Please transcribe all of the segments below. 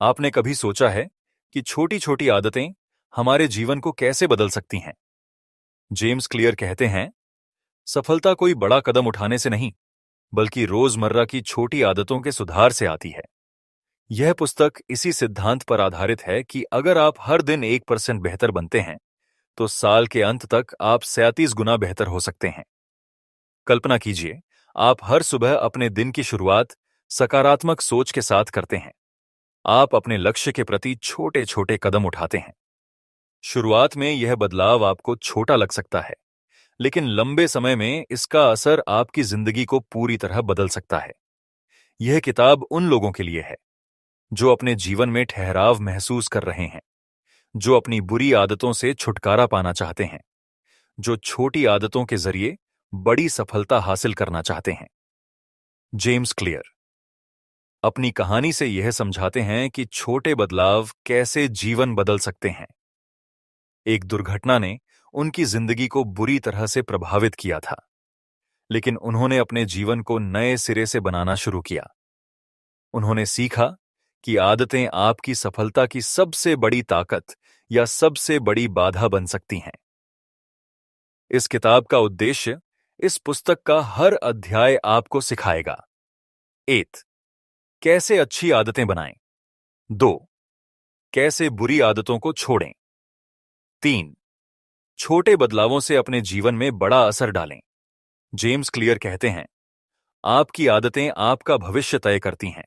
आपने कभी सोचा है कि छोटी छोटी आदतें हमारे जीवन को कैसे बदल सकती हैं? जेम्स क्लियर कहते हैं, सफलता कोई बड़ा कदम उठाने से नहीं, बल्कि रोजमर्रा की छोटी आदतों के सुधार से आती है। यह पुस्तक इसी सिद्धांत पर आधारित है कि अगर आप हर दिन 1% बेहतर बनते हैं, तो साल के अंत तक आप 37 गुना बेहतर हो सकते हैं। कल्पना कीजिए, आप हर सुबह अपने दिन की शुरुआत सकारात्मक सोच के साथ करते हैं। आप अपने लक्ष्य के प्रति छोटे छोटे कदम उठाते हैं। शुरुआत में यह बदलाव आपको छोटा लग सकता है, लेकिन लंबे समय में इसका असर आपकी जिंदगी को पूरी तरह बदल सकता है। यह किताब उन लोगों के लिए है जो अपने जीवन में ठहराव महसूस कर रहे हैं, जो अपनी बुरी आदतों से छुटकारा पाना चाहते हैं, जो छोटी आदतों के जरिए बड़ी सफलता हासिल करना चाहते हैं। जेम्स क्लियर अपनी कहानी से यह समझाते हैं कि छोटे बदलाव कैसे जीवन बदल सकते हैं। एक दुर्घटना ने उनकी जिंदगी को बुरी तरह से प्रभावित किया था, लेकिन उन्होंने अपने जीवन को नए सिरे से बनाना शुरू किया। उन्होंने सीखा कि आदतें आपकी सफलता की सबसे बड़ी ताकत या सबसे बड़ी बाधा बन सकती हैं। इस किताब का उद्देश्य इस पुस्तक का हर अध्याय आपको सिखाएगा। 1. कैसे अच्छी आदतें बनाएं। 2. कैसे बुरी आदतों को छोड़ें। 3. छोटे बदलावों से अपने जीवन में बड़ा असर डालें। जेम्स क्लियर कहते हैं, आपकी आदतें आपका भविष्य तय करती हैं।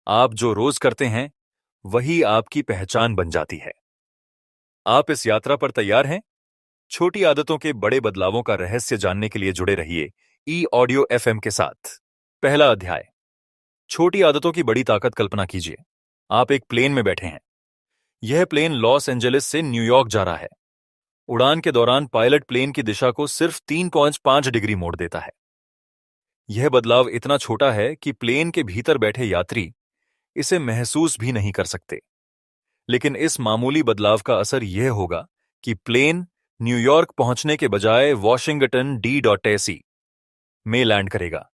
आप जो रोज करते हैं, वही आपकी पहचान बन जाती है। आप इस यात्रा पर तैयार हैं? छोटी आदतों के बड़े बदलावों का रहस्य जानने के लिए जुड़े रहिए ई ऑडियो एफएम के साथ। पहला अध्याय, छोटी आदतों की बड़ी ताकत। कल्पना कीजिए, आप एक प्लेन में बैठे हैं। यह प्लेन लॉस एंजलिस से न्यूयॉर्क जा रहा है। उड़ान के दौरान पायलट प्लेन की दिशा को सिर्फ 3.5 डिग्री मोड़ देता है। यह बदलाव इतना छोटा है कि प्लेन के भीतर बैठे यात्री इसे महसूस भी नहीं कर सकते। लेकिन इस मामूली बदलाव का असर यह होगा कि प्लेन न्यूयॉर्क पहुंचने के बजाय वॉशिंगटन डी.सी. में लैंड करेगा।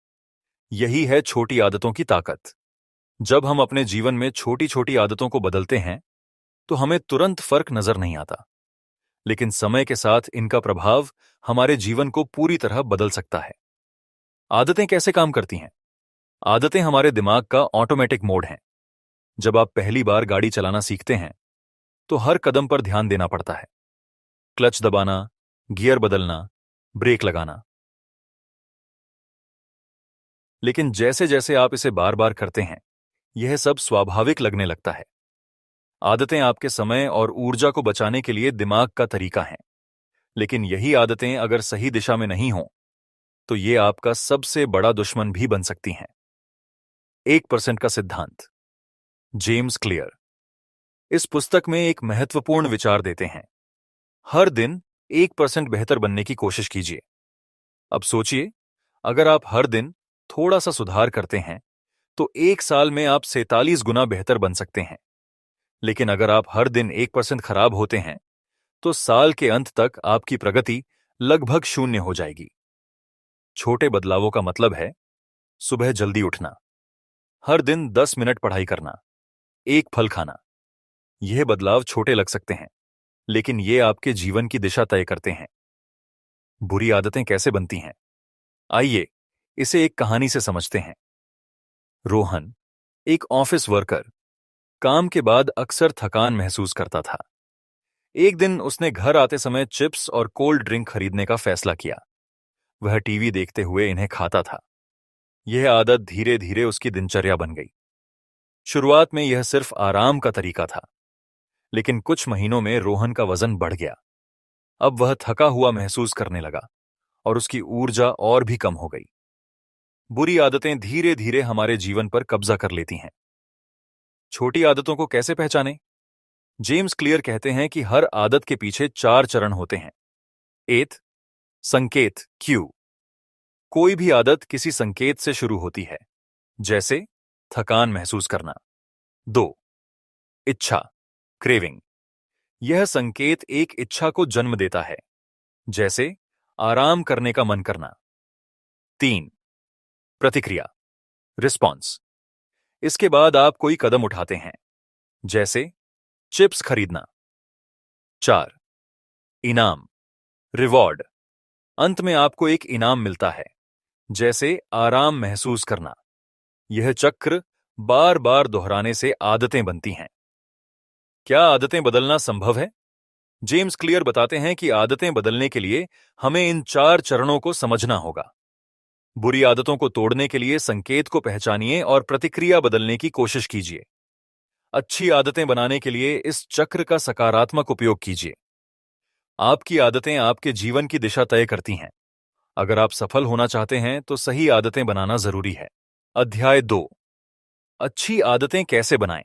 यही है छोटी आदतों की ताकत। जब हम अपने जीवन में छोटी छोटी आदतों को बदलते हैं, तो हमें तुरंत फर्क नजर नहीं आता, लेकिन समय के साथ इनका प्रभाव हमारे जीवन को पूरी तरह बदल सकता है। आदतें कैसे काम करती हैं? आदतें हमारे दिमाग का ऑटोमेटिक मोड हैं। जब आप पहली बार गाड़ी चलाना सीखते हैं, तो हर कदम पर ध्यान देना पड़ता है। क्लच दबाना, गियर बदलना, ब्रेक लगाना। लेकिन जैसे जैसे आप इसे बार बार करते हैं, यह सब स्वाभाविक लगने लगता है। आदतें आपके समय और ऊर्जा को बचाने के लिए दिमाग का तरीका है, लेकिन यही आदतें अगर सही दिशा में नहीं हों, तो ये आपका सबसे बड़ा दुश्मन भी बन सकती हैं। 1% का सिद्धांत। जेम्स क्लियर इस पुस्तक में एक महत्वपूर्ण विचार देते हैं। हर दिन 1% बेहतर बनने की कोशिश कीजिए। अब सोचिए, अगर आप हर दिन थोड़ा सा सुधार करते हैं, तो एक साल में आप 47 गुना बेहतर बन सकते हैं। लेकिन अगर आप हर दिन 1% खराब होते हैं, तो साल के अंत तक आपकी प्रगति लगभग शून्य हो जाएगी। छोटे बदलावों का मतलब है सुबह जल्दी उठना, हर दिन 10 मिनट पढ़ाई करना, एक फल खाना। यह बदलाव छोटे लग सकते हैं, लेकिन ये आपके जीवन की दिशा तय करते हैं। बुरी आदतें कैसे बनती हैं? आइए इसे एक कहानी से समझते हैं। रोहन, एक ऑफिस वर्कर, काम के बाद अक्सर थकान महसूस करता था। एक दिन उसने घर आते समय चिप्स और कोल्ड ड्रिंक खरीदने का फैसला किया। वह टीवी देखते हुए इन्हें खाता था। यह आदत धीरे धीरे उसकी दिनचर्या बन गई। शुरुआत में यह सिर्फ आराम का तरीका था, लेकिन कुछ महीनों में रोहन का वजन बढ़ गया। अब वह थका हुआ महसूस करने लगा और उसकी ऊर्जा और भी कम हो गई। बुरी आदतें धीरे धीरे हमारे जीवन पर कब्जा कर लेती हैं। छोटी आदतों को कैसे पहचानें? जेम्स क्लियर कहते हैं कि हर आदत के पीछे 4 चरण होते हैं। 1. संकेत, क्यू। कोई भी आदत किसी संकेत से शुरू होती है, जैसे थकान महसूस करना। 2. इच्छा, क्रेविंग। यह संकेत एक इच्छा को जन्म देता है, जैसे आराम करने का मन करना। 3. प्रतिक्रिया, रिस्पॉन्स। इसके बाद आप कोई कदम उठाते हैं, जैसे चिप्स खरीदना। 4. इनाम, रिवॉर्ड। अंत में आपको एक इनाम मिलता है, जैसे आराम महसूस करना। यह चक्र बार बार दोहराने से आदतें बनती हैं। क्या आदतें बदलना संभव है? जेम्स क्लियर बताते हैं कि आदतें बदलने के लिए हमें इन 4 चरणों को समझना होगा। बुरी आदतों को तोड़ने के लिए संकेत को पहचानिए और प्रतिक्रिया बदलने की कोशिश कीजिए। अच्छी आदतें बनाने के लिए इस चक्र का सकारात्मक उपयोग कीजिए। आपकी आदतें आपके जीवन की दिशा तय करती हैं। अगर आप सफल होना चाहते हैं तो सही आदतें बनाना जरूरी है। अध्याय 2, अच्छी आदतें कैसे बनाएं।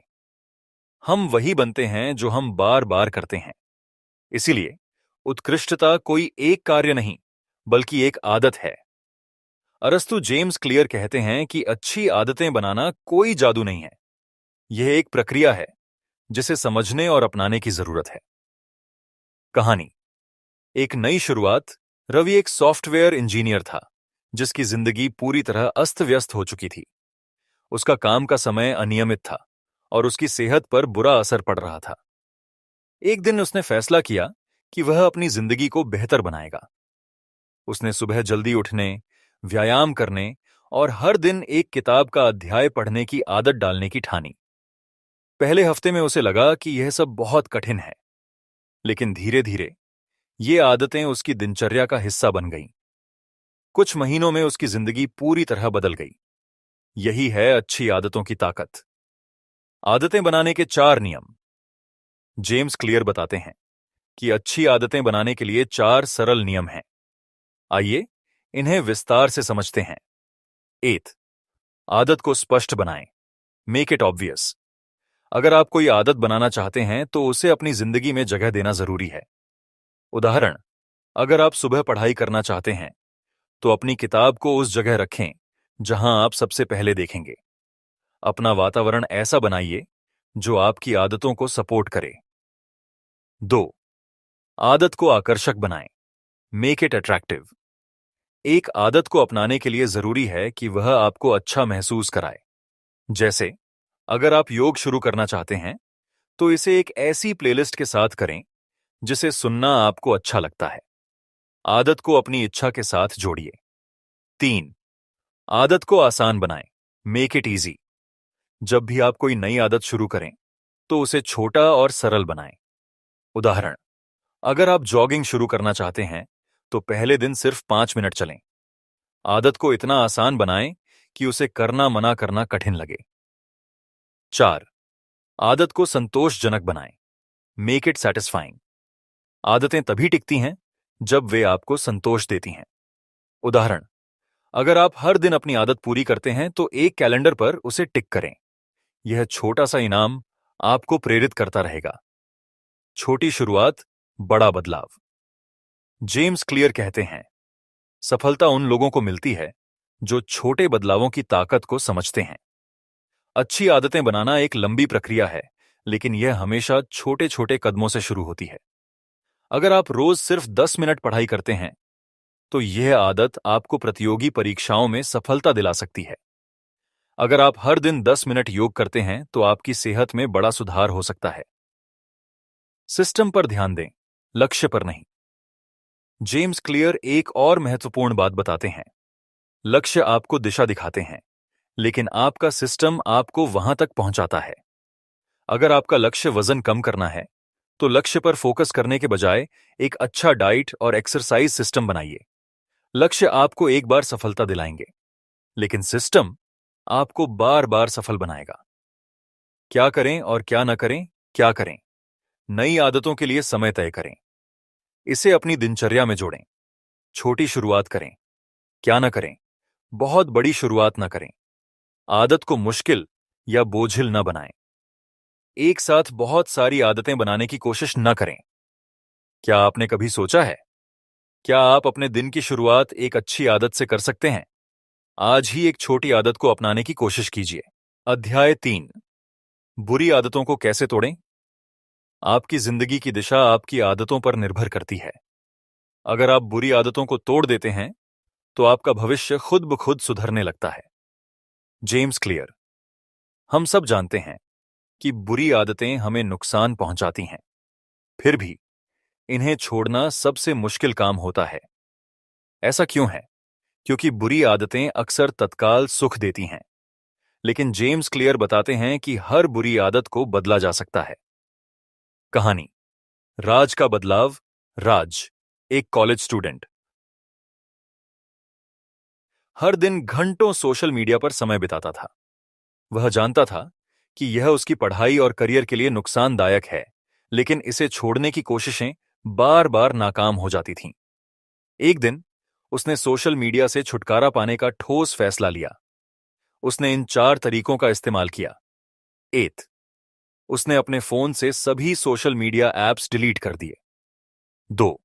हम वही बनते हैं जो हम बार बार करते हैं। इसीलिए उत्कृष्टता कोई एक कार्य नहीं, बल्कि एक आदत है। अरस्तु जेम्स क्लियर कहते हैं कि अच्छी आदतें बनाना कोई जादू नहीं है। यह एक प्रक्रिया है जिसे समझने और अपनाने की जरूरत है। कहानी। एक नई शुरुआत। रवि एक सॉफ्टवेयर इंजीनियर था, जिसकी जिंदगी पूरी तरह अस्त व्यस्त हो चुकी थी। उसका काम का समय अनियमित था और उसकी सेहत पर बुरा असर पड़ रहा था। एक दिन उसने फैसला किया कि वह अपनी जिंदगी को बेहतर बनाएगा। उसने सुबह जल्दी उठने, व्यायाम करने और हर दिन एक किताब का अध्याय पढ़ने की आदत डालने की ठानी। पहले हफ्ते में उसे लगा कि यह सब बहुत कठिन है, लेकिन धीरे धीरे ये आदतें उसकी दिनचर्या का हिस्सा बन गईं। कुछ महीनों में उसकी जिंदगी पूरी तरह बदल गई। यही है अच्छी आदतों की ताकत। आदतें बनाने के 4 नियम। जेम्स क्लियर बताते हैं कि अच्छी आदतें बनाने के लिए 4 सरल नियम हैं। आइए इन्हें विस्तार से समझते हैं। 8. आदत को स्पष्ट बनाएं। Make it obvious. अगर आप कोई आदत बनाना चाहते हैं तो उसे अपनी जिंदगी में जगह देना जरूरी है। उदाहरण, अगर आप सुबह पढ़ाई करना चाहते हैं तो अपनी किताब को उस जगह रखें जहां आप सबसे पहले देखेंगे। अपना वातावरण ऐसा बनाइए जो आपकी आदतों को सपोर्ट करे। 2. आदत को आकर्षक बनाएं। Make it attractive. एक आदत को अपनाने के लिए जरूरी है कि वह आपको अच्छा महसूस कराए। जैसे, अगर आप योग शुरू करना चाहते हैं तो इसे एक ऐसी प्लेलिस्ट के साथ करें जिसे सुनना आपको अच्छा लगता है। आदत को अपनी इच्छा के साथ जोड़िए। 3. आदत को आसान बनाएं। Make it easy. जब भी आप कोई नई आदत शुरू करें तो उसे छोटा और सरल बनाएं। उदाहरण, अगर आप जॉगिंग शुरू करना चाहते हैं तो पहले दिन सिर्फ 5 मिनट चलें। आदत को इतना आसान बनाएं कि उसे करना मना करना कठिन लगे। 4. आदत को संतोषजनक बनाएं। Make it satisfying. आदतें तभी टिकती हैं जब वे आपको संतोष देती हैं। उदाहरण, अगर आप हर दिन अपनी आदत पूरी करते हैं तो एक कैलेंडर पर उसे टिक करें। यह छोटा सा इनाम आपको प्रेरित करता रहेगा। छोटी शुरुआत, बड़ा बदलाव। जेम्स क्लियर कहते हैं, सफलता उन लोगों को मिलती है जो छोटे बदलावों की ताकत को समझते हैं। अच्छी आदतें बनाना एक लंबी प्रक्रिया है, लेकिन यह हमेशा छोटे छोटे कदमों से शुरू होती है। अगर आप रोज सिर्फ 10 मिनट पढ़ाई करते हैं तो यह आदत आपको प्रतियोगी परीक्षाओं में सफलता दिला सकती है। अगर आप हर दिन 10 मिनट योग करते हैं तो आपकी सेहत में बड़ा सुधार हो सकता है। सिस्टम पर ध्यान दें, लक्ष्य पर नहीं। जेम्स क्लियर एक और महत्वपूर्ण बात बताते हैं। लक्ष्य आपको दिशा दिखाते हैं, लेकिन आपका सिस्टम आपको वहां तक पहुंचाता है। अगर आपका लक्ष्य वजन कम करना है तो लक्ष्य पर फोकस करने के बजाय एक अच्छा डाइट और एक्सरसाइज सिस्टम बनाइए। लक्ष्य आपको एक बार सफलता दिलाएंगे, लेकिन सिस्टम आपको बार बार सफल बनाएगा। क्या करें और क्या न करें, क्या करें? नई आदतों के लिए समय तय करें। इसे अपनी दिनचर्या में जोड़ें। छोटी शुरुआत करें। क्या न करें? बहुत बड़ी शुरुआत न करें। आदत को मुश्किल या बोझिल न बनाएं। एक साथ बहुत सारी आदतें बनाने की कोशिश न करें। क्या आपने कभी सोचा है, क्या आप अपने दिन की शुरुआत एक अच्छी आदत से कर सकते हैं? आज ही एक छोटी आदत को अपनाने की कोशिश कीजिए। अध्याय 3, बुरी आदतों को कैसे तोड़ें? आपकी जिंदगी की दिशा आपकी आदतों पर निर्भर करती है। अगर आप बुरी आदतों को तोड़ देते हैं तो आपका भविष्य खुद ब खुद सुधरने लगता है। James clear. हम सब जानते हैं, कि बुरी आदतें हमें नुकसान पहुंचाती हैं, फिर भी इन्हें छोड़ना सबसे मुश्किल काम होता है। ऐसा क्यों है? क्योंकि बुरी आदतें अक्सर तत्काल सुख देती हैं, लेकिन जेम्स क्लियर बताते हैं कि हर बुरी आदत को बदला जा सकता है। कहानी राज का बदलाव। राज, एक कॉलेज स्टूडेंट, हर दिन घंटों सोशल मीडिया पर समय बिताता था। वह जानता था कि यह उसकी पढ़ाई और करियर के लिए नुकसानदायक है, लेकिन इसे छोड़ने की कोशिशें बार बार नाकाम हो जाती थीं। एक दिन उसने सोशल मीडिया से छुटकारा पाने का ठोस फैसला लिया। उसने इन 4 तरीकों का इस्तेमाल किया। एथ, उसने अपने फोन से सभी सोशल मीडिया ऐप्स डिलीट कर दिए। 2,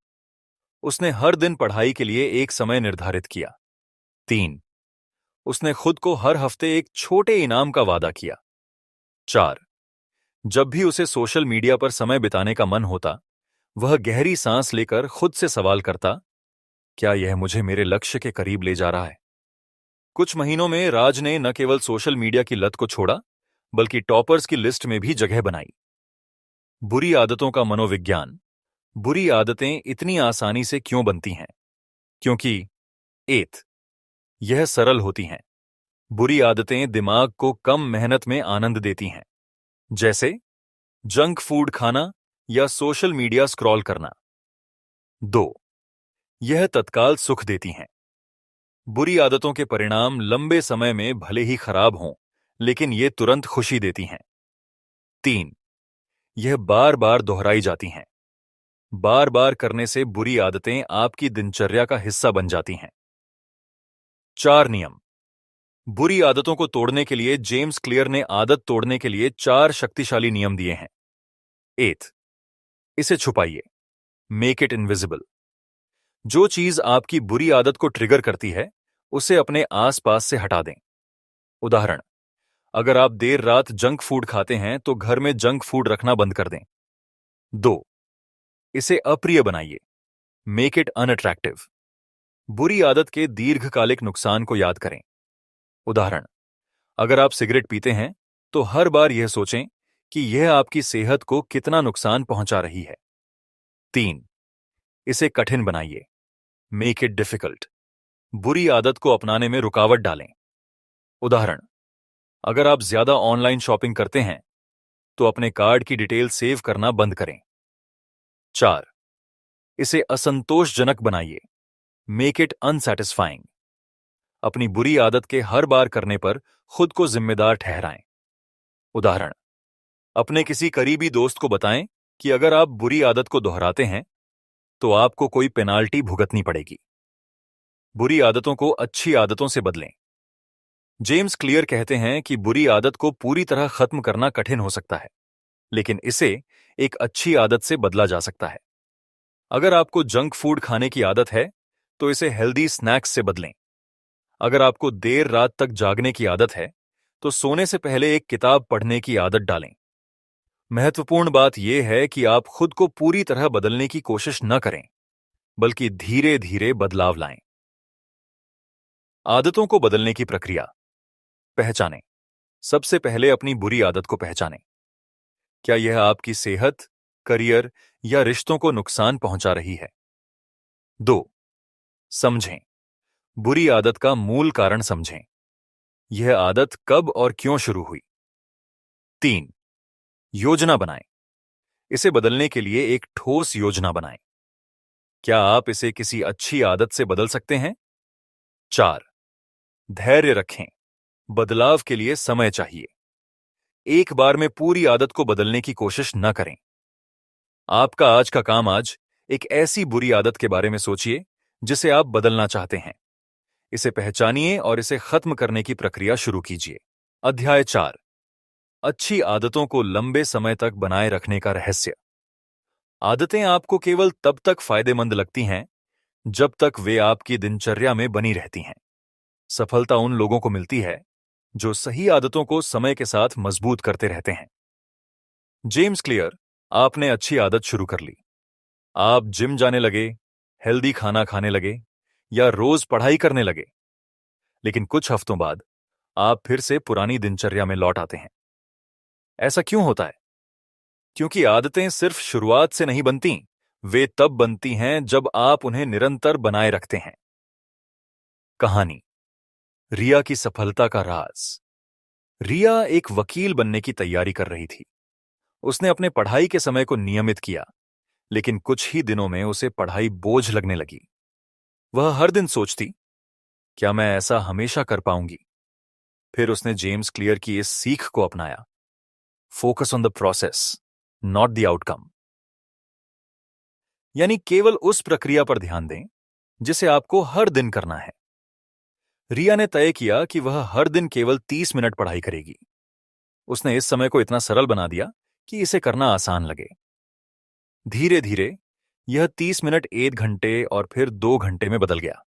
उसने हर दिन पढ़ाई के लिए एक समय निर्धारित किया। 3, उसने खुद को हर हफ्ते एक छोटे इनाम का वादा किया। 4, जब भी उसे सोशल मीडिया पर समय बिताने का मन होता, वह गहरी सांस लेकर खुद से सवाल करता, क्या यह मुझे मेरे लक्ष्य के करीब ले जा रहा है? कुछ महीनों में राज ने न केवल सोशल मीडिया की लत को छोड़ा, बल्कि टॉपर्स की लिस्ट में भी जगह बनाई। बुरी आदतों का मनोविज्ञान। बुरी आदतें इतनी आसानी से क्यों बनती हैं? क्योंकि एथ, यह सरल होती हैं। बुरी आदतें दिमाग को कम मेहनत में आनंद देती हैं, जैसे जंक फूड खाना या सोशल मीडिया स्क्रॉल करना। 2, यह तत्काल सुख देती हैं। बुरी आदतों के परिणाम लंबे समय में भले ही खराब हों, लेकिन ये तुरंत खुशी देती हैं। 3, यह बार बार दोहराई जाती हैं। बार बार करने से बुरी आदतें आपकी दिनचर्या का हिस्सा बन जाती हैं। 4 नियम। बुरी आदतों को तोड़ने के लिए जेम्स क्लियर ने आदत तोड़ने के लिए 4 शक्तिशाली नियम दिए हैं। एथ, इसे छुपाइए। Make it invisible. जो चीज आपकी बुरी आदत को ट्रिगर करती है, उसे अपने आसपास से हटा दें। उदाहरण, अगर आप देर रात जंक फूड खाते हैं तो घर में जंक फूड रखना बंद कर दें। 2, इसे अप्रिय बनाइए। Make it unattractive. बुरी आदत के दीर्घकालिक नुकसान को याद करें। उदाहरण, अगर आप सिगरेट पीते हैं तो हर बार यह सोचें कि यह आपकी सेहत को कितना नुकसान पहुंचा रही है। 3, इसे कठिन बनाइए। Make it difficult. बुरी आदत को अपनाने में रुकावट डालें। उदाहरण, अगर आप ज्यादा ऑनलाइन शॉपिंग करते हैं तो अपने कार्ड की डिटेल सेव करना बंद करें। 4, इसे असंतोषजनक बनाइए। Make it unsatisfying. अपनी बुरी आदत के हर बार करने पर खुद को जिम्मेदार ठहराएं। उदाहरण, अपने किसी करीबी दोस्त को बताएं कि अगर आप बुरी आदत को दोहराते हैं तो आपको कोई पेनाल्टी भुगतनी पड़ेगी। बुरी आदतों को अच्छी आदतों से बदलें। जेम्स क्लियर कहते हैं कि बुरी आदत को पूरी तरह खत्म करना कठिन हो सकता है, लेकिन इसे एक अच्छी आदत से बदला जा सकता है। अगर आपको जंक फूड खाने की आदत है तो इसे हेल्दी स्नैक्स से बदलें। अगर आपको देर रात तक जागने की आदत है तो सोने से पहले एक किताब पढ़ने की आदत डालें। महत्वपूर्ण बात यह है कि आप खुद को पूरी तरह बदलने की कोशिश न करें, बल्कि धीरे धीरे बदलाव लाएं। आदतों को बदलने की प्रक्रिया। पहचानें। सबसे पहले अपनी बुरी आदत को पहचानें। क्या यह आपकी सेहत, करियर या रिश्तों को नुकसान पहुंचा रही है? 2, समझें। बुरी आदत का मूल कारण समझें। यह आदत कब और क्यों शुरू हुई? 3, योजना बनाएं। इसे बदलने के लिए एक ठोस योजना बनाएं। क्या आप इसे किसी अच्छी आदत से बदल सकते हैं? 4, धैर्य रखें। बदलाव के लिए समय चाहिए। एक बार में पूरी आदत को बदलने की कोशिश न करें। आपका आज का काम आज एक ऐसी बुरी आदत के बारे में सोचिए जिसे आप बदलना चाहते हैं। इसे पहचानिए और इसे खत्म करने की प्रक्रिया शुरू कीजिए। अध्याय 4, अच्छी आदतों को लंबे समय तक बनाए रखने का रहस्य। आदतें आपको केवल तब तक फायदेमंद लगती हैं जब तक वे आपकी दिनचर्या में बनी रहती हैं। सफलता उन लोगों को मिलती है जो सही आदतों को समय के साथ मजबूत करते रहते हैं। जेम्स क्लियर, आपने अच्छी आदत शुरू कर ली। आप जिम जाने लगे, हेल्दी खाना खाने लगे या रोज पढ़ाई करने लगे, लेकिन कुछ हफ्तों बाद आप फिर से पुरानी दिनचर्या में लौट आते हैं। ऐसा क्यों होता है? क्योंकि आदतें सिर्फ शुरुआत से नहीं बनती, वे तब बनती हैं जब आप उन्हें निरंतर बनाए रखते हैं। कहानी, रिया की सफलता का राज। रिया एक वकील बनने की तैयारी कर रही थी। उसने अपने पढ़ाई के समय को नियमित किया, लेकिन कुछ ही दिनों में उसे पढ़ाई बोझ लगने लगी। वह हर दिन सोचती, क्या मैं ऐसा हमेशा कर पाऊंगी? फिर उसने जेम्स क्लियर की इस सीख को अपनाया, focus on the process, not the outcome. यानी केवल उस प्रक्रिया पर ध्यान दें जिसे आपको हर दिन करना है। रिया ने तय किया कि वह हर दिन केवल 30 मिनट पढ़ाई करेगी। उसने इस समय को इतना सरल बना दिया कि इसे करना आसान लगे। धीरे धीरे यह 30 मिनट 1 घंटे और फिर 2 घंटे में बदल गया।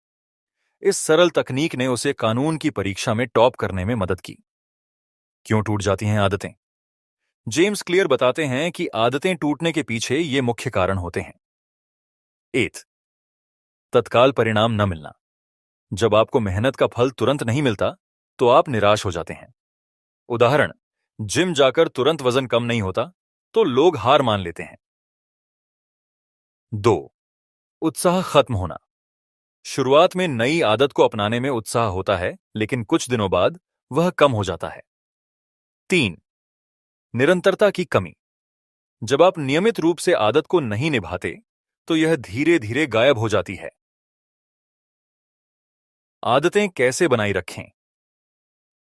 इस सरल तकनीक ने उसे कानून की परीक्षा में टॉप करने में मदद की। क्यों टूट जाती हैं आदतें? जेम्स क्लियर बताते हैं कि आदतें टूटने के पीछे ये मुख्य कारण होते हैं। 8, तत्काल परिणाम न मिलना। जब आपको मेहनत का फल तुरंत नहीं मिलता, तो आप निराश हो जाते हैं। उदाहरण, जिम जाकर तुरंत वजन कम नहीं होता, तो लोग हार मान लेते हैं। 2, उत्साह खत्म होना। शुरुआत में नई आदत को अपनाने में उत्साह होता है, लेकिन कुछ दिनों बाद वह कम हो जाता है। 3, निरंतरता की कमी। जब आप नियमित रूप से आदत को नहीं निभाते, तो यह धीरे धीरे गायब हो जाती है। आदतें कैसे बनाई रखें?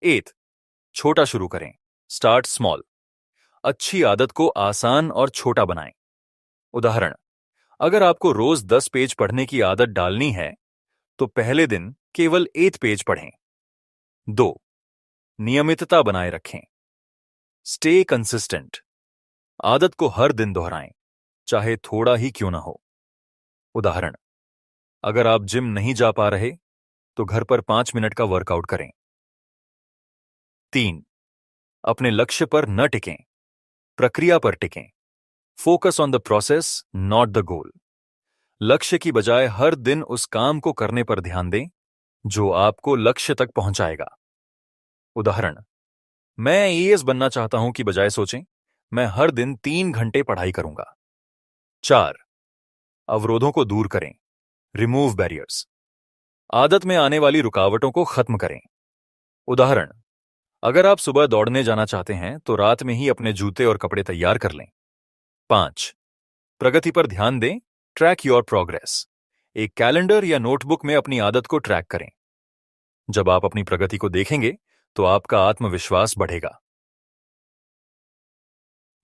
8, छोटा शुरू करें, स्टार्ट स्मॉल। अच्छी आदत को आसान और छोटा बनाएं। उदाहरण, अगर आपको रोज 10 पेज पढ़ने की आदत डालनी है, तो पहले दिन केवल 8 पेज पढ़ें। 2, नियमितता बनाए रखें, स्टे कंसिस्टेंट। आदत को हर दिन दोहराएं, चाहे थोड़ा ही क्यों ना हो। उदाहरण, अगर आप जिम नहीं जा पा रहे, तो घर पर 5 मिनट का वर्कआउट करें। 3, अपने लक्ष्य पर न टिकें, प्रक्रिया पर टिकें। Focus on the process, not the goal. लक्ष्य की बजाय हर दिन उस काम को करने पर ध्यान दें जो आपको लक्ष्य तक पहुंचाएगा। उदाहरण, मैं आईएएस बनना चाहता हूं की बजाय सोचें, मैं हर दिन 3 घंटे पढ़ाई करूंगा। 4, अवरोधों को दूर करें, रिमूव बैरियर्स। आदत में आने वाली रुकावटों को खत्म करें। उदाहरण, अगर आप सुबह दौड़ने जाना चाहते हैं, तो रात में ही अपने जूते और कपड़े तैयार कर लें। 5, प्रगति पर ध्यान दें, ट्रैक योर प्रोग्रेस। एक कैलेंडर या नोटबुक में अपनी आदत को ट्रैक करें। जब आप अपनी प्रगति को देखेंगे, तो आपका आत्मविश्वास बढ़ेगा।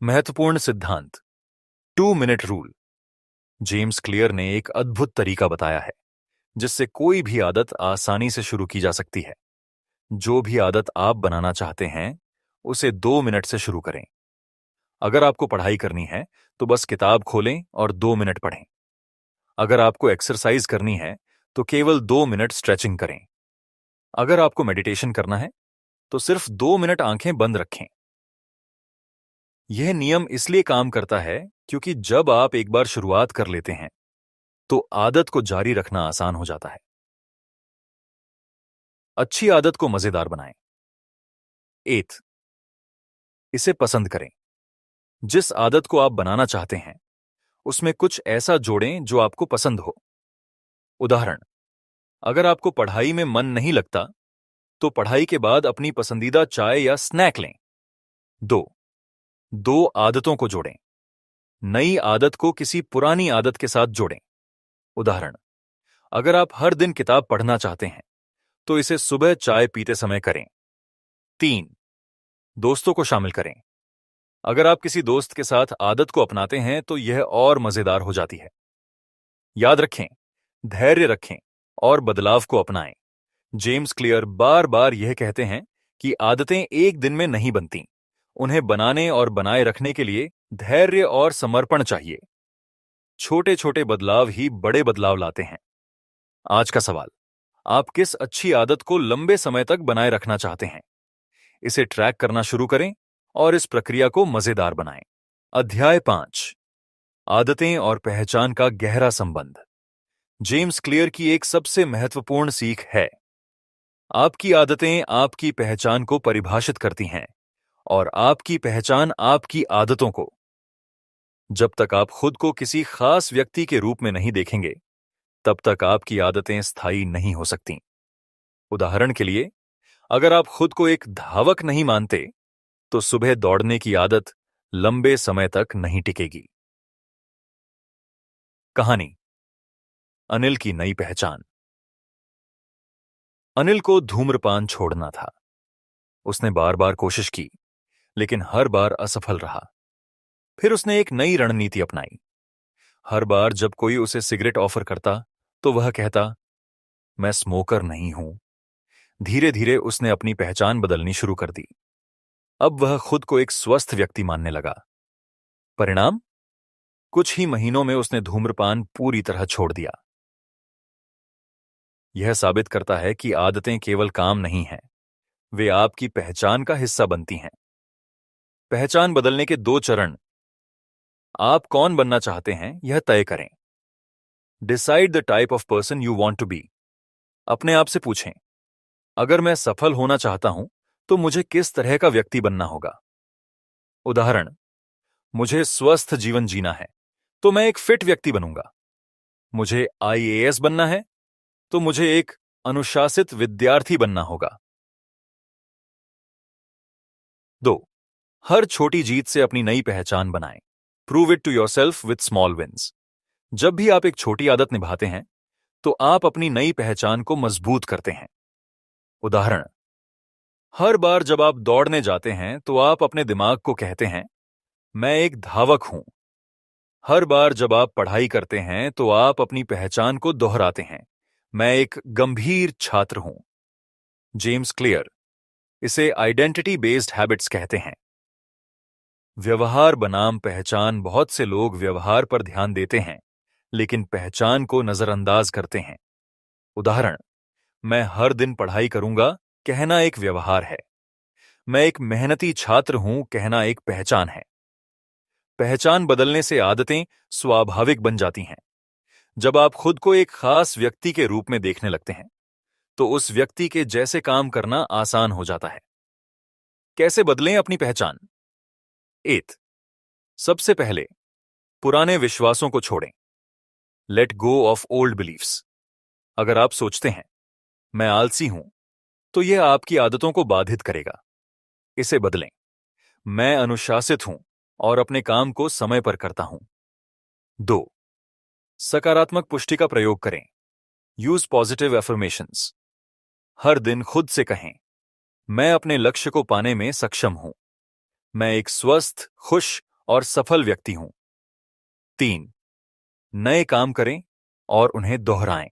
महत्वपूर्ण सिद्धांत, 2 मिनट रूल। जेम्स क्लियर ने एक अद्भुत तरीका बताया है जिससे कोई भी आदत आसानी से शुरू की जा सकती है। जो भी आदत आप बनाना चाहते हैं, उसे 2 मिनट से शुरू करें। अगर आपको पढ़ाई करनी है, तो बस किताब खोलें और 2 मिनट पढ़ें। अगर आपको एक्सरसाइज करनी है, तो केवल 2 मिनट स्ट्रेचिंग करें। अगर आपको मेडिटेशन करना है, तो सिर्फ 2 मिनट आंखें बंद रखें। यह नियम इसलिए काम करता है क्योंकि जब आप एक बार शुरुआत कर लेते हैं, तो आदत को जारी रखना आसान हो जाता है। अच्छी आदत को मजेदार बनाएं। 8, इसे पसंद करें। जिस आदत को आप बनाना चाहते हैं, उसमें कुछ ऐसा जोड़ें जो आपको पसंद हो। उदाहरण, अगर आपको पढ़ाई में मन नहीं लगता, तो पढ़ाई के बाद अपनी पसंदीदा चाय या स्नैक लें। 2 आदतों को जोड़ें। नई आदत को किसी पुरानी आदत के साथ जोड़ें। उदाहरण, अगर आप हर दिन किताब पढ़ना चाहते हैं, तो इसे सुबह चाय पीते समय करें। 3, दोस्तों को शामिल करें। अगर आप किसी दोस्त के साथ आदत को अपनाते हैं, तो यह और मजेदार हो जाती है। याद रखें, धैर्य रखें और बदलाव को अपनाएं। जेम्स क्लियर बार बार यह कहते हैं कि आदतें एक दिन में नहीं बनती। उन्हें बनाने और बनाए रखने के लिए धैर्य और समर्पण चाहिए। छोटे छोटे बदलाव ही बड़े बदलाव लाते हैं। आज का सवाल, आप किस अच्छी आदत को लंबे समय तक बनाए रखना चाहते हैं? इसे ट्रैक करना शुरू करें और इस प्रक्रिया को मजेदार बनाएं। अध्याय 5, आदतें और पहचान का गहरा संबंध। जेम्स क्लियर की एक सबसे महत्वपूर्ण सीख है, आपकी आदतें आपकी पहचान को परिभाषित करती हैं और आपकी पहचान आपकी आदतों को। जब तक आप खुद को किसी खास व्यक्ति के रूप में नहीं देखेंगे, तब तक आपकी आदतें स्थायी नहीं हो सकती। उदाहरण के लिए, अगर आप खुद को एक धावक नहीं मानते, तो सुबह दौड़ने की आदत लंबे समय तक नहीं टिकेगी। कहानी, अनिल की नई पहचान। अनिल को धूम्रपान छोड़ना था। उसने बार बार कोशिश की, लेकिन हर बार असफल रहा। फिर उसने एक नई रणनीति अपनाई। हर बार जब कोई उसे सिगरेट ऑफर करता, तो वह कहता, मैं स्मोकर नहीं हूं। धीरे धीरे उसने अपनी पहचान बदलनी शुरू कर दी। अब वह खुद को एक स्वस्थ व्यक्ति मानने लगा। परिणाम, कुछ ही महीनों में उसने धूम्रपान पूरी तरह छोड़ दिया। यह साबित करता है कि आदतें केवल काम नहीं हैं, वे आपकी पहचान का हिस्सा बनती हैं। पहचान बदलने के 2 चरण। आप कौन बनना चाहते हैं, यह तय करें। Decide the type of person you want to be. अपने आप से पूछें, अगर मैं सफल होना चाहता हूं, तो मुझे किस तरह का व्यक्ति बनना होगा। उदाहरण, मुझे स्वस्थ जीवन जीना है, तो मैं एक फिट व्यक्ति बनूंगा। मुझे आईएएस बनना है, तो मुझे एक अनुशासित विद्यार्थी बनना होगा। 2. हर छोटी जीत से अपनी नई पहचान बनाएं। Prove it to yourself with small wins. जब भी आप एक छोटी आदत निभाते हैं, तो आप अपनी नई पहचान को मजबूत करते हैं। उदाहरण, हर बार जब आप दौड़ने जाते हैं, तो आप अपने दिमाग को कहते हैं, मैं एक धावक हूं। हर बार जब आप पढ़ाई करते हैं, तो आप अपनी पहचान को दोहराते हैं, मैं एक गंभीर छात्र हूं। जेम्स क्लियर इसे आइडेंटिटी बेस्ड हैबिट्स कहते हैं। व्यवहार बनाम पहचान। बहुत से लोग व्यवहार पर ध्यान देते हैं, लेकिन पहचान को नजरअंदाज करते हैं। उदाहरण, मैं हर दिन पढ़ाई करूंगा कहना एक व्यवहार है। मैं एक मेहनती छात्र हूं कहना एक पहचान है। पहचान बदलने से आदतें स्वाभाविक बन जाती हैं। जब आप खुद को एक खास व्यक्ति के रूप में देखने लगते हैं, तो उस व्यक्ति के जैसे काम करना आसान हो जाता है। कैसे बदलें अपनी पहचान? 8. सबसे पहले पुराने विश्वासों को छोड़ें। Let go of old beliefs. अगर आप सोचते हैं, मैं आलसी हूं, तो यह आपकी आदतों को बाधित करेगा। इसे बदलें, मैं अनुशासित हूं और अपने काम को समय पर करता हूं। 2. सकारात्मक पुष्टि का प्रयोग करें। Use positive affirmations. हर दिन खुद से कहें, मैं अपने लक्ष्य को पाने में सक्षम हूं। मैं एक स्वस्थ, खुश और सफल व्यक्ति हूं। 3. नए काम करें और उन्हें दोहराएं।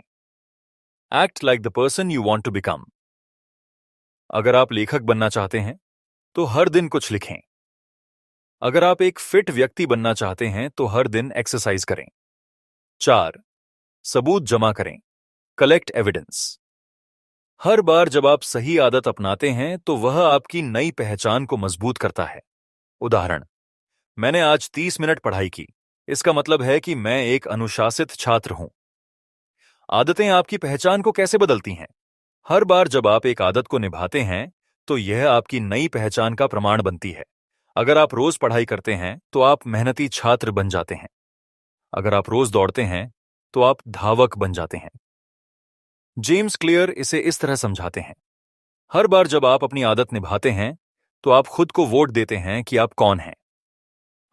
Act like the person you want to become. अगर आप लेखक बनना चाहते हैं, तो हर दिन कुछ लिखें। अगर आप एक फिट व्यक्ति बनना चाहते हैं, तो हर दिन एक्सरसाइज करें। 4. सबूत जमा करें। Collect evidence. हर बार जब आप सही आदत अपनाते हैं, तो वह आपकी नई पहचान को मजबूत करता है। उदाहरण, मैंने आज 30 मिनट पढ़ाई की, इसका मतलब है कि मैं एक अनुशासित छात्र हूं। आदतें आपकी पहचान को कैसे बदलती हैं? हर बार जब आप एक आदत को निभाते हैं, तो यह आपकी नई पहचान का प्रमाण बनती है। अगर आप रोज पढ़ाई करते हैं, तो आप मेहनती छात्र बन जाते हैं। अगर आप रोज दौड़ते हैं, तो आप धावक बन जाते हैं। जेम्स क्लियर इसे इस तरह समझाते हैं, हर बार जब आप अपनी आदत निभाते हैं, तो आप खुद को वोट देते हैं कि आप कौन हैं।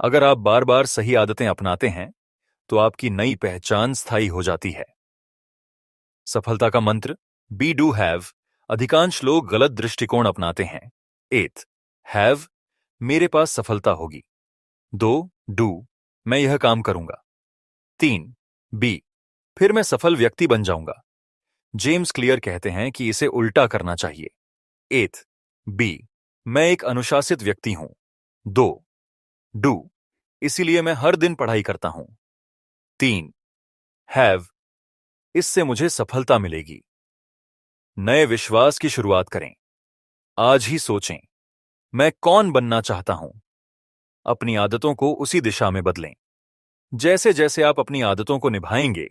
अगर आप बार बार सही आदतें अपनाते हैं, तो आपकी नई पहचान स्थायी हो जाती है। सफलता का मंत्र, बी डू हैव। अधिकांश लोग गलत दृष्टिकोण अपनाते हैं। 8. हैव, मेरे पास सफलता होगी। 2. डू, मैं यह काम करूंगा। 3. बी, फिर मैं सफल व्यक्ति बन जाऊंगा। जेम्स क्लियर कहते हैं कि इसे उल्टा करना चाहिए। 8. बी, मैं एक अनुशासित व्यक्ति हूं। 2. डू, इसीलिए मैं हर दिन पढ़ाई करता हूं। 3. हैव, इससे मुझे सफलता मिलेगी। नए विश्वास की शुरुआत करें। आज ही सोचें, मैं कौन बनना चाहता हूं। अपनी आदतों को उसी दिशा में बदलें। जैसे जैसे आप अपनी आदतों को निभाएंगे,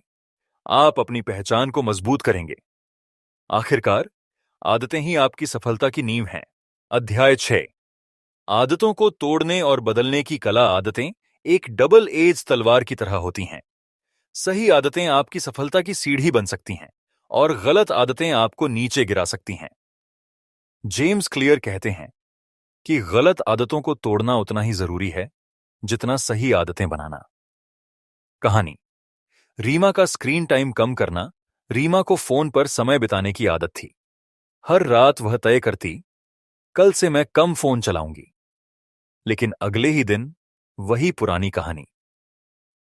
आप अपनी पहचान को मजबूत करेंगे। आखिरकार, आदतें ही आपकी सफलता की नींव हैं। अध्याय 6, आदतों को तोड़ने और बदलने की कला आदतें एक डबल एज तलवार की तरह होती हैं। सही आदतें आपकी सफलता की सीढ़ी बन सकती हैं और गलत आदतें आपको नीचे गिरा सकती हैं। जेम्स क्लियर कहते हैं कि गलत आदतों को तोड़ना उतना ही जरूरी है जितना सही आदतें बनाना। कहानी। रीमा का स्क्रीन टाइम कम करना। रीमा को फोन पर समय बिताने की आदत थी। हर रात वह तय करती, कल से मैं कम फोन चलाऊंगी। लेकिन अगले ही दिन वही पुरानी कहानी।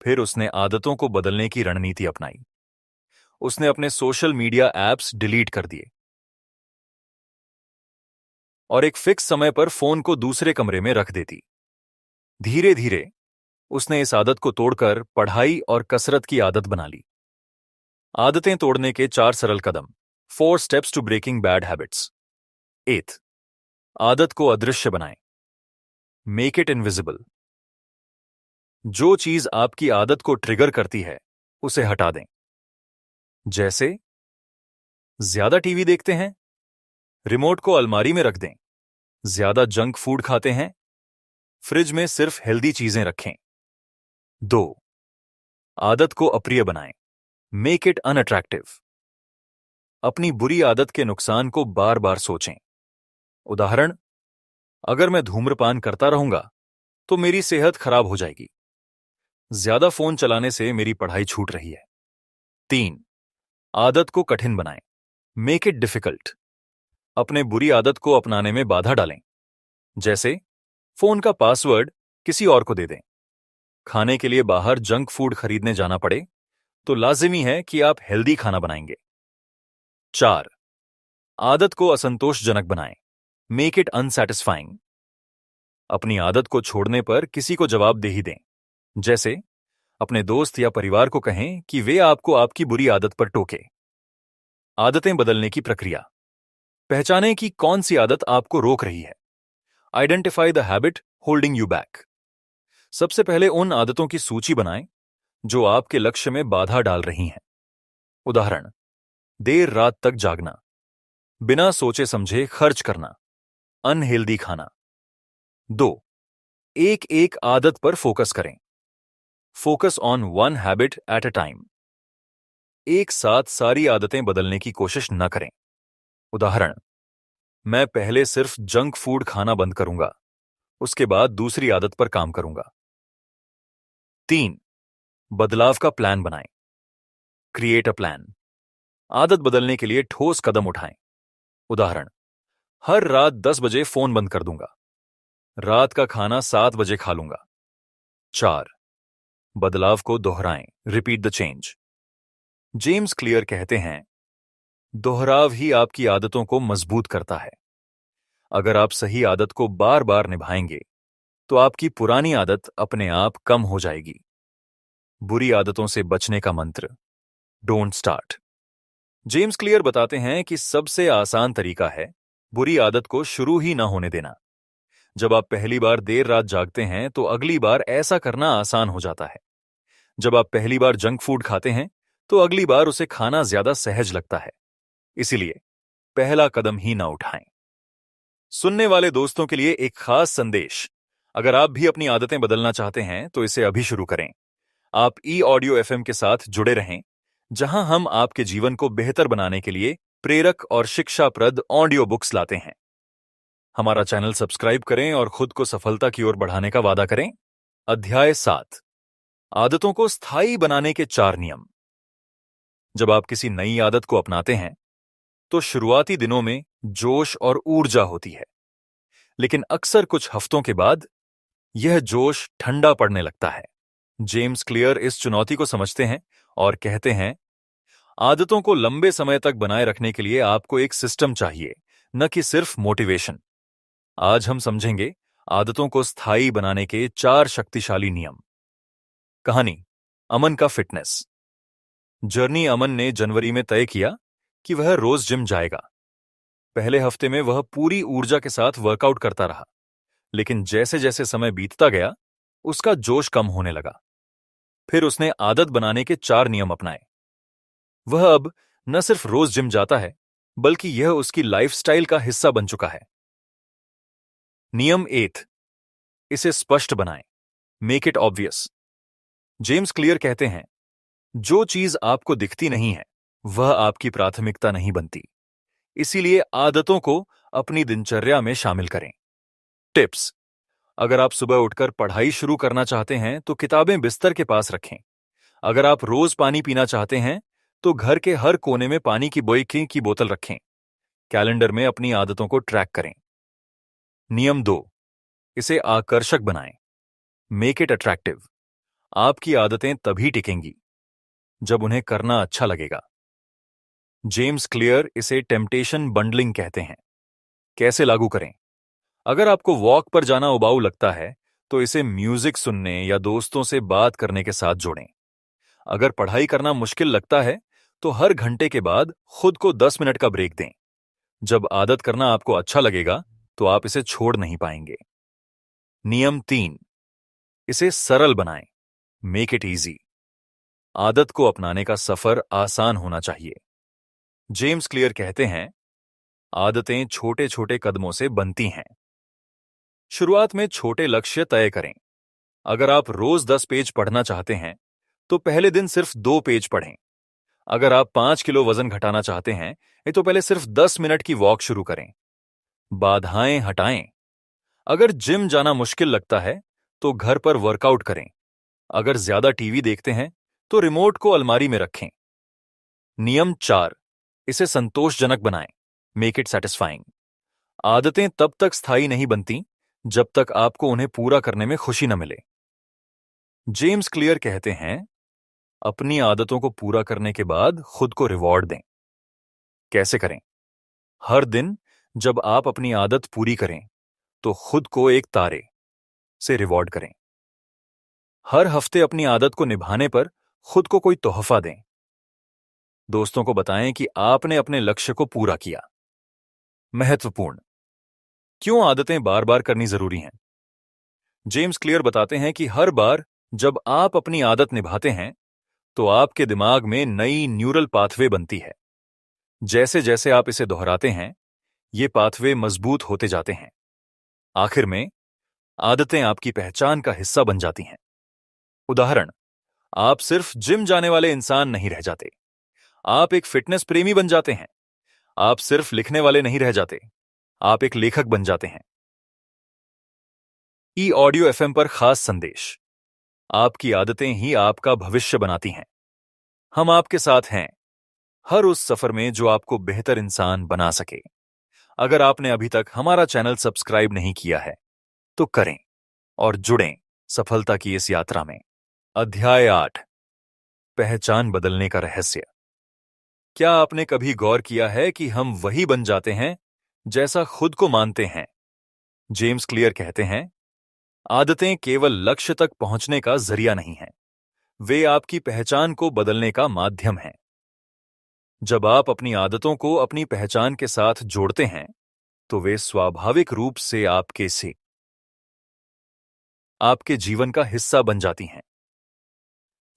फिर उसने आदतों को बदलने की रणनीति अपनाई। उसने अपने सोशल मीडिया ऐप्स डिलीट कर दिए और एक फिक्स समय पर फोन को दूसरे कमरे में रख देती। धीरे धीरे उसने इस आदत को तोड़कर पढ़ाई और कसरत की आदत बना ली। आदतें तोड़ने के 4 सरल कदम। 4 steps to breaking bad habits. 8. आदत को अदृश्य बनाएं। Make it invisible. जो चीज आपकी आदत को ट्रिगर करती है उसे हटा दें। जैसे ज्यादा टीवी देखते हैं, रिमोट को अलमारी में रख दें। ज्यादा जंक फूड खाते हैं, फ्रिज में सिर्फ हेल्दी चीजें रखें। 2. आदत को अप्रिय बनाएं। Make it unattractive. अपनी बुरी आदत के नुकसान को बार बार सोचें। उदाहरण, अगर मैं धूम्रपान करता रहूंगा तो मेरी सेहत खराब हो जाएगी। ज्यादा फोन चलाने से मेरी पढ़ाई छूट रही है। 3. आदत को कठिन बनाएं। Make it difficult. अपने बुरी आदत को अपनाने में बाधा डालें। जैसे फोन का पासवर्ड किसी और को दे दें। खाने के लिए बाहर जंक फूड खरीदने जाना पड़े तो लाजिमी है कि आप हेल्दी खाना बनाएंगे। 4. आदत को असंतोषजनक बनाएं। Make it unsatisfying. अपनी आदत को छोड़ने पर किसी को जवाबदेही दें। जैसे अपने दोस्त या परिवार को कहें कि वे आपको आपकी बुरी आदत पर टोके। आदतें बदलने की प्रक्रिया। पहचानें कि कौन सी आदत आपको रोक रही है। Identify the habit holding you back. सबसे पहले उन आदतों की सूची बनाएं जो आपके लक्ष्य में बाधा डाल रही हैं। उदाहरण, देर रात तक जागना, बिना सोचे समझे खर्च करना, अनहेल्दी खाना। 2. एक एक आदत पर फोकस करें। Focus on one habit at a time. एक साथ सारी आदतें बदलने की कोशिश न करें। उदाहरण, मैं पहले सिर्फ जंक फूड खाना बंद करूंगा, उसके बाद दूसरी आदत पर काम करूंगा। 3. बदलाव का प्लान बनाएं। Create a plan. आदत बदलने के लिए ठोस कदम उठाएं। उदाहरण, हर रात 10 बजे फोन बंद कर दूंगा। रात का खाना 7 बजे खा लूंगा। 4. बदलाव को दोहराएं। Repeat the change. James clear कहते हैं, दोहराव ही आपकी आदतों को मजबूत करता है। अगर आप सही आदत को बार बार निभाएंगे तो आपकी पुरानी आदत अपने आप कम हो जाएगी। बुरी आदतों से बचने का मंत्र, डोंट स्टार्ट। जेम्स क्लियर बताते हैं कि सबसे आसान तरीका है बुरी आदत को शुरू ही ना होने देना। जब आप पहली बार देर रात जागते हैं तो अगली बार ऐसा करना आसान हो जाता है। जब आप पहली बार जंक फूड खाते हैं तो अगली बार उसे खाना ज्यादा सहज लगता है। इसीलिए पहला कदम ही ना उठाएं। सुनने वाले दोस्तों के लिए एक खास संदेश। अगर आप भी अपनी आदतें बदलना चाहते हैं तो इसे अभी शुरू करें। आप ई ऑडियो एफएम के साथ जुड़े रहें, जहां हम आपके जीवन को बेहतर बनाने के लिए प्रेरक और शिक्षाप्रद ऑडियो बुक्स लाते हैं। हमारा चैनल सब्सक्राइब करें और खुद को सफलता की ओर बढ़ाने का वादा करें। अध्याय 7, आदतों को स्थायी बनाने के 4 नियम। जब आप किसी नई आदत को अपनाते हैं तो शुरुआती दिनों में जोश और ऊर्जा होती है, लेकिन अक्सर कुछ हफ्तों के बाद यह जोश ठंडा पड़ने लगता है। जेम्स क्लियर इस चुनौती को समझते हैं और कहते हैं, आदतों को लंबे समय तक बनाए रखने के लिए आपको एक सिस्टम चाहिए, न कि सिर्फ मोटिवेशन। आज हम समझेंगे आदतों को स्थायी बनाने के 4 शक्तिशाली नियम। कहानी, अमन का फिटनेस। जर्नी अमन ने जनवरी में तय किया कि वह रोज जिम जाएगा। पहले हफ्ते में वह पूरी ऊर्जा के साथ वर्कआउट करता रहा, लेकिन जैसे जैसे समय बीतता गया उसका जोश कम होने लगा। फिर उसने आदत बनाने के 4 नियम अपनाए। वह अब न सिर्फ रोज जिम जाता है, बल्कि यह उसकी लाइफस्टाइल का हिस्सा बन चुका है। नियम 8, इसे स्पष्ट बनाएं। Make it obvious. James clear कहते हैं, जो चीज आपको दिखती नहीं है वह आपकी प्राथमिकता नहीं बनती। इसीलिए आदतों को अपनी दिनचर्या में शामिल करें। टिप्स: अगर आप सुबह उठकर पढ़ाई शुरू करना चाहते हैं तो किताबें बिस्तर के पास रखें। अगर आप रोज पानी पीना चाहते हैं तो घर के हर कोने में पानी की बोतल रखें। कैलेंडर में अपनी आदतों को ट्रैक करें। नियम 2, इसे आकर्षक बनाएं। Make it attractive. आपकी आदतें तभी टिकेंगी जब उन्हें करना अच्छा लगेगा। जेम्स क्लियर इसे टेम्पटेशन बंडलिंग कहते हैं। कैसे लागू करें? अगर आपको वॉक पर जाना उबाऊ लगता है तो इसे म्यूजिक सुनने या दोस्तों से बात करने के साथ जोड़ें। अगर पढ़ाई करना मुश्किल लगता है तो हर घंटे के बाद खुद को 10 मिनट का ब्रेक दें। जब आदत करना आपको अच्छा लगेगा तो आप इसे छोड़ नहीं पाएंगे। नियम 3, इसे सरल बनाएं। Make it easy. आदत को अपनाने का सफर आसान होना चाहिए। जेम्स क्लियर कहते हैं, आदतें छोटे छोटे कदमों से बनती हैं। शुरुआत में छोटे लक्ष्य तय करें। अगर आप रोज 10 पेज पढ़ना चाहते हैं तो पहले दिन सिर्फ 2 पेज पढ़ें। अगर आप 5 किलो वजन घटाना चाहते हैं तो पहले सिर्फ 10 मिनट की वॉक शुरू करें। बाधाएं हटाएं। अगर जिम जाना मुश्किल लगता है तो घर पर वर्कआउट करें। अगर ज्यादा टीवी देखते हैं तो रिमोट को अलमारी में रखें। नियम 4, इसे संतोषजनक बनाएं। Make it satisfying. आदतें तब तक स्थायी नहीं बनती जब तक आपको उन्हें पूरा करने में खुशी न मिले। जेम्स क्लियर कहते हैं, अपनी आदतों को पूरा करने के बाद खुद को रिवॉर्ड दें। कैसे करें? हर दिन जब आप अपनी आदत पूरी करें तो खुद को एक तारे से रिवॉर्ड करें। हर हफ्ते अपनी आदत को निभाने पर खुद को कोई तोहफा दें। दोस्तों को बताएं कि आपने अपने लक्ष्य को पूरा किया। महत्वपूर्ण: क्यों आदतें बार बार करनी जरूरी हैं? जेम्स क्लियर बताते हैं कि हर बार जब आप अपनी आदत निभाते हैं तो आपके दिमाग में नई न्यूरल पाथवे बनती है। जैसे जैसे आप इसे दोहराते हैं ये पाथवे मजबूत होते जाते हैं। आखिर में आदतें आपकी पहचान का हिस्सा बन जाती हैं। उदाहरण: आप सिर्फ जिम जाने वाले इंसान नहीं रह जाते, आप एक फिटनेस प्रेमी बन जाते हैं। आप सिर्फ लिखने वाले नहीं रह जाते, आप एक लेखक बन जाते हैं। ई ऑडियो एफएम पर खास संदेश: आपकी आदतें ही आपका भविष्य बनाती हैं। हम आपके साथ हैं हर उस सफर में जो आपको बेहतर इंसान बना सके। अगर आपने अभी तक हमारा चैनल सब्सक्राइब नहीं किया है तो करें और जुड़ें सफलता की इस यात्रा में। अध्याय 8, पहचान बदलने का रहस्य। क्या आपने कभी गौर किया है कि हम वही बन जाते हैं जैसा खुद को मानते हैं? जेम्स क्लियर कहते हैं, आदतें केवल लक्ष्य तक पहुंचने का जरिया नहीं हैं, वे आपकी पहचान को बदलने का माध्यम हैं। जब आप अपनी आदतों को अपनी पहचान के साथ जोड़ते हैं तो वे स्वाभाविक रूप से आपके जीवन का हिस्सा बन जाती हैं।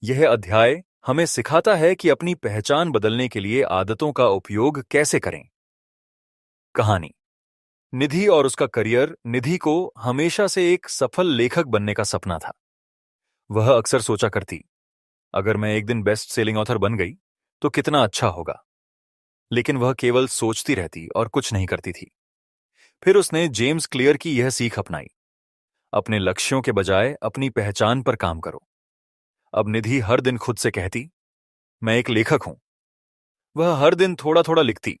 यह अध्याय हमें सिखाता है कि अपनी पहचान बदलने के लिए आदतों का उपयोग कैसे करें। कहानी: निधि और उसका करियर। निधि को हमेशा से एक सफल लेखक बनने का सपना था। वह अक्सर सोचा करती, अगर मैं एक दिन बेस्ट सेलिंग ऑथर बन गई तो कितना अच्छा होगा। लेकिन वह केवल सोचती रहती और कुछ नहीं करती थी। फिर उसने जेम्स क्लियर की यह सीख अपनाई, अपने लक्ष्यों के बजाय अपनी पहचान पर काम करो। अब निधि हर दिन खुद से कहती, मैं एक लेखक हूं। वह हर दिन थोड़ा थोड़ा लिखती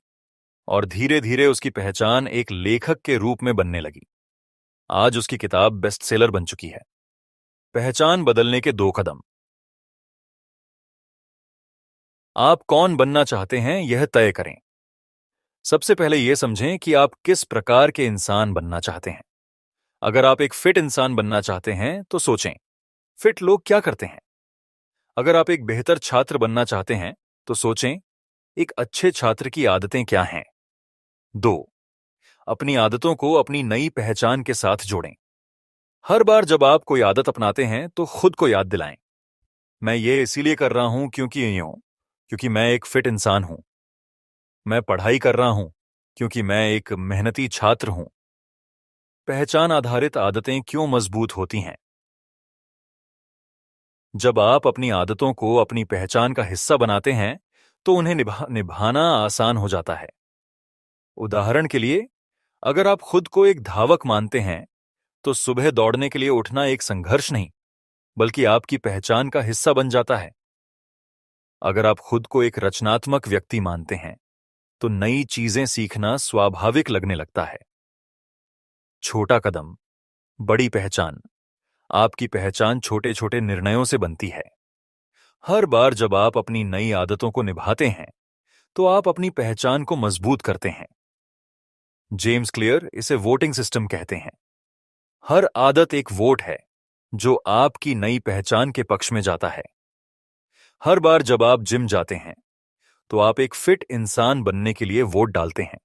और धीरे धीरे उसकी पहचान एक लेखक के रूप में बनने लगी। आज उसकी किताब बेस्ट सेलर बन चुकी है। पहचान बदलने के 2 कदम। आप कौन बनना चाहते हैं यह तय करें। सबसे पहले यह समझें कि आप किस प्रकार के इंसान बनना चाहते हैं। अगर आप एक फिट इंसान बनना चाहते हैं तो सोचें, फिट लोग क्या करते हैं। अगर आप एक बेहतर छात्र बनना चाहते हैं तो सोचें, एक अच्छे छात्र की आदतें क्या हैं। 2, अपनी आदतों को अपनी नई पहचान के साथ जोड़ें। हर बार जब आप कोई आदत अपनाते हैं तो खुद को याद दिलाएं, मैं ये इसीलिए कर रहा हूं क्योंकि मैं एक फिट इंसान हूं। मैं पढ़ाई कर रहा हूं क्योंकि मैं एक मेहनती छात्र हूं। पहचान आधारित आदतें क्यों मजबूत होती हैं? जब आप अपनी आदतों को अपनी पहचान का हिस्सा बनाते हैं, तो उन्हें निभाना आसान हो जाता है। उदाहरण के लिए, अगर आप खुद को एक धावक मानते हैं, तो सुबह दौड़ने के लिए उठना एक संघर्ष नहीं, बल्कि आपकी पहचान का हिस्सा बन जाता है। अगर आप खुद को एक रचनात्मक व्यक्ति मानते हैं, तो नई चीजें सीखना स्वाभाविक लगने लगता है। छोटा कदम, बड़ी पहचान। आपकी पहचान छोटे छोटे निर्णयों से बनती है। हर बार जब आप अपनी नई आदतों को निभाते हैं, तो आप अपनी पहचान को मजबूत करते हैं। जेम्स क्लियर इसे वोटिंग सिस्टम कहते हैं। हर आदत एक वोट है, जो आपकी नई पहचान के पक्ष में जाता है। हर बार जब आप जिम जाते हैं, तो आप एक फिट इंसान बनने के लिए वोट डालते हैं।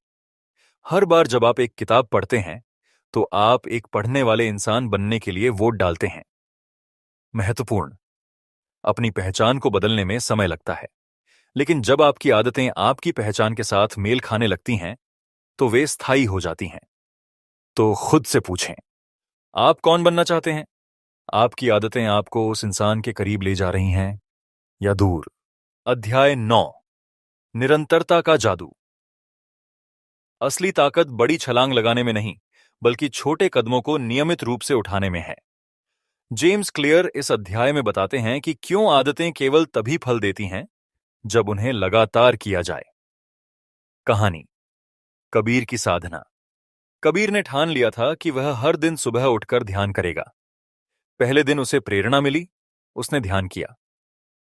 हर बार जब आप एक किताब पढ़ते हैं, तो आप एक पढ़ने वाले इंसान बनने के लिए वोट डालते हैं। महत्वपूर्ण, अपनी पहचान को बदलने में समय लगता है, लेकिन जब आपकी आदतें आपकी पहचान के साथ मेल खाने लगती हैं, तो वे स्थायी हो जाती हैं। तो खुद से पूछें, आप कौन बनना चाहते हैं? आपकी आदतें आपको उस इंसान के करीब ले जा रही हैं या दूर? अध्याय 9, निरंतरता का जादू। असली ताकत बड़ी छलांग लगाने में नहीं, बल्कि छोटे कदमों को नियमित रूप से उठाने में है। जेम्स क्लियर इस अध्याय में बताते हैं कि क्यों आदतें केवल तभी फल देती हैं जब उन्हें लगातार किया जाए। कहानी, कबीर की साधना। कबीर ने ठान लिया था कि वह हर दिन सुबह उठकर ध्यान करेगा। पहले दिन उसे प्रेरणा मिली, उसने ध्यान किया।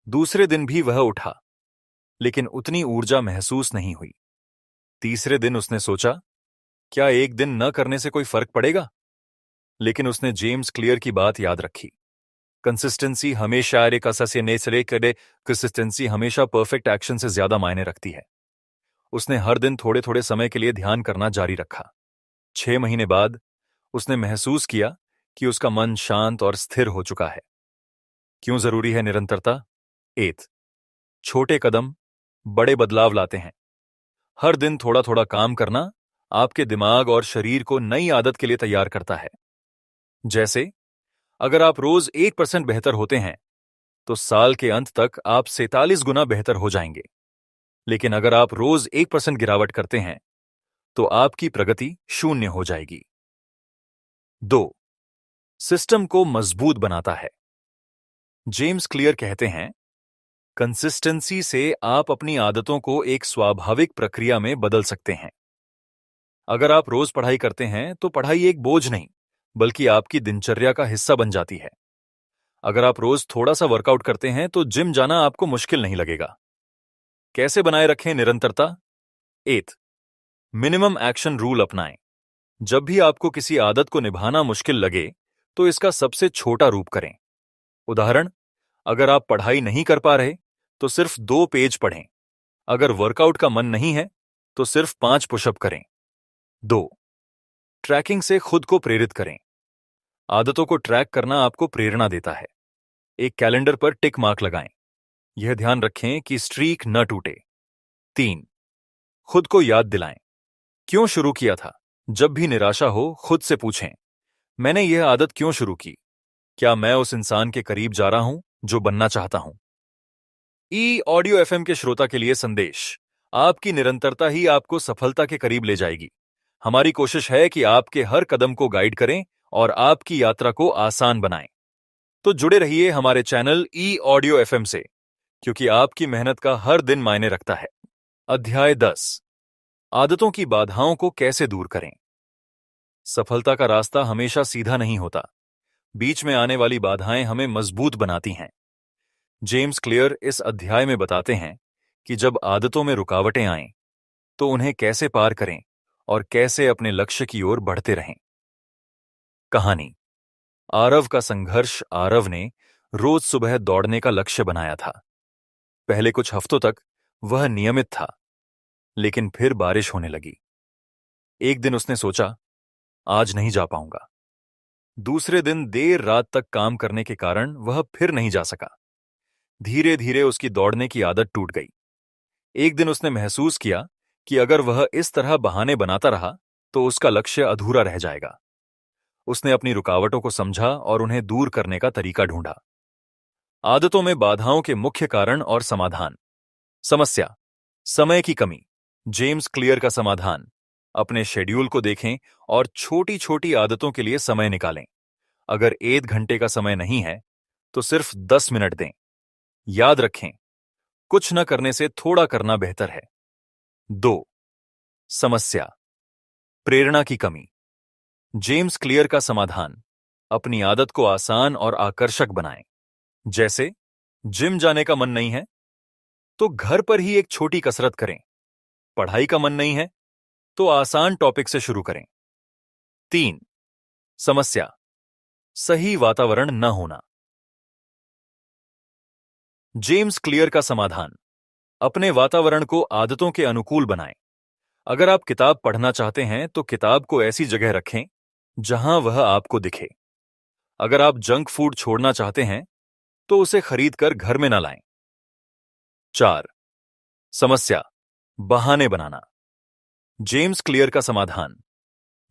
दूसरे दिन भी वह उठा, लेकिन उतनी ऊर्जा महसूस नहीं हुई। तीसरे दिन उसने सोचा, क्या एक दिन न करने से कोई फर्क पड़ेगा? लेकिन उसने जेम्स क्लियर की बात याद रखी। कंसिस्टेंसी हमेशा कंसिस्टेंसी हमेशा परफेक्ट एक्शन से ज्यादा मायने रखती है। उसने हर दिन थोड़े थोड़े समय के लिए ध्यान करना जारी रखा। 6 महीने बाद उसने महसूस किया कि उसका मन शांत और स्थिर हो चुका है। क्यों जरूरी है निरंतरता? 8, छोटे कदम बड़े बदलाव लाते हैं। हर दिन थोड़ा थोड़ा काम करना आपके दिमाग और शरीर को नई आदत के लिए तैयार करता है। जैसे, अगर आप रोज 1% बेहतर होते हैं, तो साल के अंत तक आप 47 गुना बेहतर हो जाएंगे। लेकिन अगर आप रोज 1% गिरावट करते हैं, तो आपकी प्रगति 0 हो जाएगी। 2, सिस्टम को मजबूत बनाता है। जेम्स क्लियर कहते हैं, कंसिस्टेंसी से आप अपनी आदतों को एक स्वाभाविक प्रक्रिया में बदल सकते हैं। अगर आप रोज पढ़ाई करते हैं, तो पढ़ाई एक बोझ नहीं, बल्कि आपकी दिनचर्या का हिस्सा बन जाती है। अगर आप रोज थोड़ा सा वर्कआउट करते हैं, तो जिम जाना आपको मुश्किल नहीं लगेगा। कैसे बनाए रखें निरंतरता? 8, मिनिमम एक्शन रूल अपनाएं। जब भी आपको किसी आदत को निभाना मुश्किल लगे, तो इसका सबसे छोटा रूप करें। उदाहरण, अगर आप पढ़ाई नहीं कर पा रहे, तो सिर्फ 2 पेज पढ़ें। अगर वर्कआउट का मन नहीं है, तो सिर्फ 5 पुशअप करें। 2, ट्रैकिंग से खुद को प्रेरित करें। आदतों को ट्रैक करना आपको प्रेरणा देता है। एक कैलेंडर पर टिक मार्क लगाएं। यह ध्यान रखें कि स्ट्रीक न टूटे। 3, खुद को याद दिलाएं। क्यों शुरू किया था? जब भी निराशा हो, खुद से पूछें, मैंने यह आदत क्यों शुरू की? क्या मैं उस इंसान के करीब जा रहा हूं जो बनना चाहता हूं? ई ऑडियो एफएम के श्रोता के लिए संदेश, आपकी निरंतरता ही आपको सफलता के करीब ले जाएगी। हमारी कोशिश है कि आपके हर कदम को गाइड करें और आपकी यात्रा को आसान बनाएं। तो जुड़े रहिए हमारे चैनल ई ऑडियो एफएम से, क्योंकि आपकी मेहनत का हर दिन मायने रखता है। अध्याय 10, आदतों की बाधाओं को कैसे दूर करें। सफलता का रास्ता हमेशा सीधा नहीं होता। बीच में आने वाली बाधाएं हमें मजबूत बनाती हैं। जेम्स क्लियर इस अध्याय में बताते हैं कि जब आदतों में रुकावटें आएं, तो उन्हें कैसे पार करें और कैसे अपने लक्ष्य की ओर बढ़ते रहें। कहानी, आरव का संघर्ष। आरव ने रोज सुबह दौड़ने का लक्ष्य बनाया था। पहले कुछ हफ्तों तक वह नियमित था, लेकिन फिर बारिश होने लगी। एक दिन उसने सोचा, आज नहीं जा पाऊंगा। दूसरे दिन देर रात तक काम करने के कारण वह फिर नहीं जा सका। धीरे धीरे उसकी दौड़ने की आदत टूट गई। एक दिन उसने महसूस किया कि अगर वह इस तरह बहाने बनाता रहा, तो उसका लक्ष्य अधूरा रह जाएगा। उसने अपनी रुकावटों को समझा और उन्हें दूर करने का तरीका ढूंढा। आदतों में बाधाओं के मुख्य कारण और समाधान। समस्या, समय की कमी। जेम्स क्लियर का समाधान, अपने शेड्यूल को देखें और छोटी छोटी आदतों के लिए समय निकालें। अगर 1 घंटे का समय नहीं है तो सिर्फ 10 मिनट दें। याद रखें, कुछ न करने से थोड़ा करना बेहतर है। 2. समस्या, प्रेरणा की कमी। जेम्स क्लियर का समाधान, अपनी आदत को आसान और आकर्षक बनाएं। जैसे, जिम जाने का मन नहीं है तो घर पर ही एक छोटी कसरत करें। पढ़ाई का मन नहीं है तो आसान टॉपिक से शुरू करें। 3. समस्या, सही वातावरण न होना। जेम्स क्लियर का समाधान, अपने वातावरण को आदतों के अनुकूल बनाएं। अगर आप किताब पढ़ना चाहते हैं तो किताब को ऐसी जगह रखें जहां वह आपको दिखे। अगर आप जंक फूड छोड़ना चाहते हैं तो उसे खरीदकर घर में न लाएं। 4. समस्या, बहाने बनाना। जेम्स क्लियर का समाधान,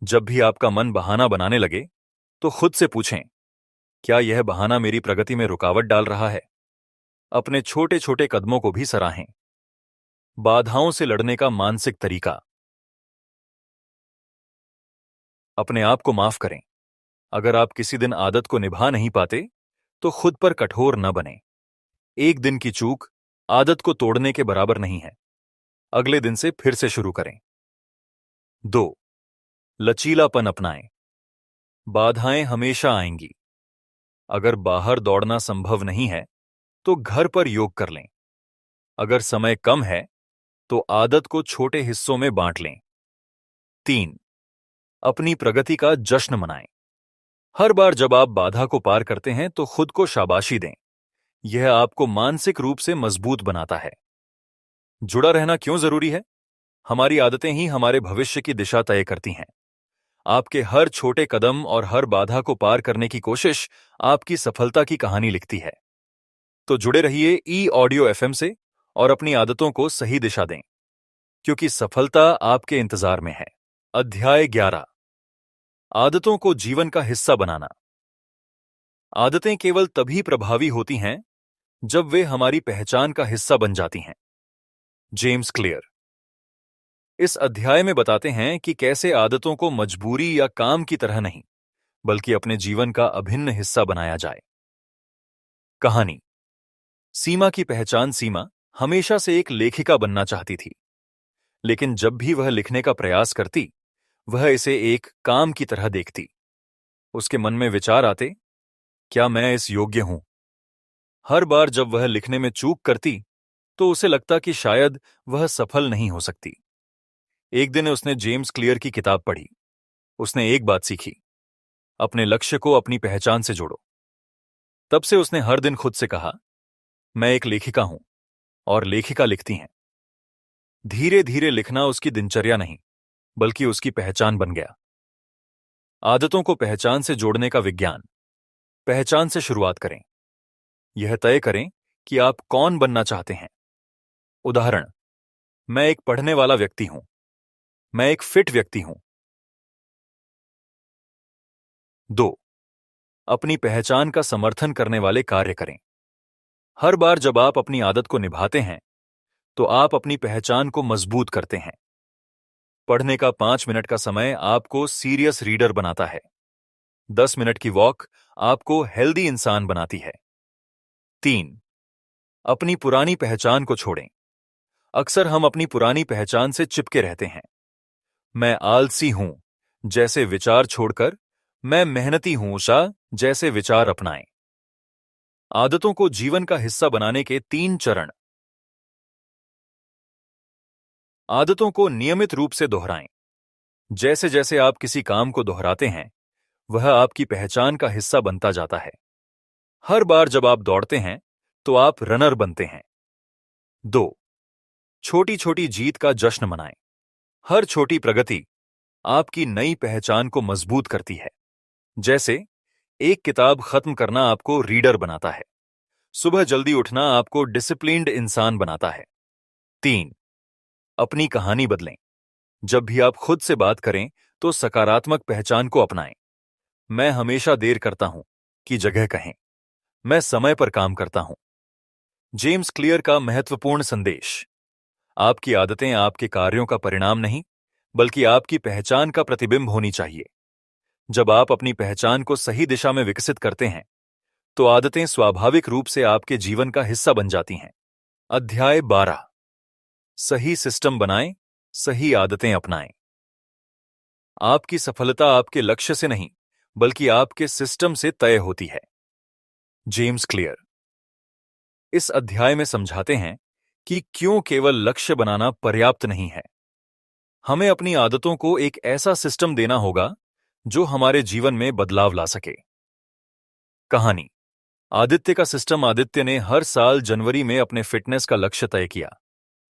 जब भी आपका मन बहाना बनाने लगे तो खुद से पूछें, क्या यह बहाना मेरी प्रगति में रुकावट डाल रहा है? अपने छोटे छोटे कदमों को भी सराहें। बाधाओं से लड़ने का मानसिक तरीका। अपने आप को माफ करें। अगर आप किसी दिन आदत को निभा नहीं पाते तो खुद पर कठोर न बने। एक दिन की चूक आदत को तोड़ने के बराबर नहीं है। अगले दिन से फिर से शुरू करें। 2. लचीलापन अपनाएं। बाधाएं हमेशा आएंगी। अगर बाहर दौड़ना संभव नहीं है तो घर पर योग कर लें। अगर समय कम है तो आदत को छोटे हिस्सों में बांट लें। 3. अपनी प्रगति का जश्न मनाएं। हर बार जब आप बाधा को पार करते हैं तो खुद को शाबाशी दें। यह आपको मानसिक रूप से मजबूत बनाता है। जुड़ा रहना क्यों जरूरी है? हमारी आदतें ही हमारे भविष्य की दिशा तय करती हैं। आपके हर छोटे कदम और हर बाधा को पार करने की कोशिश आपकी सफलता की कहानी लिखती है। तो जुड़े रहिए ई ऑडियो एफएम से और अपनी आदतों को सही दिशा दें, क्योंकि सफलता आपके इंतजार में है। अध्याय 11, आदतों को जीवन का हिस्सा बनाना। आदतें केवल तभी प्रभावी होती हैं जब वे हमारी पहचान का हिस्सा बन जाती हैं। जेम्स क्लियर इस अध्याय में बताते हैं कि कैसे आदतों को मजबूरी या काम की तरह नहीं, बल्कि अपने जीवन का अभिन्न हिस्सा बनाया जाए। कहानी। सीमा की पहचान। सीमा हमेशा से एक लेखिका बनना चाहती थी, लेकिन जब भी वह लिखने का प्रयास करती, वह इसे एक काम की तरह देखती। उसके मन में विचार आते, क्या मैं इस योग्य हूं? हर बार जब वह लिखने में चूक करती तो उसे लगता कि शायद वह सफल नहीं हो सकती। एक दिन उसने जेम्स क्लियर की किताब पढ़ी। उसने एक बात सीखी, अपने लक्ष्य को अपनी पहचान से जोड़ो। तब से उसने हर दिन खुद से कहा, मैं एक लेखिका हूं और लेखिका लिखती हैं। धीरे धीरे लिखना उसकी दिनचर्या नहीं, बल्कि उसकी पहचान बन गया। आदतों को पहचान से जोड़ने का विज्ञान। पहचान से शुरुआत करें। यह तय करें कि आप कौन बनना चाहते हैं। उदाहरण, मैं एक पढ़ने वाला व्यक्ति हूं। मैं एक फिट व्यक्ति हूं। 2. अपनी पहचान का समर्थन करने वाले कार्य करें। हर बार जब आप अपनी आदत को निभाते हैं तो आप अपनी पहचान को मजबूत करते हैं। पढ़ने का 5 मिनट का समय आपको सीरियस रीडर बनाता है। 10 मिनट की वॉक आपको हेल्दी इंसान बनाती है। 3. अपनी पुरानी पहचान को छोड़ें। अक्सर हम अपनी पुरानी पहचान से चिपके रहते हैं। मैं आलसी हूं जैसे विचार छोड़कर मैं मेहनती हूं सा जैसे विचार अपनाएं। आदतों को जीवन का हिस्सा बनाने के 3 चरण। आदतों को नियमित रूप से दोहराएं। जैसे जैसे आप किसी काम को दोहराते हैं, वह आपकी पहचान का हिस्सा बनता जाता है। हर बार जब आप दौड़ते हैं तो आप रनर बनते हैं। 2. छोटी छोटी जीत का जश्न मनाएं। हर छोटी प्रगति आपकी नई पहचान को मजबूत करती है। जैसे, एक किताब खत्म करना आपको रीडर बनाता है। सुबह जल्दी उठना आपको डिसिप्लिन्ड इंसान बनाता है। 3. अपनी कहानी बदलें। जब भी आप खुद से बात करें तो सकारात्मक पहचान को अपनाएं। मैं हमेशा देर करता हूं की जगह कहें मैं समय पर काम करता हूं। जेम्स क्लियर का महत्वपूर्ण संदेश। आपकी आदतें आपके कार्यों का परिणाम नहीं, बल्कि आपकी पहचान का प्रतिबिंब होनी चाहिए। जब आप अपनी पहचान को सही दिशा में विकसित करते हैं, तो आदतें स्वाभाविक रूप से आपके जीवन का हिस्सा बन जाती हैं। अध्याय 12। सही सिस्टम बनाएं, सही आदतें अपनाएं। आपकी सफलता आपके लक्ष्य से नहीं, बल्कि आपके सिस्टम से तय होती है। जेम्स क्लियर इस अध्याय में समझाते हैं कि क्यों केवल लक्ष्य बनाना पर्याप्त नहीं है। हमें अपनी आदतों को एक ऐसा सिस्टम देना होगा जो हमारे जीवन में बदलाव ला सके। कहानी। आदित्य का सिस्टम। आदित्य ने हर साल जनवरी में अपने फिटनेस का लक्ष्य तय किया।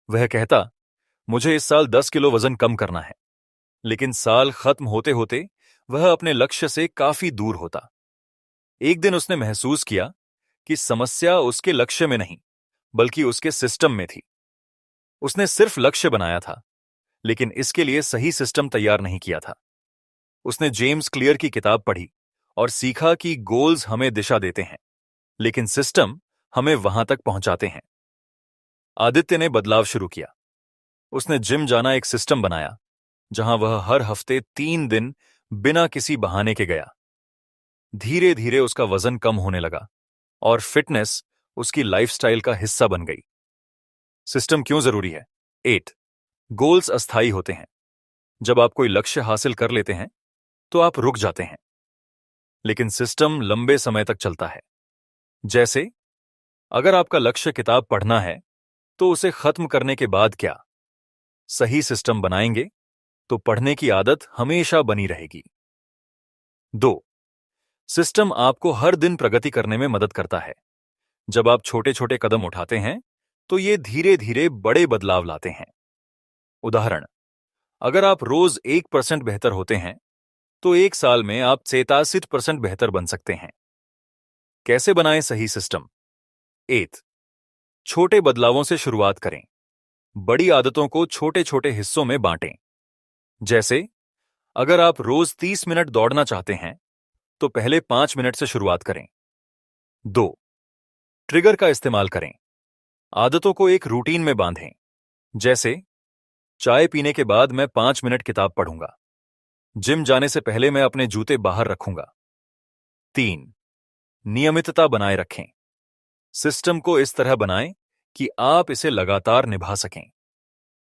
वह कहता, मुझे इस साल 10 किलो वजन कम करना है। लेकिन साल खत्म होते होते वह अपने लक्ष्य से काफी दूर होता। एक दिन उसने महसूस किया कि समस्या उसके लक्ष्य में नहीं, बल्कि उसके सिस्टम में थी। उसने सिर्फ लक्ष्य बनाया था, लेकिन इसके लिए सही सिस्टम तैयार नहीं किया था। उसने जेम्स क्लियर की किताब पढ़ी और सीखा कि गोल्स हमें दिशा देते हैं, लेकिन सिस्टम हमें वहां तक पहुंचाते हैं। आदित्य ने बदलाव शुरू किया। उसने जिम जाना एक सिस्टम बनाया, जहां वह हर हफ्ते 3 दिन बिना किसी बहाने के गया। धीरे धीरे उसका वजन कम होने लगा और फिटनेस उसकी लाइफस्टाइल का हिस्सा बन गई। सिस्टम क्यों जरूरी है? 8। गोल्स अस्थायी होते हैं। जब आप कोई लक्ष्य हासिल कर लेते हैं, तो आप रुक जाते हैं, लेकिन सिस्टम लंबे समय तक चलता है। जैसे अगर आपका लक्ष्य किताब पढ़ना है, तो उसे खत्म करने के बाद क्या? सही सिस्टम बनाएंगे तो पढ़ने की आदत हमेशा बनी रहेगी। 2। सिस्टम आपको हर दिन प्रगति करने में मदद करता है। जब आप छोटे छोटे कदम उठाते हैं, तो ये धीरे धीरे बड़े बदलाव लाते हैं। उदाहरण, अगर आप रोज 1% बेहतर होते हैं, तो एक साल में आप 87% बेहतर बन सकते हैं। कैसे बनाएं सही सिस्टम? 8। छोटे बदलावों से शुरुआत करें। बड़ी आदतों को छोटे छोटे हिस्सों में बांटें। जैसे अगर आप रोज 30 मिनट दौड़ना चाहते हैं, तो पहले 5 मिनट से शुरुआत करें। 2। ट्रिगर का इस्तेमाल करें। आदतों को एक रूटीन में बांधें। जैसे चाय पीने के बाद मैं 5 मिनट किताब पढ़ूंगा। जिम जाने से पहले मैं अपने जूते बाहर रखूंगा। 3। नियमितता बनाए रखें। सिस्टम को इस तरह बनाएं कि आप इसे लगातार निभा सकें।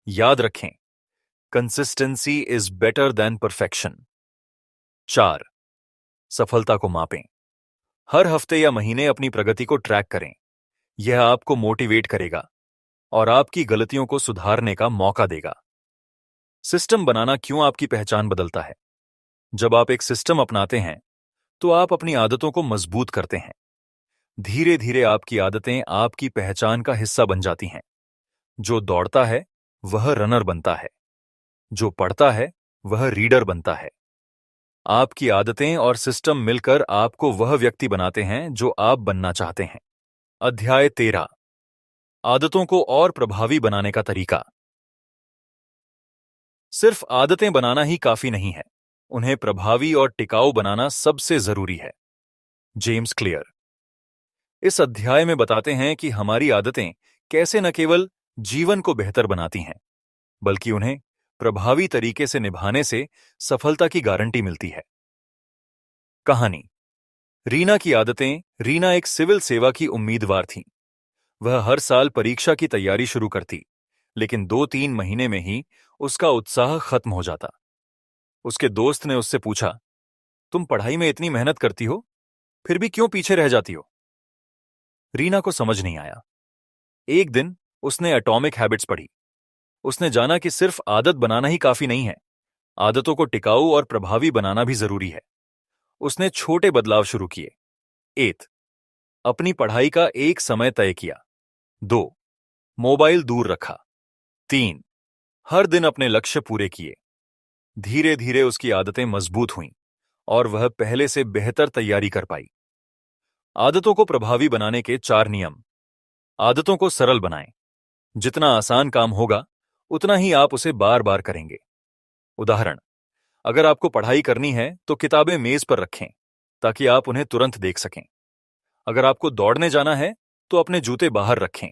याद रखें, consistency is better than perfection. 4। सफलता को मापें। हर हफ्ते या महीने अपनी प्रगति को ट्रैक करें। यह आपको मोटिवेट करेगा और आपकी गलतियों को सुधारने का मौका देगा। सिस्टम बनाना क्यों आपकी पहचान बदलता है? जब आप एक सिस्टम अपनाते हैं, तो आप अपनी आदतों को मजबूत करते हैं। धीरे धीरे आपकी आदतें आपकी पहचान का हिस्सा बन जाती हैं। जो दौड़ता है वह रनर बनता है, जो पढ़ता है वह रीडर बनता है। आपकी आदतें और सिस्टम मिलकर आपको वह व्यक्ति बनाते हैं जो आप बनना चाहते हैं। अध्याय 13। आदतों को और प्रभावी बनाने का तरीका। सिर्फ आदतें बनाना ही काफी नहीं है, उन्हें प्रभावी और टिकाऊ बनाना सबसे जरूरी है। जेम्स क्लियर इस अध्याय में बताते हैं कि हमारी आदतें कैसे न केवल जीवन को बेहतर बनाती हैं, बल्कि उन्हें प्रभावी तरीके से निभाने से सफलता की गारंटी मिलती है। कहानी। रीना की आदतें। रीना एक सिविल सेवा की उम्मीदवार थी। वह हर साल परीक्षा की तैयारी शुरू करती, लेकिन 2-3 महीने में ही उसका उत्साह खत्म हो जाता। उसके दोस्त ने उससे पूछा, तुम पढ़ाई में इतनी मेहनत करती हो, फिर भी क्यों पीछे रह जाती हो? रीना को समझ नहीं आया। एक दिन उसने एटॉमिक हैबिट्स पढ़ी। उसने जाना कि सिर्फ आदत बनाना ही काफी नहीं है, आदतों को टिकाऊ और प्रभावी बनाना भी जरूरी है। उसने छोटे बदलाव शुरू किए। 1। अपनी पढ़ाई का एक समय तय किया। 2। मोबाइल दूर रखा। 3। हर दिन अपने लक्ष्य पूरे किए। धीरे धीरे उसकी आदतें मजबूत हुईं और वह पहले से बेहतर तैयारी कर पाई। आदतों को प्रभावी बनाने के 4 नियम। आदतों को सरल बनाएं। जितना आसान काम होगा, उतना ही आप उसे बार बार करेंगे। उदाहरण, अगर आपको पढ़ाई करनी है तो किताबें मेज पर रखें ताकि आप उन्हें तुरंत देख सकें। अगर आपको दौड़ने जाना है तो अपने जूते बाहर रखें।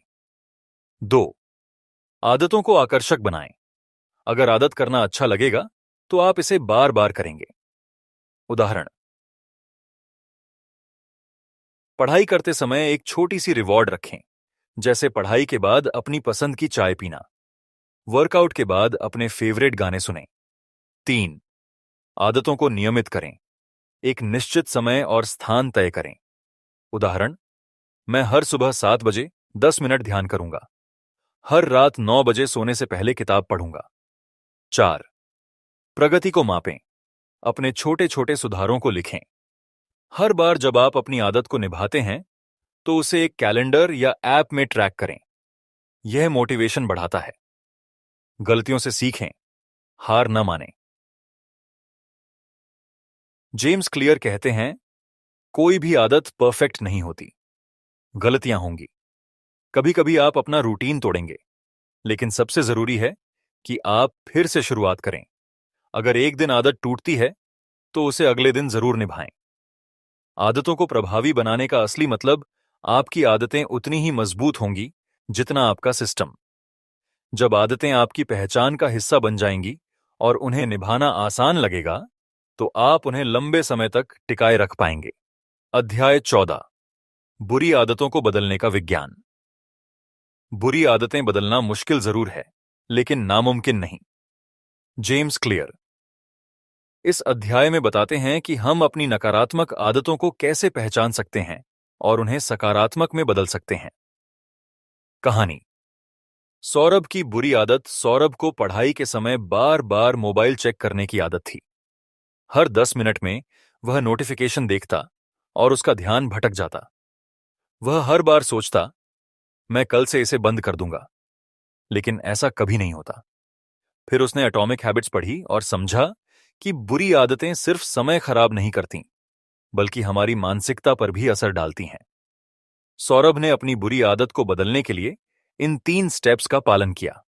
2. आदतों को आकर्षक बनाएं। अगर आदत करना अच्छा लगेगा तो आप इसे बार बार करेंगे। उदाहरण, पढ़ाई करते समय एक छोटी सी रिवॉर्ड रखें, जैसे पढ़ाई के बाद अपनी पसंद की चाय पीना। वर्कआउट के बाद अपने फेवरेट गाने सुनें। 3. आदतों को नियमित करें। एक निश्चित समय और स्थान तय करें। उदाहरण, मैं हर सुबह 7 बजे 10 मिनट ध्यान करूंगा। हर रात 9 बजे सोने से पहले किताब पढ़ूंगा। 4. प्रगति को मापें। अपने छोटे छोटे सुधारों को लिखें। हर बार जब आप अपनी आदत को निभाते हैं तो उसे एक कैलेंडर या ऐप में ट्रैक करें। यह मोटिवेशन बढ़ाता है। गलतियों से सीखें, हार न मानें। जेम्स क्लियर कहते हैं, कोई भी आदत परफेक्ट नहीं होती। गलतियां होंगी। कभी कभी आप अपना रूटीन तोड़ेंगे, लेकिन सबसे जरूरी है कि आप फिर से शुरुआत करें। अगर एक दिन आदत टूटती है तो उसे अगले दिन जरूर निभाएं। आदतों को प्रभावी बनाने का असली मतलब आपकी आदतें उतनी ही मजबूत होंगी जितना आपका सिस्टम। जब आदतें आपकी पहचान का हिस्सा बन जाएंगी और उन्हें निभाना आसान लगेगा तो आप उन्हें लंबे समय तक टिकाए रख पाएंगे। अध्याय 14, बुरी आदतों को बदलने का विज्ञान। बुरी आदतें बदलना मुश्किल जरूर है, लेकिन नामुमकिन नहीं। जेम्स क्लियर इस अध्याय में बताते हैं कि हम अपनी नकारात्मक आदतों को कैसे पहचान सकते हैं और उन्हें सकारात्मक में बदल सकते हैं। कहानी। सौरभ की बुरी आदत सौरभ को पढ़ाई के समय बार बार मोबाइल चेक करने की आदत थी। हर 10 मिनट में वह नोटिफिकेशन देखता और उसका ध्यान भटक जाता। वह हर बार सोचता, मैं कल से इसे बंद कर दूंगा, लेकिन ऐसा कभी नहीं होता। फिर उसने एटॉमिक हैबिट्स पढ़ी और समझा कि बुरी आदतें सिर्फ समय खराब नहीं करती, बल्कि हमारी मानसिकता पर भी असर डालती हैं। सौरभ ने अपनी बुरी आदत को बदलने के लिए इन 3 स्टेप्स का पालन किया।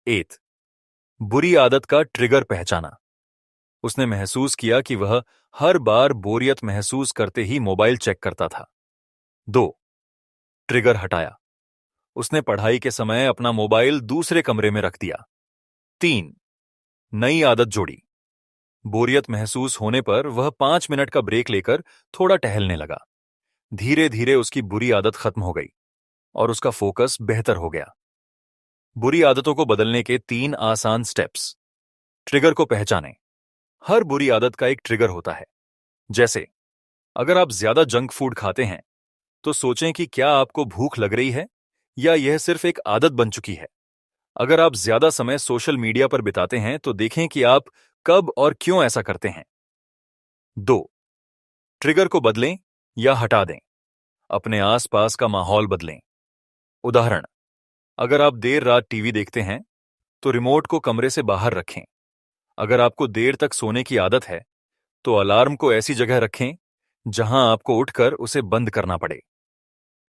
1. बुरी आदत का ट्रिगर पहचाना। उसने महसूस किया कि वह हर बार बोरियत महसूस करते ही मोबाइल चेक करता था। 2. ट्रिगर हटाया। उसने पढ़ाई के समय अपना मोबाइल दूसरे कमरे में रख दिया। 3. नई आदत जोड़ी। बोरियत महसूस होने पर वह 5 मिनट का ब्रेक लेकर थोड़ा टहलने लगा। धीरे धीरे उसकी बुरी आदत खत्म हो गई और उसका फोकस बेहतर हो गया। बुरी आदतों को बदलने के 3 आसान स्टेप्स। ट्रिगर को पहचानें। हर बुरी आदत का एक ट्रिगर होता है। जैसे, अगर आप ज्यादा जंक फूड खाते हैं तो सोचें कि क्या आपको भूख लग रही है या यह सिर्फ एक आदत बन चुकी है। अगर आप ज्यादा समय सोशल मीडिया पर बिताते हैं तो देखें कि आप कब और क्यों ऐसा करते हैं। 2. ट्रिगर को बदलें या हटा दें। अपने आसपास का माहौल बदलें। उदाहरण, अगर आप देर रात टीवी देखते हैं तो रिमोट को कमरे से बाहर रखें। अगर आपको देर तक सोने की आदत है तो अलार्म को ऐसी जगह रखें जहां आपको उठकर उसे बंद करना पड़े।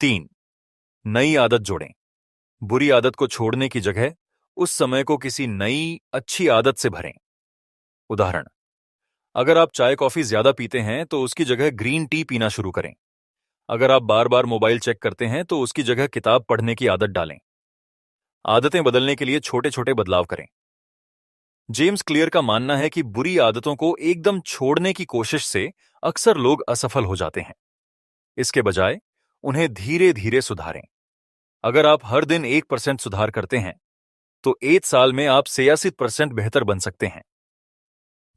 3. नई आदत जोड़ें। बुरी आदत को छोड़ने की जगह उस समय को किसी नई अच्छी आदत से भरें। उदाहरण, अगर आप चाय कॉफी ज्यादा पीते हैं तो उसकी जगह ग्रीन टी पीना शुरू करें। अगर आप बार बार मोबाइल चेक करते हैं तो उसकी जगह किताब पढ़ने की आदत डालें। आदतें बदलने के लिए छोटे छोटे बदलाव करें। जेम्स क्लियर का मानना है कि बुरी आदतों को एकदम छोड़ने की कोशिश से अक्सर लोग असफल हो जाते हैं। इसके बजाय उन्हें धीरे धीरे सुधारें। अगर आप हर दिन 1% सुधार करते हैं तो 1 साल में आप 86% बेहतर बन सकते हैं।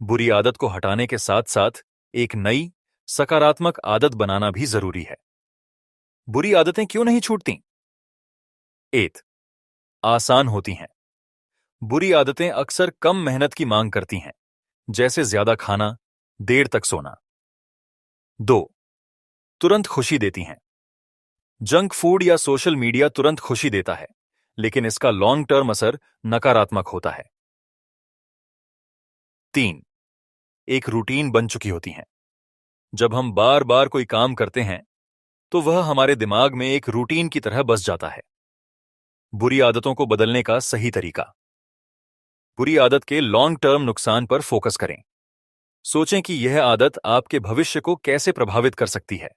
बुरी आदत को हटाने के साथ साथ एक नई सकारात्मक आदत बनाना भी जरूरी है। बुरी आदतें क्यों नहीं छूटती? 1. आसान होती हैं। बुरी आदतें अक्सर कम मेहनत की मांग करती हैं, जैसे ज्यादा खाना, देर तक सोना। 2. तुरंत खुशी देती हैं। जंक फूड या सोशल मीडिया तुरंत खुशी देता है, लेकिन इसका लॉन्ग टर्म असर नकारात्मक होता है। 3. एक रूटीन बन चुकी होती हैं। जब हम बार बार कोई काम करते हैं तो वह हमारे दिमाग में एक रूटीन की तरह बस जाता है। बुरी आदतों को बदलने का सही तरीका। बुरी आदत के लॉन्ग टर्म नुकसान पर फोकस करें। सोचें कि यह आदत आपके भविष्य को कैसे प्रभावित कर सकती है।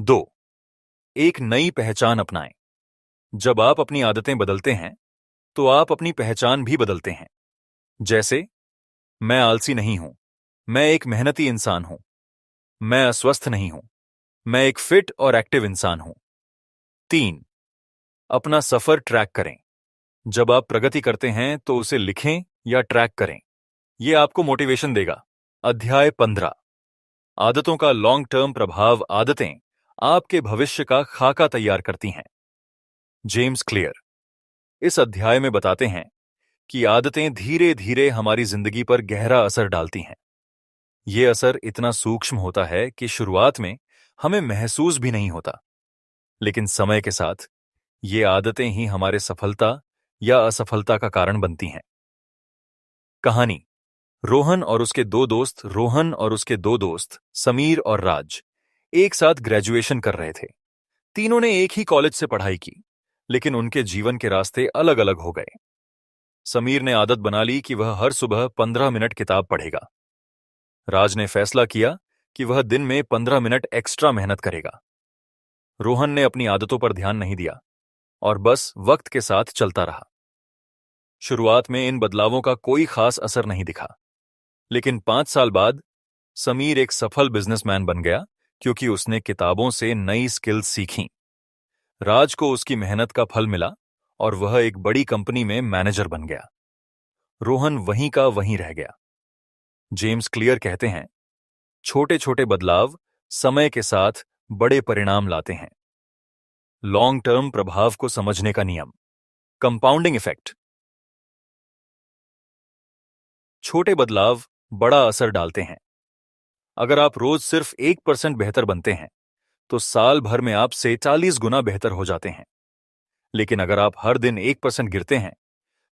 2. एक नई पहचान अपनाएं। जब आप अपनी आदतें बदलते हैं, तो आप अपनी पहचान भी बदलते हैं। जैसे, मैं आलसी नहीं हूं, मैं एक मेहनती इंसान हूं। मैं अस्वस्थ नहीं हूं, मैं एक फिट और एक्टिव इंसान हूं। 3. अपना सफर ट्रैक करें। जब आप प्रगति करते हैं तो उसे लिखें या ट्रैक करें। यह आपको मोटिवेशन देगा। अध्याय 15। आदतों का लॉन्ग टर्म प्रभाव। आदतें आपके भविष्य का खाका तैयार करती हैं। जेम्स क्लियर इस अध्याय में बताते हैं कि आदतें धीरे धीरे हमारी जिंदगी पर गहरा असर डालती हैं। ये असर इतना सूक्ष्म होता है कि शुरुआत में हमें महसूस भी नहीं होता, लेकिन समय के साथ ये आदतें ही हमारे सफलता या असफलता का कारण बनती हैं। कहानी। रोहन और उसके दो दोस्त समीर और राज एक साथ ग्रेजुएशन कर रहे थे। तीनों ने एक ही कॉलेज से पढ़ाई की, लेकिन उनके जीवन के रास्ते अलग अलग हो गए। समीर ने आदत बना ली कि वह हर सुबह 15 मिनट किताब पढ़ेगा। राज ने फैसला किया कि वह दिन में 15 मिनट एक्स्ट्रा मेहनत करेगा। रोहन ने अपनी आदतों पर ध्यान नहीं दिया और बस वक्त के साथ चलता रहा। शुरुआत में इन बदलावों का कोई खास असर नहीं दिखा, लेकिन 5 साल बाद समीर एक सफल बिजनेसमैन बन गया क्योंकि उसने किताबों से नई स्किल्स सीखीं। राज को उसकी मेहनत का फल मिला और वह एक बड़ी कंपनी में मैनेजर बन गया। रोहन वहीं का वहीं रह गया। जेम्स क्लियर कहते हैं, छोटे छोटे बदलाव समय के साथ बड़े परिणाम लाते हैं। लॉन्ग टर्म प्रभाव को समझने का नियम। Compounding effect. छोटे बदलाव बड़ा असर डालते हैं। अगर आप रोज सिर्फ 1% बेहतर बनते हैं, तो साल भर में आप 40 गुना बेहतर हो जाते हैं। लेकिन अगर आप हर दिन 1% गिरते हैं,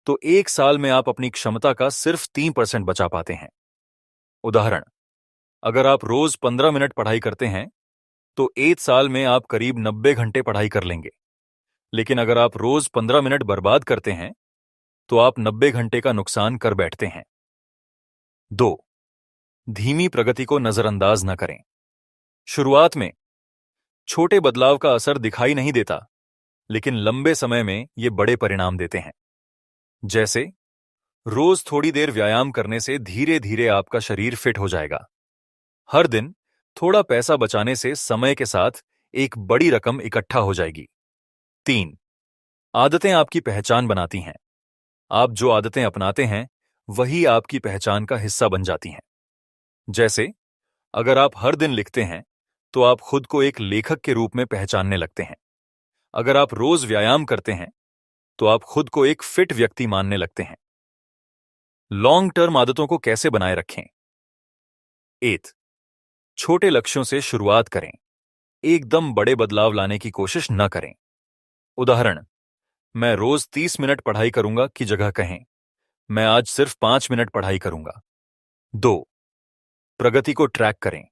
तो एक साल में आप अपनी क्षमता का सिर्फ 3% बचा पाते हैं। उदाहरण, अगर आप रोज 15 मिनट पढ़ाई करते हैं, तो एक साल में आप करीब 90 घंटे पढ़ाई कर लेंगे। लेकिन अगर आप रोज 15 मिनट बर्बाद करते हैं, तो आप 90 घंटे का नुकसान कर बैठते हैं। 2. धीमी प्रगति को नजरअंदाज न करें। शुरुआत में छोटे बदलाव का असर दिखाई नहीं देता, लेकिन लंबे समय में ये बड़े परिणाम देते हैं। जैसे, रोज थोड़ी देर व्यायाम करने से धीरे धीरे आपका शरीर फिट हो जाएगा। हर दिन थोड़ा पैसा बचाने से समय के साथ एक बड़ी रकम इकट्ठा हो जाएगी। 3. आदतें आपकी पहचान बनाती हैं। आप जो आदतें अपनाते हैं, वही आपकी पहचान का हिस्सा बन जाती हैं। जैसे, अगर आप हर दिन लिखते हैं, तो आप खुद को एक लेखक के रूप में पहचानने लगते हैं। अगर आप रोज व्यायाम करते हैं, तो आप खुद को एक फिट व्यक्ति मानने लगते हैं। लॉन्ग टर्म आदतों को कैसे बनाए रखें? 8. छोटे लक्ष्यों से शुरुआत करें। एकदम बड़े बदलाव लाने की कोशिश न करें। उदाहरण, मैं रोज 30 मिनट पढ़ाई करूंगा की जगह कहें, मैं आज सिर्फ 5 मिनट पढ़ाई करूंगा। 2. प्रगति को ट्रैक करें।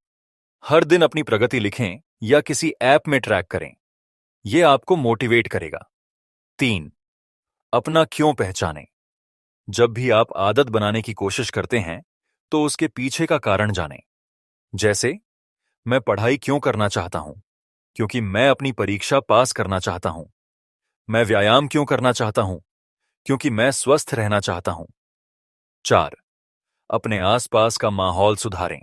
हर दिन अपनी प्रगति लिखें या किसी ऐप में ट्रैक करें। यह आपको मोटिवेट करेगा। 3. अपना क्यों पहचानें। जब भी आप आदत बनाने की कोशिश करते हैं, तो उसके पीछे का कारण जानें। जैसे, मैं पढ़ाई क्यों करना चाहता हूं? क्योंकि मैं अपनी परीक्षा पास करना चाहता हूं। मैं व्यायाम क्यों करना चाहता हूं? क्योंकि मैं स्वस्थ रहना चाहता हूं। 4. अपने आसपास का माहौल सुधारें।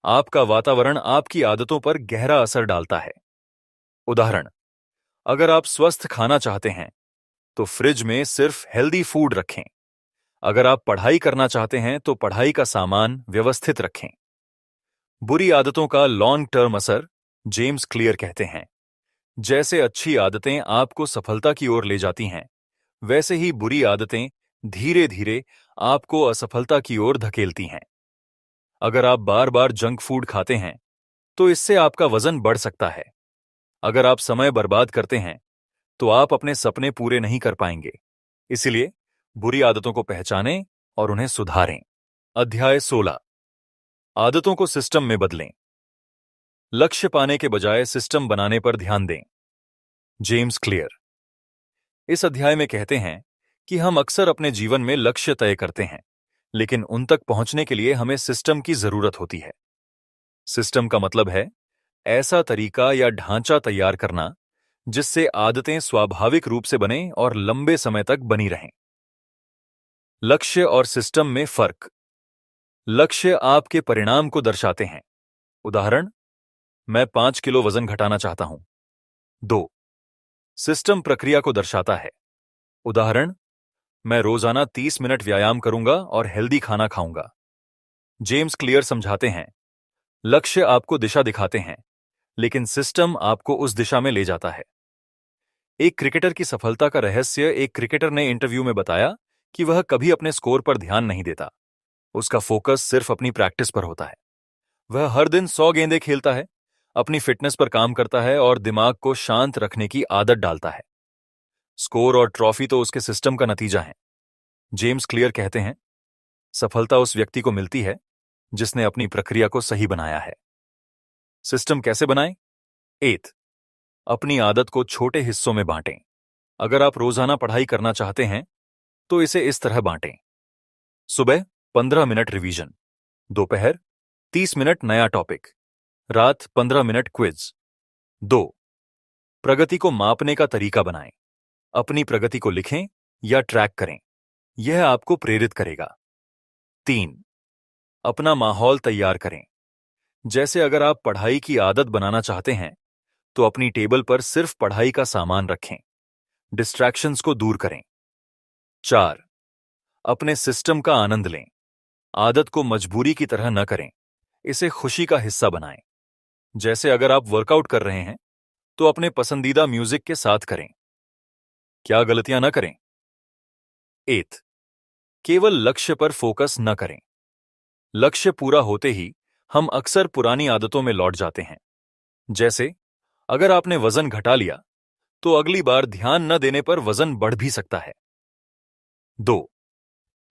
आपका वातावरण आपकी आदतों पर गहरा असर डालता है। उदाहरण, अगर आप स्वस्थ खाना चाहते हैं, तो फ्रिज में सिर्फ हेल्दी फूड रखें। अगर आप पढ़ाई करना चाहते हैं, तो पढ़ाई का सामान व्यवस्थित रखें। बुरी आदतों का लॉन्ग टर्म असर। जेम्स क्लियर कहते हैं, जैसे अच्छी आदतें आपको सफलता की ओर ले जाती हैं, वैसे ही बुरी आदतें धीरे धीरे आपको असफलता की ओर धकेलती हैं। अगर आप बार बार जंक फूड खाते हैं, तो इससे आपका वजन बढ़ सकता है। अगर आप समय बर्बाद करते हैं, तो आप अपने सपने पूरे नहीं कर पाएंगे। इसलिए बुरी आदतों को पहचानें और उन्हें सुधारें। अध्याय 16। आदतों को सिस्टम में बदलें। लक्ष्य पाने के बजाय सिस्टम बनाने पर ध्यान दें। जेम्स क्लियर इस अध्याय में कहते हैं कि हम अक्सर अपने जीवन में लक्ष्य तय करते हैं, लेकिन उन तक पहुंचने के लिए हमें सिस्टम की जरूरत होती है। सिस्टम का मतलब है ऐसा तरीका या ढांचा तैयार करना जिससे आदतें स्वाभाविक रूप से बने और लंबे समय तक बनी रहें। लक्ष्य और सिस्टम में फर्क। लक्ष्य आपके परिणाम को दर्शाते हैं। उदाहरण, मैं 5 किलो वजन घटाना चाहता हूं। 2. सिस्टम प्रक्रिया को दर्शाता है। उदाहरण, मैं रोजाना 30 मिनट व्यायाम करूंगा और हेल्दी खाना खाऊंगा। जेम्स क्लियर समझाते हैं, लक्ष्य आपको दिशा दिखाते हैं, लेकिन सिस्टम आपको उस दिशा में ले जाता है। एक क्रिकेटर की सफलता का रहस्य एक क्रिकेटर ने इंटरव्यू में बताया कि वह कभी अपने स्कोर पर ध्यान नहीं देता। उसका फोकस सिर्फ अपनी प्रैक्टिस पर होता है। वह हर दिन 100 गेंदें खेलता है, अपनी फिटनेस पर काम करता है और दिमाग को शांत रखने की आदत डालता है। स्कोर और ट्रॉफी तो उसके सिस्टम का नतीजा है। जेम्स क्लियर कहते हैं, सफलता उस व्यक्ति को मिलती है जिसने अपनी प्रक्रिया को सही बनाया है। सिस्टम कैसे बनाएं? 8. अपनी आदत को छोटे हिस्सों में बांटें। अगर आप रोजाना पढ़ाई करना चाहते हैं तो इसे इस तरह बांटें। सुबह 15 मिनट रिवीजन, दोपहर 30 मिनट नया टॉपिक, रात 15 मिनट क्विज। 2. प्रगति को मापने का तरीका बनाएं। अपनी प्रगति को लिखें या ट्रैक करें, यह आपको प्रेरित करेगा। 3. अपना माहौल तैयार करें। जैसे अगर आप पढ़ाई की आदत बनाना चाहते हैं तो अपनी टेबल पर सिर्फ पढ़ाई का सामान रखें, डिस्ट्रैक्शंस को दूर करें। 4. अपने सिस्टम का आनंद लें। आदत को मजबूरी की तरह न करें, इसे खुशी का हिस्सा बनाएं। जैसे अगर आप वर्कआउट कर रहे हैं तो अपने पसंदीदा म्यूजिक के साथ करें। क्या गलतियां न करें? 8. केवल लक्ष्य पर फोकस न करें। लक्ष्य पूरा होते ही हम अक्सर पुरानी आदतों में लौट जाते हैं। जैसे अगर आपने वजन घटा लिया तो अगली बार ध्यान न देने पर वजन बढ़ भी सकता है। 2.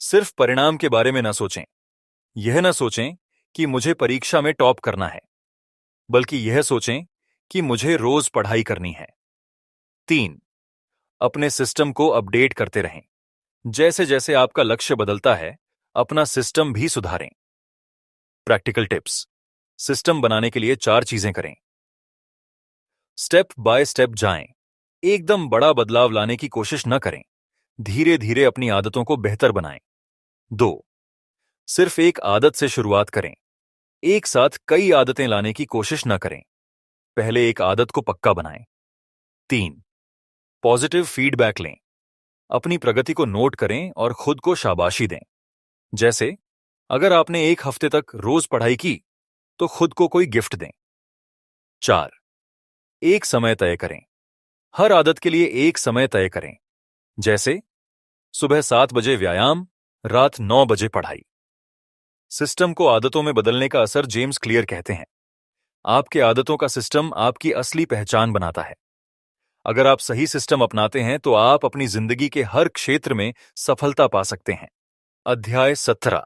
सिर्फ परिणाम के बारे में न सोचें। यह न सोचें कि मुझे परीक्षा में टॉप करना है, बल्कि यह सोचें कि मुझे रोज पढ़ाई करनी है। 3. अपने सिस्टम को अपडेट करते रहें। जैसे जैसे आपका लक्ष्य बदलता है, अपना सिस्टम भी सुधारें। Practical tips. सिस्टम बनाने के लिए 4 चीजें करें। स्टेप बाय स्टेप जाएं। एकदम बड़ा बदलाव लाने की कोशिश न करें। धीरे धीरे अपनी आदतों को बेहतर बनाएं। 2. सिर्फ एक आदत से शुरुआत करें। एक साथ कई आदतें लाने की कोशिश न करें। पहले एक आदत को पक्का बनाएं। 3. पॉजिटिव फीडबैक लें। अपनी प्रगति को नोट करें और खुद को शाबाशी दें। जैसे अगर आपने एक हफ्ते तक रोज पढ़ाई की तो खुद को कोई गिफ्ट दें। 4. एक समय तय करें। हर आदत के लिए एक समय तय करें। जैसे सुबह 7 बजे व्यायाम, रात 9 बजे पढ़ाई। सिस्टम को आदतों में बदलने का असर जेम्स क्लियर कहते हैं, आपके आदतों का सिस्टम आपकी असली पहचान बनाता है। अगर आप सही सिस्टम अपनाते हैं तो आप अपनी जिंदगी के हर क्षेत्र में सफलता पा सकते हैं। अध्याय 17,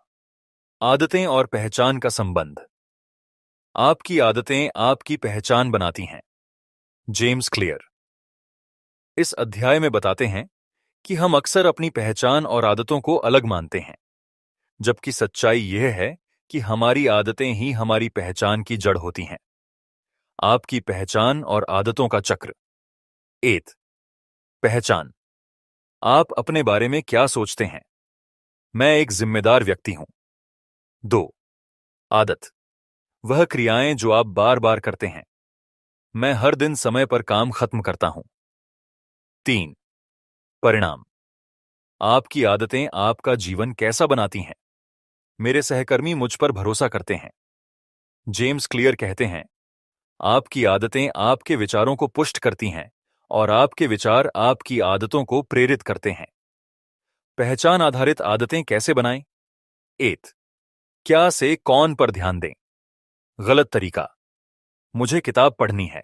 आदतें और पहचान का संबंध। आपकी आदतें आपकी पहचान बनाती हैं। जेम्स क्लियर इस अध्याय में बताते हैं कि हम अक्सर अपनी पहचान और आदतों को अलग मानते हैं, जबकि सच्चाई यह है कि हमारी आदतें ही हमारी पहचान की जड़ होती हैं। आपकी पहचान और आदतों का चक्र। 8. पहचान। आप अपने बारे में क्या सोचते हैं? मैं एक जिम्मेदार व्यक्ति हूं। 2. आदत। वह क्रियाएं जो आप बार बार करते हैं। मैं हर दिन समय पर काम खत्म करता हूं। 3. परिणाम। आपकी आदतें आपका जीवन कैसा बनाती हैं? मेरे सहकर्मी मुझ पर भरोसा करते हैं। जेम्स क्लियर कहते हैं, आपकी आदतें आपके विचारों को पुष्ट करती हैं और आपके विचार आपकी आदतों को प्रेरित करते हैं। पहचान आधारित आदतें कैसे बनाएं? 8. क्या से कौन पर ध्यान दें? गलत तरीका, मुझे किताब पढ़नी है।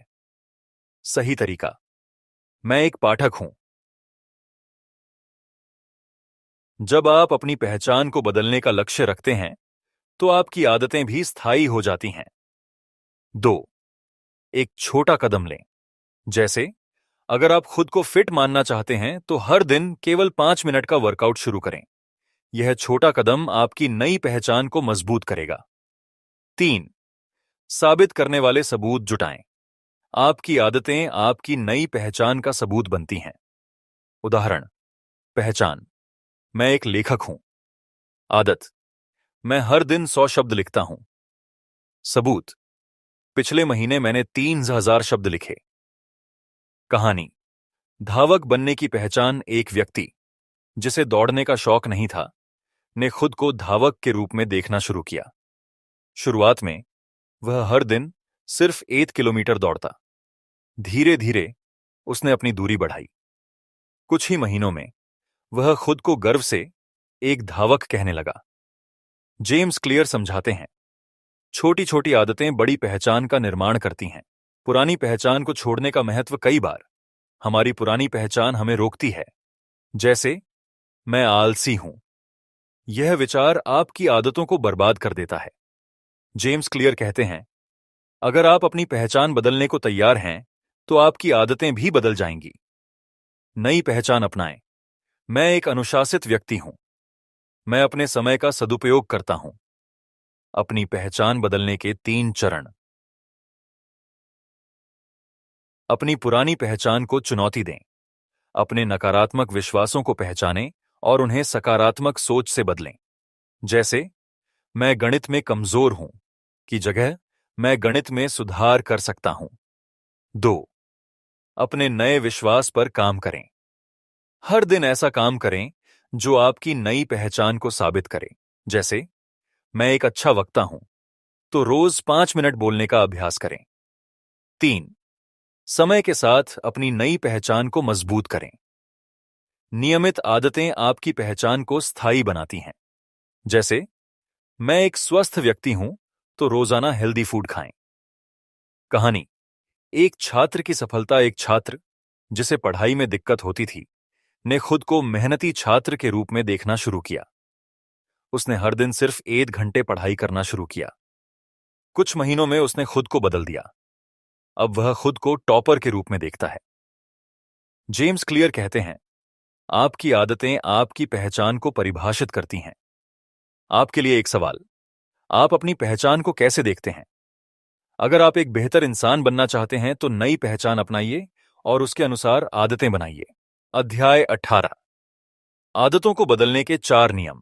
सही तरीका, मैं एक पाठक हूं। जब आप अपनी पहचान को बदलने का लक्ष्य रखते हैं तो आपकी आदतें भी स्थायी हो जाती हैं। 2. एक छोटा कदम लें। जैसे अगर आप खुद को फिट मानना चाहते हैं तो हर दिन केवल 5 मिनट का वर्कआउट शुरू करें। यह छोटा कदम आपकी नई पहचान को मजबूत करेगा। 3. साबित करने वाले सबूत जुटाएं। आपकी आदतें आपकी नई पहचान का सबूत बनती हैं। उदाहरण: पहचान, मैं एक लेखक हूं। आदत, मैं हर दिन 100 शब्द लिखता हूं। सबूत, पिछले महीने मैंने 3000 शब्द लिखे। कहानी, धावक बनने की पहचान एक व्यक्ति जिसे दौड़ने का शौक नहीं था ने खुद को धावक के रूप में देखना शुरू किया। शुरुआत में वह हर दिन सिर्फ 1 किलोमीटर दौड़ता। धीरे धीरे उसने अपनी दूरी बढ़ाई। कुछ ही महीनों में वह खुद को गर्व से एक धावक कहने लगा। जेम्स क्लियर समझाते हैं, छोटी छोटी आदतें बड़ी पहचान का निर्माण करती हैं। पुरानी पहचान को छोड़ने का महत्व कई बार हमारी पुरानी पहचान हमें रोकती है। जैसे, मैं आलसी हूं। यह विचार आपकी आदतों को बर्बाद कर देता है। जेम्स क्लियर कहते हैं, अगर आप अपनी पहचान बदलने को तैयार हैं तो आपकी आदतें भी बदल जाएंगी। नई पहचान अपनाएं। मैं एक अनुशासित व्यक्ति हूं। मैं अपने समय का सदुपयोग करता हूं। अपनी पहचान बदलने के 3 चरण। अपनी पुरानी पहचान को चुनौती दें। अपने नकारात्मक विश्वासों को पहचानें और उन्हें सकारात्मक सोच से बदलें। जैसे, मैं गणित में कमजोर हूं की जगह मैं गणित में सुधार कर सकता हूं। 2. अपने नए विश्वास पर काम करें। हर दिन ऐसा काम करें जो आपकी नई पहचान को साबित करे। जैसे, मैं एक अच्छा वक्ता हूं, तो रोज 5 मिनट बोलने का अभ्यास करें। 3. समय के साथ अपनी नई पहचान को मजबूत करें। नियमित आदतें आपकी पहचान को स्थायी बनाती हैं। जैसे, मैं एक स्वस्थ व्यक्ति हूं, तो रोजाना हेल्दी फूड खाएं। कहानी, एक छात्र की सफलता। एक छात्र जिसे पढ़ाई में दिक्कत होती थी ने खुद को मेहनती छात्र के रूप में देखना शुरू किया। उसने हर दिन सिर्फ 1 घंटे पढ़ाई करना शुरू किया। कुछ महीनों में उसने खुद को बदल दिया। अब वह खुद को टॉपर के रूप में देखता है। जेम्स क्लियर कहते हैं, आपकी आदतें आपकी पहचान को परिभाषित करती हैं। आपके लिए एक सवाल, आप अपनी पहचान को कैसे देखते हैं? अगर आप एक बेहतर इंसान बनना चाहते हैं तो नई पहचान अपनाइए और उसके अनुसार आदतें बनाइए। अध्याय 18, आदतों को बदलने के 4 नियम।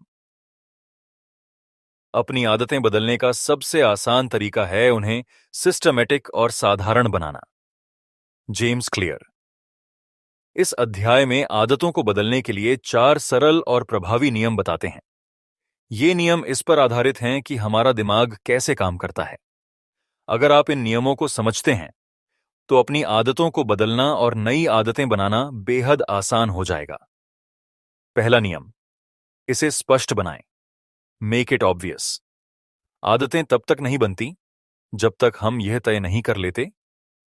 अपनी आदतें बदलने का सबसे आसान तरीका है उन्हें सिस्टमैटिक और साधारण बनाना। जेम्स क्लियर इस अध्याय में आदतों को बदलने के लिए 4 सरल और प्रभावी नियम बताते हैं। ये नियम इस पर आधारित हैं कि हमारा दिमाग कैसे काम करता है। अगर आप इन नियमों को समझते हैं तो अपनी आदतों को बदलना और नई आदतें बनाना बेहद आसान हो जाएगा। पहला नियम, इसे स्पष्ट बनाएं। Make it obvious. आदतें तब तक नहीं बनती जब तक हम यह तय नहीं कर लेते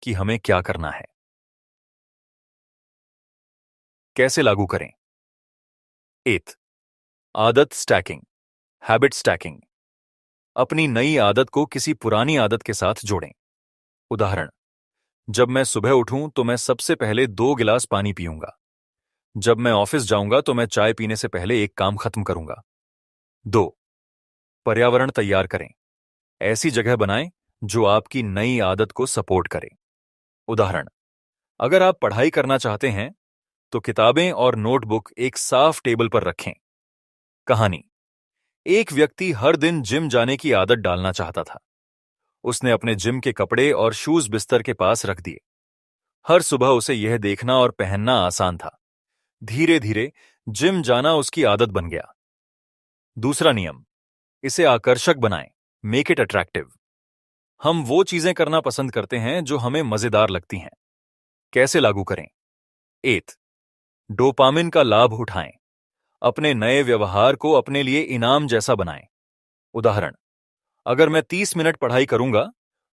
कि हमें क्या करना है। कैसे लागू करें? 8. आदत स्टैकिंग, हैबिट स्टैकिंग। अपनी नई आदत को किसी पुरानी आदत के साथ जोड़ें। उदाहरण, जब मैं सुबह उठूं तो मैं सबसे पहले 2 गिलास पानी पीऊंगा। जब मैं ऑफिस जाऊंगा तो मैं चाय पीने से पहले एक काम खत्म करूंगा। 2. पर्यावरण तैयार करें। ऐसी जगह बनाएं जो आपकी नई आदत को सपोर्ट करे। उदाहरण, अगर आप पढ़ाई करना चाहते हैं तो किताबें और नोटबुक एक साफ टेबल पर रखें। कहानी, एक व्यक्ति हर दिन जिम जाने की आदत डालना चाहता था। उसने अपने जिम के कपड़े और शूज बिस्तर के पास रख दिए। हर सुबह उसे यह देखना और पहनना आसान था। धीरे धीरे जिम जाना उसकी आदत बन गया। दूसरा नियम, इसे आकर्षक बनाएं। Make it attractive. हम वो चीजें करना पसंद करते हैं जो हमें मजेदार लगती हैं। कैसे लागू करें? 8. डोपामिन का लाभ उठाएं। अपने नए व्यवहार को अपने लिए इनाम जैसा बनाएं। उदाहरण, अगर मैं 30 मिनट पढ़ाई करूंगा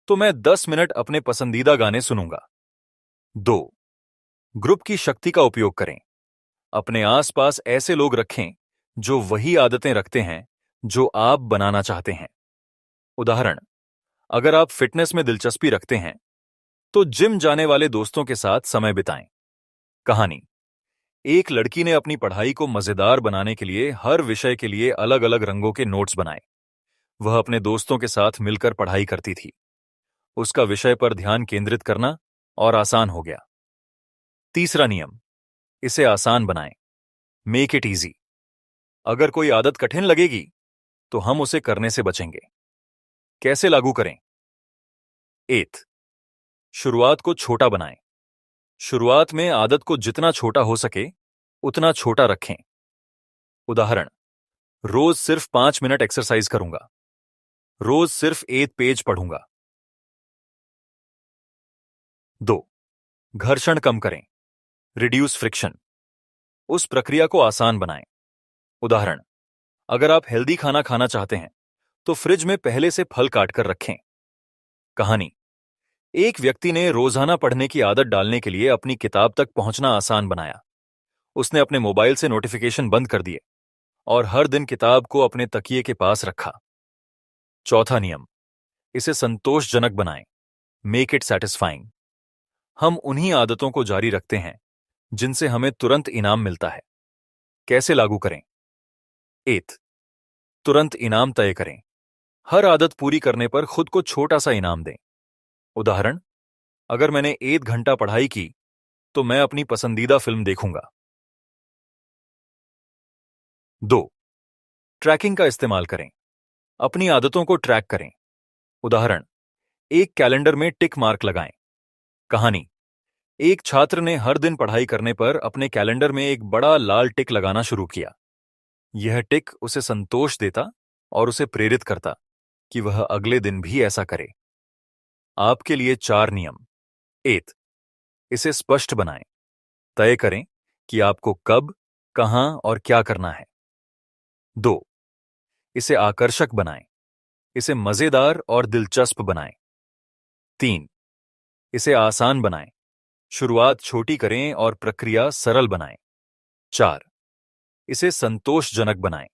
तो मैं 10 मिनट अपने पसंदीदा गाने सुनूंगा। 2. ग्रुप की शक्ति का उपयोग करें। अपने आसपास ऐसे लोग रखें जो वही आदतें रखते हैं जो आप बनाना चाहते हैं। उदाहरण, अगर आप फिटनेस में दिलचस्पी रखते हैं तो जिम जाने वाले दोस्तों के साथ समय बिताएं। कहानी, एक लड़की ने अपनी पढ़ाई को मजेदार बनाने के लिए हर विषय के लिए अलग अलग रंगों के नोट्स बनाए। वह अपने दोस्तों के साथ मिलकर पढ़ाई करती थी। उसका विषय पर ध्यान केंद्रित करना और आसान हो गया। तीसरा नियम, इसे आसान बनाएं। Make it easy. अगर कोई आदत कठिन लगेगी तो हम उसे करने से बचेंगे। कैसे लागू करें? 8, शुरुआत को छोटा बनाएं। शुरुआत में आदत को जितना छोटा हो सके उतना छोटा रखें। उदाहरण, रोज सिर्फ 5 मिनट एक्सरसाइज करूंगा। रोज सिर्फ 1 पेज पढ़ूंगा। 2, घर्षण कम करें। Reduce friction. उस प्रक्रिया को आसान बनाएं। उदाहरण, अगर आप हेल्दी खाना खाना चाहते हैं तो फ्रिज में पहले से फल काटकर रखें। कहानी, एक व्यक्ति ने रोजाना पढ़ने की आदत डालने के लिए अपनी किताब तक पहुंचना आसान बनाया। उसने अपने मोबाइल से नोटिफिकेशन बंद कर दिए और हर दिन किताब को अपने तकिए के पास रखा। चौथा नियम, इसे संतोषजनक बनाएं। Make it satisfying. हम उन्हीं आदतों को जारी रखते हैं जिनसे हमें तुरंत इनाम मिलता है। कैसे लागू करें? 8, तुरंत इनाम तय करें। हर आदत पूरी करने पर खुद को छोटा सा इनाम दें। उदाहरण, अगर मैंने 1 घंटा पढ़ाई की तो मैं अपनी पसंदीदा फिल्म देखूंगा। 2, ट्रैकिंग का इस्तेमाल करें। अपनी आदतों को ट्रैक करें। उदाहरण, एक कैलेंडर में टिक मार्क लगाएं। कहानी, एक छात्र ने हर दिन पढ़ाई करने पर अपने कैलेंडर में एक बड़ा लाल टिक लगाना शुरू किया। यह टिक उसे संतोष देता और उसे प्रेरित करता कि वह अगले दिन भी ऐसा करे। आपके लिए 4 नियम। 8, इसे स्पष्ट बनाएं। तय करें कि आपको कब, कहां और क्या करना है। 2, इसे आकर्षक बनाएं। इसे मजेदार और दिलचस्प बनाएं। 3, इसे आसान बनाएं। शुरुआत छोटी करें और प्रक्रिया सरल बनाएं। 4, इसे संतोषजनक बनाएं।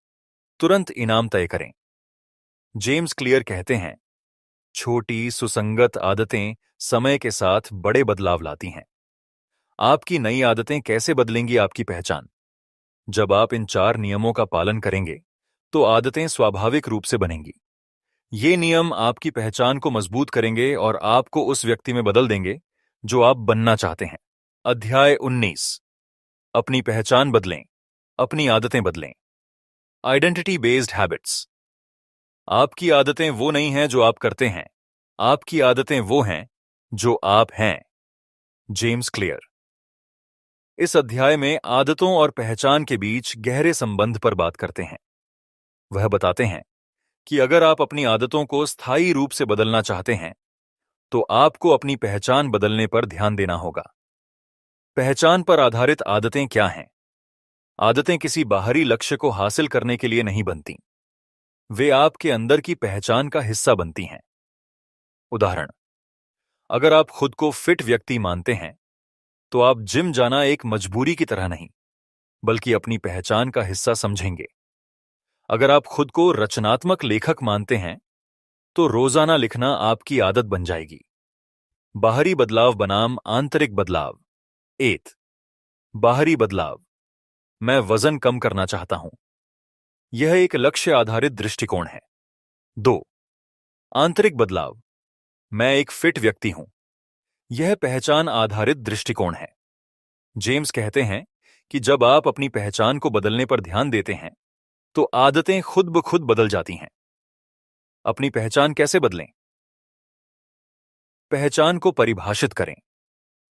तुरंत इनाम तय करें। जेम्स क्लियर कहते हैं, छोटी सुसंगत आदतें समय के साथ बड़े बदलाव लाती हैं। आपकी नई आदतें कैसे बदलेंगी आपकी पहचान? जब आप इन 4 नियमों का पालन करेंगे तो आदतें स्वाभाविक रूप से बनेंगी। ये नियम आपकी पहचान को मजबूत करेंगे और आपको उस व्यक्ति में बदल देंगे जो आप बनना चाहते हैं। अध्याय 19, अपनी पहचान बदलें, अपनी आदतें बदलें। Identity based habits. आपकी आदतें वो नहीं हैं जो आप करते हैं, आपकी आदतें वो हैं जो आप हैं। James clear. इस अध्याय में आदतों और पहचान के बीच गहरे संबंध पर बात करते हैं। वह बताते हैं कि अगर आप अपनी आदतों को स्थायी रूप से बदलना चाहते हैं तो आपको अपनी पहचान बदलने पर ध्यान देना होगा। पहचान पर आधारित आदतें क्या हैं? आदतें किसी बाहरी लक्ष्य को हासिल करने के लिए नहीं बनती। वे आपके अंदर की पहचान का हिस्सा बनती हैं। उदाहरण, अगर आप खुद को फिट व्यक्ति मानते हैं तो आप जिम जाना एक मजबूरी की तरह नहीं, बल्कि अपनी पहचान का हिस्सा समझेंगे। अगर आप खुद को रचनात्मक लेखक मानते हैं तो रोजाना लिखना आपकी आदत बन जाएगी। बाहरी बदलाव बनाम आंतरिक बदलाव। 8, बाहरी बदलाव। मैं वजन कम करना चाहता हूं। यह एक लक्ष्य आधारित दृष्टिकोण है। 2, आंतरिक बदलाव। मैं एक फिट व्यक्ति हूं। यह पहचान आधारित दृष्टिकोण है। जेम्स कहते हैं कि जब आप अपनी पहचान को बदलने पर ध्यान देते हैं तो आदतें खुद ब खुद बदल जाती हैं। अपनी पहचान कैसे बदलें? पहचान को परिभाषित करें।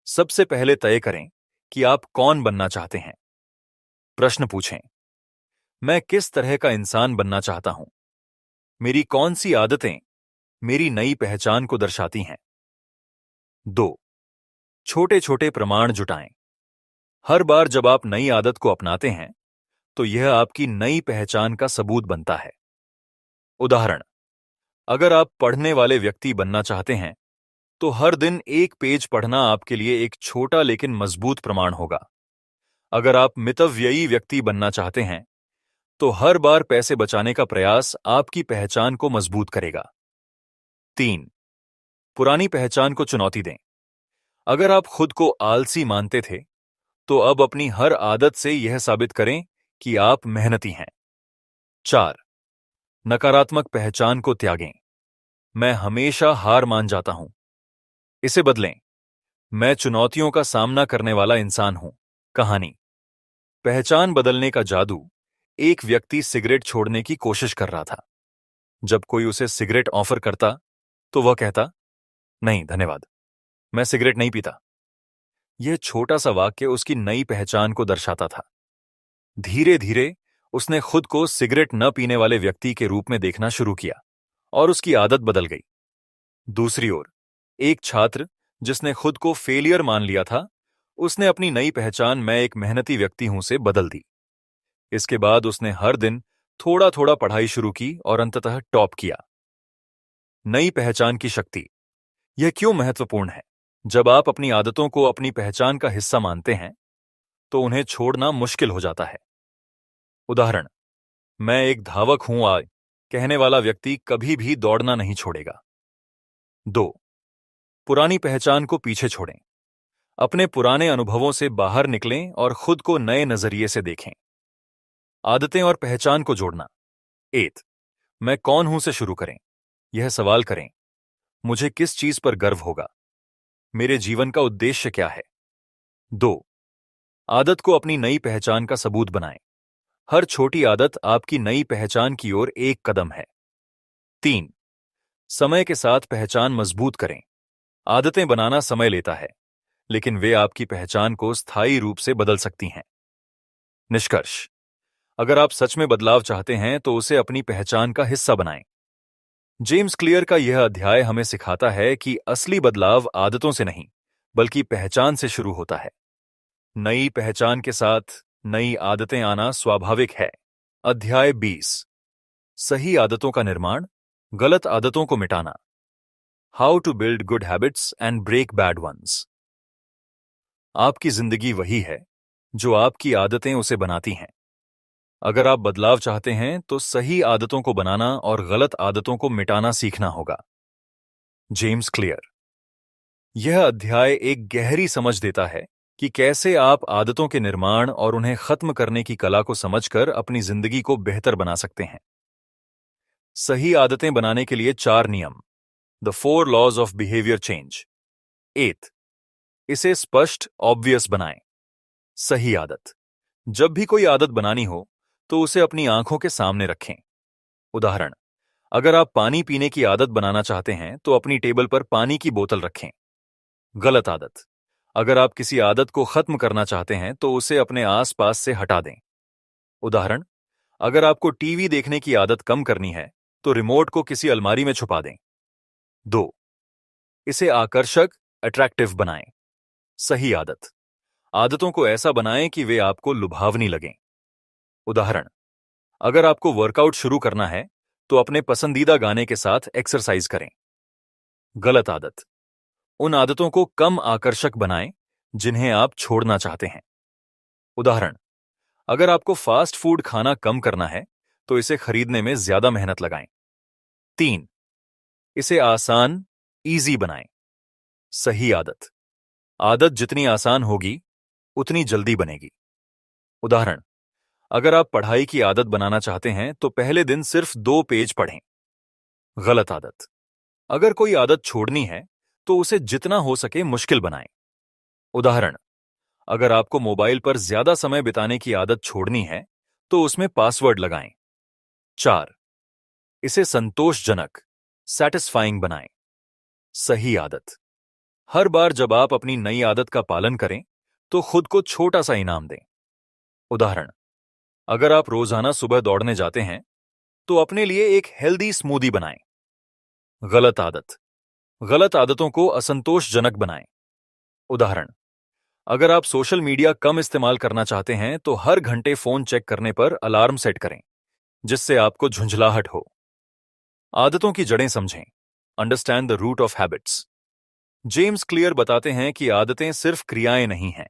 सबसे पहले तय करें कि आप कौन बनना चाहते हैं। प्रश्न पूछें, मैं किस तरह का इंसान बनना चाहता हूं? मेरी कौन सी आदतें मेरी नई पहचान को दर्शाती हैं? 2, छोटे छोटे प्रमाण जुटाएं। हर बार जब आप नई आदत को अपनाते हैं तो यह आपकी नई पहचान का सबूत बनता है। उदाहरण, अगर आप पढ़ने वाले व्यक्ति बनना चाहते हैं तो हर दिन 1 पेज पढ़ना आपके लिए एक छोटा लेकिन मजबूत प्रमाण होगा। अगर आप मितव्ययी व्यक्ति बनना चाहते हैं तो हर बार पैसे बचाने का प्रयास आपकी पहचान को मजबूत करेगा। 3, पुरानी पहचान को चुनौती दें। अगर आप खुद को आलसी मानते थे तो अब अपनी हर आदत से यह साबित करें कि आप मेहनती हैं। 4. नकारात्मक पहचान को त्यागें। मैं हमेशा हार मान जाता हूं। इसे बदलें। मैं चुनौतियों का सामना करने वाला इंसान हूं। कहानी। पहचान बदलने का जादू। एक व्यक्ति सिगरेट छोड़ने की कोशिश कर रहा था। जब कोई उसे सिगरेट ऑफर करता तो वह कहता, नहीं धन्यवाद, मैं सिगरेट नहीं पीता। यह छोटा सा वाक्य उसकी नई पहचान को दर्शाता था। धीरे धीरे उसने खुद को सिगरेट न पीने वाले व्यक्ति के रूप में देखना शुरू किया और उसकी आदत बदल गई। दूसरी ओर, एक छात्र जिसने खुद को फेलियर मान लिया था, उसने अपनी नई पहचान मैं एक मेहनती व्यक्ति हूं से बदल दी। इसके बाद उसने हर दिन थोड़ा थोड़ा पढ़ाई शुरू की और अंततः टॉप किया। नई पहचान की शक्ति। यह क्यों महत्वपूर्ण है? जब आप अपनी आदतों को अपनी पहचान का हिस्सा मानते हैं तो उन्हें छोड़ना मुश्किल हो जाता है। उदाहरण, मैं एक धावक हूं आज कहने वाला व्यक्ति कभी भी दौड़ना नहीं छोड़ेगा। 2. पुरानी पहचान को पीछे छोड़ें। अपने पुराने अनुभवों से बाहर निकलें और खुद को नए नजरिए से देखें। आदतें और पहचान को जोड़ना। 8. मैं कौन हूं से शुरू करें। यह सवाल करें, मुझे किस चीज पर गर्व होगा? मेरे जीवन का उद्देश्य क्या है? 2. आदत को अपनी नई पहचान का सबूत बनाएं। हर छोटी आदत आपकी नई पहचान की ओर एक कदम है। 3. समय के साथ पहचान मजबूत करें। आदतें बनाना समय लेता है, लेकिन वे आपकी पहचान को स्थायी रूप से बदल सकती हैं। निष्कर्ष। अगर आप सच में बदलाव चाहते हैं तो उसे अपनी पहचान का हिस्सा बनाएं। जेम्स क्लियर का यह अध्याय हमें सिखाता है कि असली बदलाव आदतों से नहीं, बल्कि पहचान से शुरू होता है। नई पहचान के साथ नई आदतें आना स्वाभाविक है। अध्याय 20। सही आदतों का निर्माण, गलत आदतों को मिटाना। How to build good habits and break bad ones. आपकी जिंदगी वही है जो आपकी आदतें उसे बनाती हैं। अगर आप बदलाव चाहते हैं तो सही आदतों को बनाना और गलत आदतों को मिटाना सीखना होगा। James clear. यह अध्याय एक गहरी समझ देता है कि कैसे आप आदतों के निर्माण और उन्हें खत्म करने की कला को समझकर अपनी जिंदगी को बेहतर बना सकते हैं। सही आदतें बनाने के लिए 4 नियम। The 4 laws of behaviour change. 8. इसे स्पष्ट, ऑब्वियस बनाएं। सही आदत। जब भी कोई आदत बनानी हो तो उसे अपनी आंखों के सामने रखें। उदाहरण, अगर आप पानी पीने की आदत बनाना चाहते हैं तो अपनी टेबल पर पानी की बोतल रखें। गलत आदत। अगर आप किसी आदत को खत्म करना चाहते हैं तो उसे अपने आसपास से हटा दें। उदाहरण, अगर आपको टीवी देखने की आदत कम करनी है तो रिमोट को किसी अलमारी में छुपा दें। 2. इसे आकर्षक, अट्रैक्टिव बनाएं। सही आदत। आदतों को ऐसा बनाएं कि वे आपको लुभावनी लगें। उदाहरण, अगर आपको वर्कआउट शुरू करना है तो अपने पसंदीदा गाने के साथ एक्सरसाइज करें। गलत आदत। उन आदतों को कम आकर्षक बनाएं जिन्हें आप छोड़ना चाहते हैं। उदाहरण, अगर आपको फास्ट फूड खाना कम करना है तो इसे खरीदने में ज्यादा मेहनत लगाएं। 3. इसे आसान, इजी बनाएं। सही आदत। आदत जितनी आसान होगी उतनी जल्दी बनेगी। उदाहरण, अगर आप पढ़ाई की आदत बनाना चाहते हैं तो पहले दिन सिर्फ 2 पेज पढ़ें। गलत आदत। अगर कोई आदत छोड़नी है तो उसे जितना हो सके मुश्किल बनाएं। उदाहरण, अगर आपको मोबाइल पर ज्यादा समय बिताने की आदत छोड़नी है तो उसमें पासवर्ड लगाएं। 4. इसे संतोषजनक, सैटिस्फाइंग बनाएं। सही आदत। हर बार जब आप अपनी नई आदत का पालन करें तो खुद को छोटा सा इनाम दें। उदाहरण, अगर आप रोजाना सुबह दौड़ने जाते हैं तो अपने लिए एक हेल्दी स्मूदी बनाएं। गलत आदत। गलत आदतों को असंतोषजनक बनाएं। उदाहरण, अगर आप सोशल मीडिया कम इस्तेमाल करना चाहते हैं तो हर घंटे फोन चेक करने पर अलार्म सेट करें जिससे आपको झुंझलाहट हो। आदतों की जड़ें समझें। Understand the root of habits. James Clear बताते हैं कि आदतें सिर्फ क्रियाएं नहीं हैं,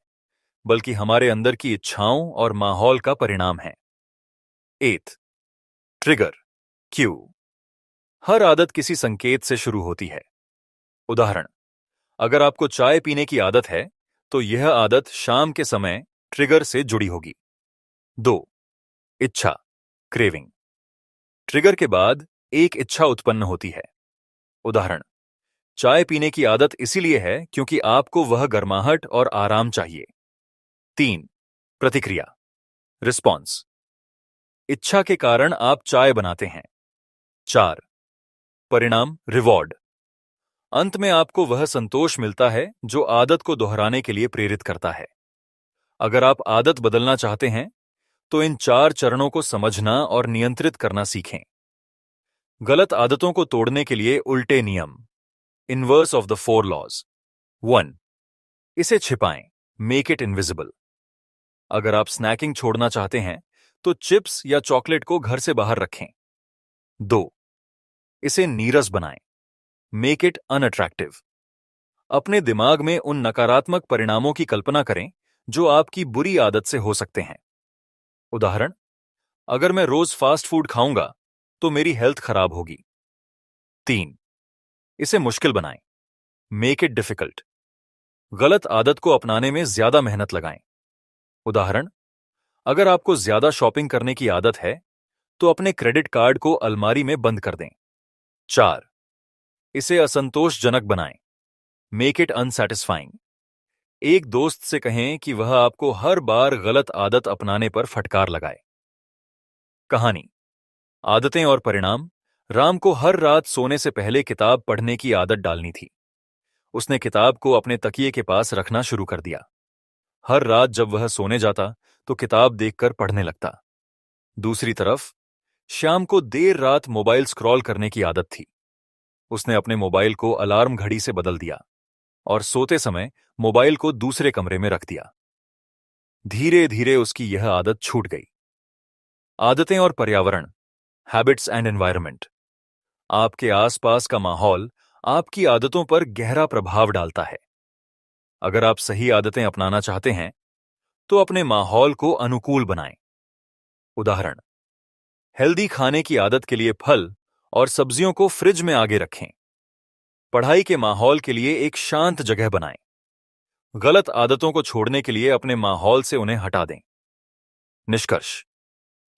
बल्कि हमारे अंदर की इच्छाओं और माहौल का परिणाम है। 8. Trigger, Q. हर आदत किसी संकेत से शुरू होती है। उदाहरण, अगर आपको चाय पीने की आदत है तो यह आदत शाम के समय ट्रिगर से जुड़ी होगी। 2. इच्छा, क्रेविंग। ट्रिगर के बाद एक इच्छा उत्पन्न होती है। उदाहरण, चाय पीने की आदत इसीलिए है क्योंकि आपको वह गर्माहट और आराम चाहिए। 3. प्रतिक्रिया, रिस्पॉन्स। इच्छा के कारण आप चाय बनाते हैं। 4. परिणाम, रिवॉर्ड। अंत में आपको वह संतोष मिलता है जो आदत को दोहराने के लिए प्रेरित करता है। अगर आप आदत बदलना चाहते हैं तो इन 4 चरणों को समझना और नियंत्रित करना सीखें। गलत आदतों को तोड़ने के लिए उल्टे नियम, इनवर्स ऑफ द 4 लॉज। 1. इसे छिपाएं, मेक इट इनविजिबल। अगर आप स्नैकिंग छोड़ना चाहते हैं तो चिप्स या चॉकलेट को घर से बाहर रखें। 2. इसे नीरस बनाएं, मेक इट अनअट्रैक्टिव। अपने दिमाग में उन नकारात्मक परिणामों की कल्पना करें जो आपकी बुरी आदत से हो सकते हैं। उदाहरण, अगर मैं रोज फास्ट फूड खाऊंगा तो मेरी हेल्थ खराब होगी। 3. इसे मुश्किल बनाएं, मेक इट डिफिकल्ट। गलत आदत को अपनाने में ज्यादा मेहनत लगाएं। उदाहरण, अगर आपको ज्यादा शॉपिंग करने की आदत है तो अपने क्रेडिट कार्ड को अलमारी में बंद कर दें। 4. इसे असंतोषजनक बनाएं, मेक इट अनसैटिस्फाइंग। एक दोस्त से कहें कि वह आपको हर बार गलत आदत अपनाने पर फटकार लगाए। कहानी, आदतें और परिणाम। राम को हर रात सोने से पहले किताब पढ़ने की आदत डालनी थी। उसने किताब को अपने तकिए के पास रखना शुरू कर दिया। हर रात जब वह सोने जाता तो किताब देखकर पढ़ने लगता। दूसरी तरफ श्याम को देर रात मोबाइल स्क्रॉल करने की आदत थी। उसने अपने मोबाइल को अलार्म घड़ी से बदल दिया और सोते समय मोबाइल को दूसरे कमरे में रख दिया। धीरे धीरे उसकी यह आदत छूट गई। आदतें और पर्यावरण, हैबिट्स एंड एनवायरनमेंट। आपके आसपास का माहौल आपकी आदतों पर गहरा प्रभाव डालता है। अगर आप सही आदतें अपनाना चाहते हैं तो अपने माहौल को अनुकूल बनाएं। उदाहरण, हेल्दी खाने की आदत के लिए फल और सब्जियों को फ्रिज में आगे रखें। पढ़ाई के माहौल के लिए एक शांत जगह बनाएं। गलत आदतों को छोड़ने के लिए अपने माहौल से उन्हें हटा दें। निष्कर्ष,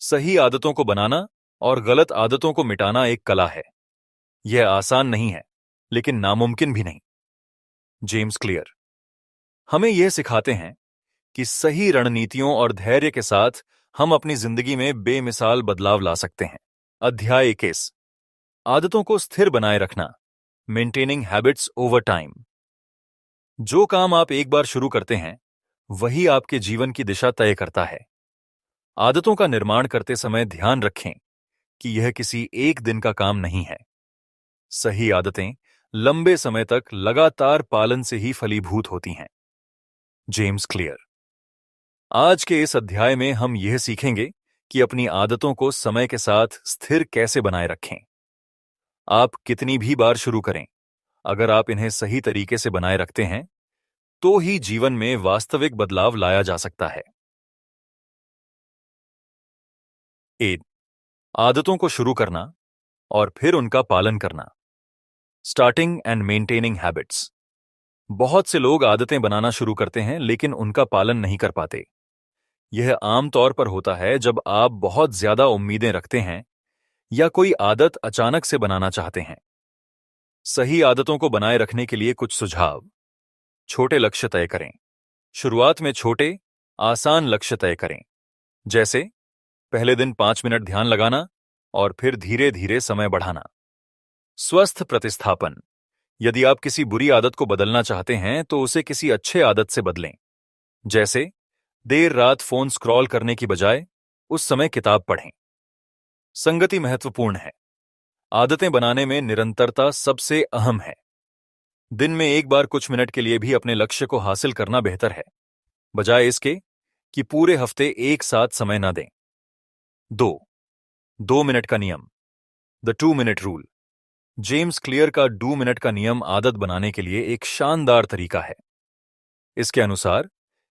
सही आदतों को बनाना और गलत आदतों को मिटाना एक कला है। यह आसान नहीं है, लेकिन नामुमकिन भी नहीं। जेम्स क्लियर हमें यह सिखाते हैं कि सही रणनीतियों और धैर्य के साथ हम अपनी जिंदगी में बेमिसाल बदलाव ला सकते हैं। अध्याय 21, आदतों को स्थिर बनाए रखना, मेंटेनिंग हैबिट्स ओवर टाइम। जो काम आप एक बार शुरू करते हैं वही आपके जीवन की दिशा तय करता है। आदतों का निर्माण करते समय ध्यान रखें कि यह किसी एक दिन का काम नहीं है। सही आदतें लंबे समय तक लगातार पालन से ही फलीभूत होती हैं। James clear. आज के इस अध्याय में हम यह सीखेंगे कि अपनी आदतों को समय के साथ स्थिर कैसे बनाए रखें। आप कितनी भी बार शुरू करें, अगर आप इन्हें सही तरीके से बनाए रखते हैं तो ही जीवन में वास्तविक बदलाव लाया जा सकता है। 1. आदतों को शुरू करना और फिर उनका पालन करना। Starting and maintaining habits. बहुत से लोग आदतें बनाना शुरू करते हैं लेकिन उनका पालन नहीं कर पाते। यह आमतौर पर होता है जब आप बहुत ज्यादा उम्मीदें रखते हैं या कोई आदत अचानक से बनाना चाहते हैं। सही आदतों को बनाए रखने के लिए कुछ सुझाव। छोटे लक्ष्य तय करें। शुरुआत में छोटे, आसान लक्ष्य तय करें, जैसे पहले दिन 5 मिनट ध्यान लगाना और फिर धीरे धीरे समय बढ़ाना। स्वस्थ प्रतिस्थापन। यदि आप किसी बुरी आदत को बदलना चाहते हैं तो उसे किसी अच्छे आदत से बदलें, जैसे देर रात फोन स्क्रॉल करने की बजाय उस समय किताब पढ़ें। संगति महत्वपूर्ण है। आदतें बनाने में निरंतरता सबसे अहम है। दिन में एक बार कुछ मिनट के लिए भी अपने लक्ष्य को हासिल करना बेहतर है, बजाय इसके कि पूरे हफ्ते एक साथ समय न दें। 2 मिनट का नियम, the 2 minute rule. James clear का 2 मिनट का नियम आदत बनाने के लिए एक शानदार तरीका है। इसके अनुसार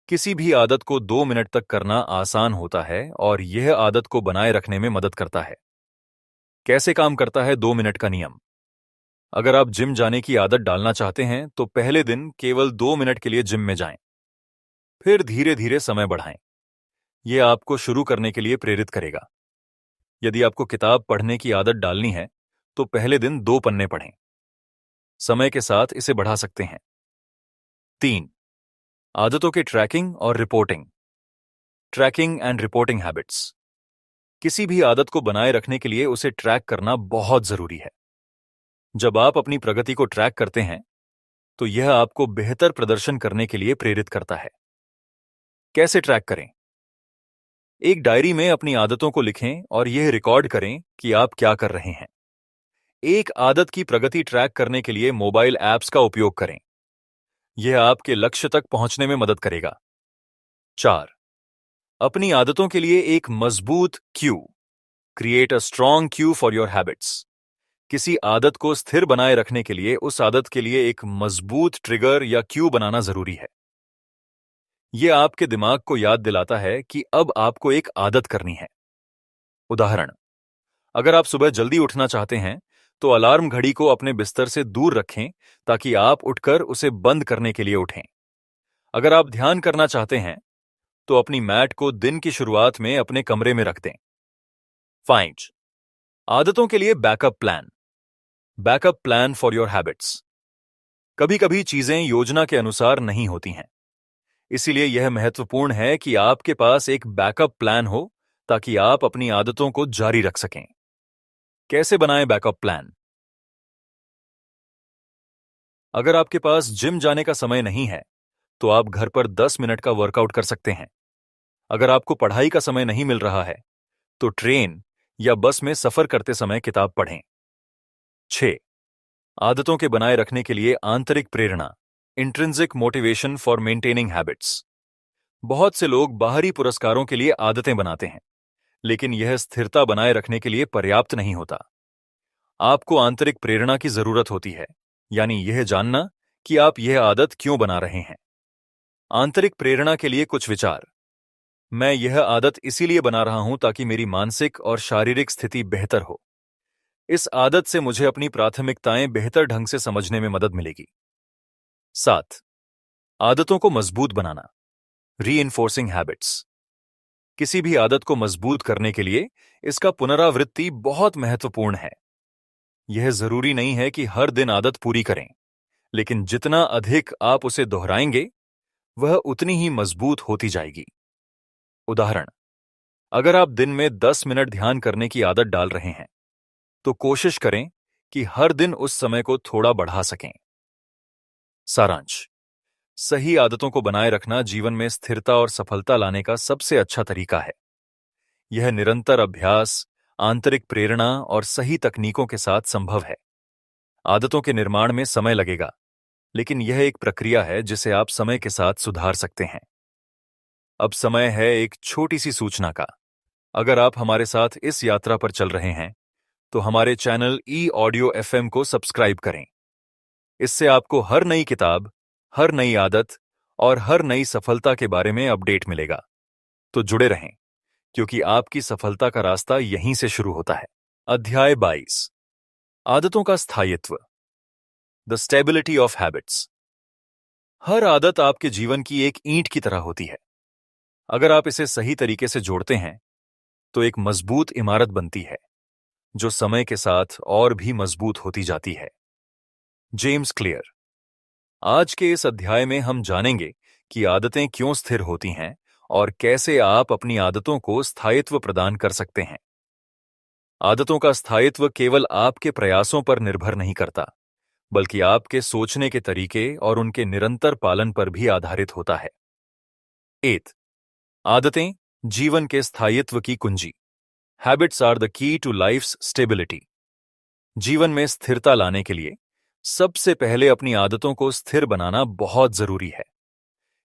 किसी भी आदत को 2 मिनट तक करना आसान होता है और यह आदत को बनाए रखने में मदद करता है। कैसे काम करता है 2 मिनट का नियम? अगर आप जिम जाने की आदत डालना चाहते हैं तो पहले दिन केवल 2 मिनट के लिए जिम में जाएं। फिर धीरे धीरे समय बढ़ाएं। यह आपको शुरू करने के लिए प्रेरित करेगा। यदि आपको किताब पढ़ने की आदत डालनी है तो पहले दिन 2 पन्ने पढ़ें। समय के साथ इसे बढ़ा सकते हैं। 3. आदतों के ट्रैकिंग और reporting. Tracking and reporting habits. किसी भी आदत को बनाए रखने के लिए उसे ट्रैक करना बहुत जरूरी है। जब आप अपनी प्रगति को ट्रैक करते हैं तो यह आपको बेहतर प्रदर्शन करने के लिए प्रेरित करता है। कैसे ट्रैक करें? एक डायरी में अपनी आदतों को लिखें और यह रिकॉर्ड करें कि आप क्या कर रहे हैं। एक आदत की प्रगति ट्रैक करने के लिए मोबाइल ऐप्स का उपयोग करें। यह आपके लक्ष्य तक पहुंचने में मदद करेगा। 4. अपनी आदतों के लिए एक मजबूत Q. Create a strong Q for your habits. किसी आदत को स्थिर बनाए रखने के लिए उस आदत के लिए एक मजबूत ट्रिगर या क्यू बनाना जरूरी है। यह आपके दिमाग को याद दिलाता है कि अब आपको एक आदत करनी है। उदाहरण, अगर आप सुबह जल्दी उठना चाहते हैं तो अलार्म घड़ी को अपने बिस्तर से दूर रखें ताकि आप उठकर उसे बंद करने के लिए उठें। अगर आप ध्यान करना चाहते हैं तो अपनी मैट को दिन की शुरुआत में अपने कमरे में रख दें। 5. आदतों के लिए backup plan. Backup plan for your habits. कभी कभी चीजें योजना के अनुसार नहीं होती हैं, इसीलिए यह महत्वपूर्ण है कि आपके पास एक बैकअप प्लान हो ताकि आप अपनी आदतों को जारी रख सकें। कैसे बनाएं बैकअप प्लान? अगर आपके पास जिम जाने का समय नहीं है तो आप घर पर 10 मिनट का वर्कआउट कर सकते हैं। अगर आपको पढ़ाई का समय नहीं मिल रहा है तो ट्रेन या बस में सफर करते समय किताब पढ़ें। 6. आदतों के बनाए रखने के लिए आंतरिक प्रेरणा। Intrinsic motivation for maintaining habits. बहुत से लोग बाहरी पुरस्कारों के लिए आदतें बनाते हैं, लेकिन यह स्थिरता बनाए रखने के लिए पर्याप्त नहीं होता। आपको आंतरिक प्रेरणा की जरूरत होती है, यानी यह जानना कि आप यह आदत क्यों बना रहे हैं। आंतरिक प्रेरणा के लिए कुछ विचार। मैं यह आदत इसीलिए बना रहा हूं ताकि मेरी मानसिक और शारीरिक स्थिति बेहतर हो। इस आदत से मुझे अपनी प्राथमिकताएं बेहतर ढंग से समझने में मदद मिलेगी। 7. आदतों को मजबूत बनाना। Reinforcing habits. किसी भी आदत को मजबूत करने के लिए इसका पुनरावृत्ति बहुत महत्वपूर्ण है। यह जरूरी नहीं है कि हर दिन आदत पूरी करें, लेकिन जितना अधिक आप उसे दोहराएंगे वह उतनी ही मजबूत होती जाएगी। उदाहरण, अगर आप दिन में 10 मिनट ध्यान करने की आदत डाल रहे हैं तो कोशिश करें कि हर दिन उस समय को थोड़ा बढ़ा सकें। सारांश, सही आदतों को बनाए रखना जीवन में स्थिरता और सफलता लाने का सबसे अच्छा तरीका है। यह निरंतर अभ्यास, आंतरिक प्रेरणा और सही तकनीकों के साथ संभव है। आदतों के निर्माण में समय लगेगा, लेकिन यह एक प्रक्रिया है जिसे आप समय के साथ सुधार सकते हैं। अब समय है एक छोटी सी सूचना का। अगर आप हमारे साथ इस यात्रा पर चल रहे हैं तो हमारे चैनल ई-ऑडियो FM को सब्सक्राइब करें। इससे आपको हर नई किताब, हर नई आदत और हर नई सफलता के बारे में अपडेट मिलेगा। तो जुड़े रहें, क्योंकि आपकी सफलता का रास्ता यहीं से शुरू होता है। अध्याय 22। आदतों का स्थायित्व। The stability of habits. हर आदत आपके जीवन की एक ईंट की तरह होती है। अगर आप इसे सही तरीके से जोड़ते हैं तो एक मजबूत इमारत बनती है, जो समय के साथ और भी मजबूत होती जाती है। James clear. आज के इस अध्याय में हम जानेंगे कि आदतें क्यों स्थिर होती हैं और कैसे आप अपनी आदतों को स्थायित्व प्रदान कर सकते हैं। आदतों का स्थायित्व केवल आपके प्रयासों पर निर्भर नहीं करता, बल्कि आपके सोचने के तरीके और उनके निरंतर पालन पर भी आधारित होता है। 8. आदतें जीवन के स्थायित्व की कुंजी। Habits are the key to life's stability. जीवन में स्थिरता लाने के लिए सबसे पहले अपनी आदतों को स्थिर बनाना बहुत जरूरी है।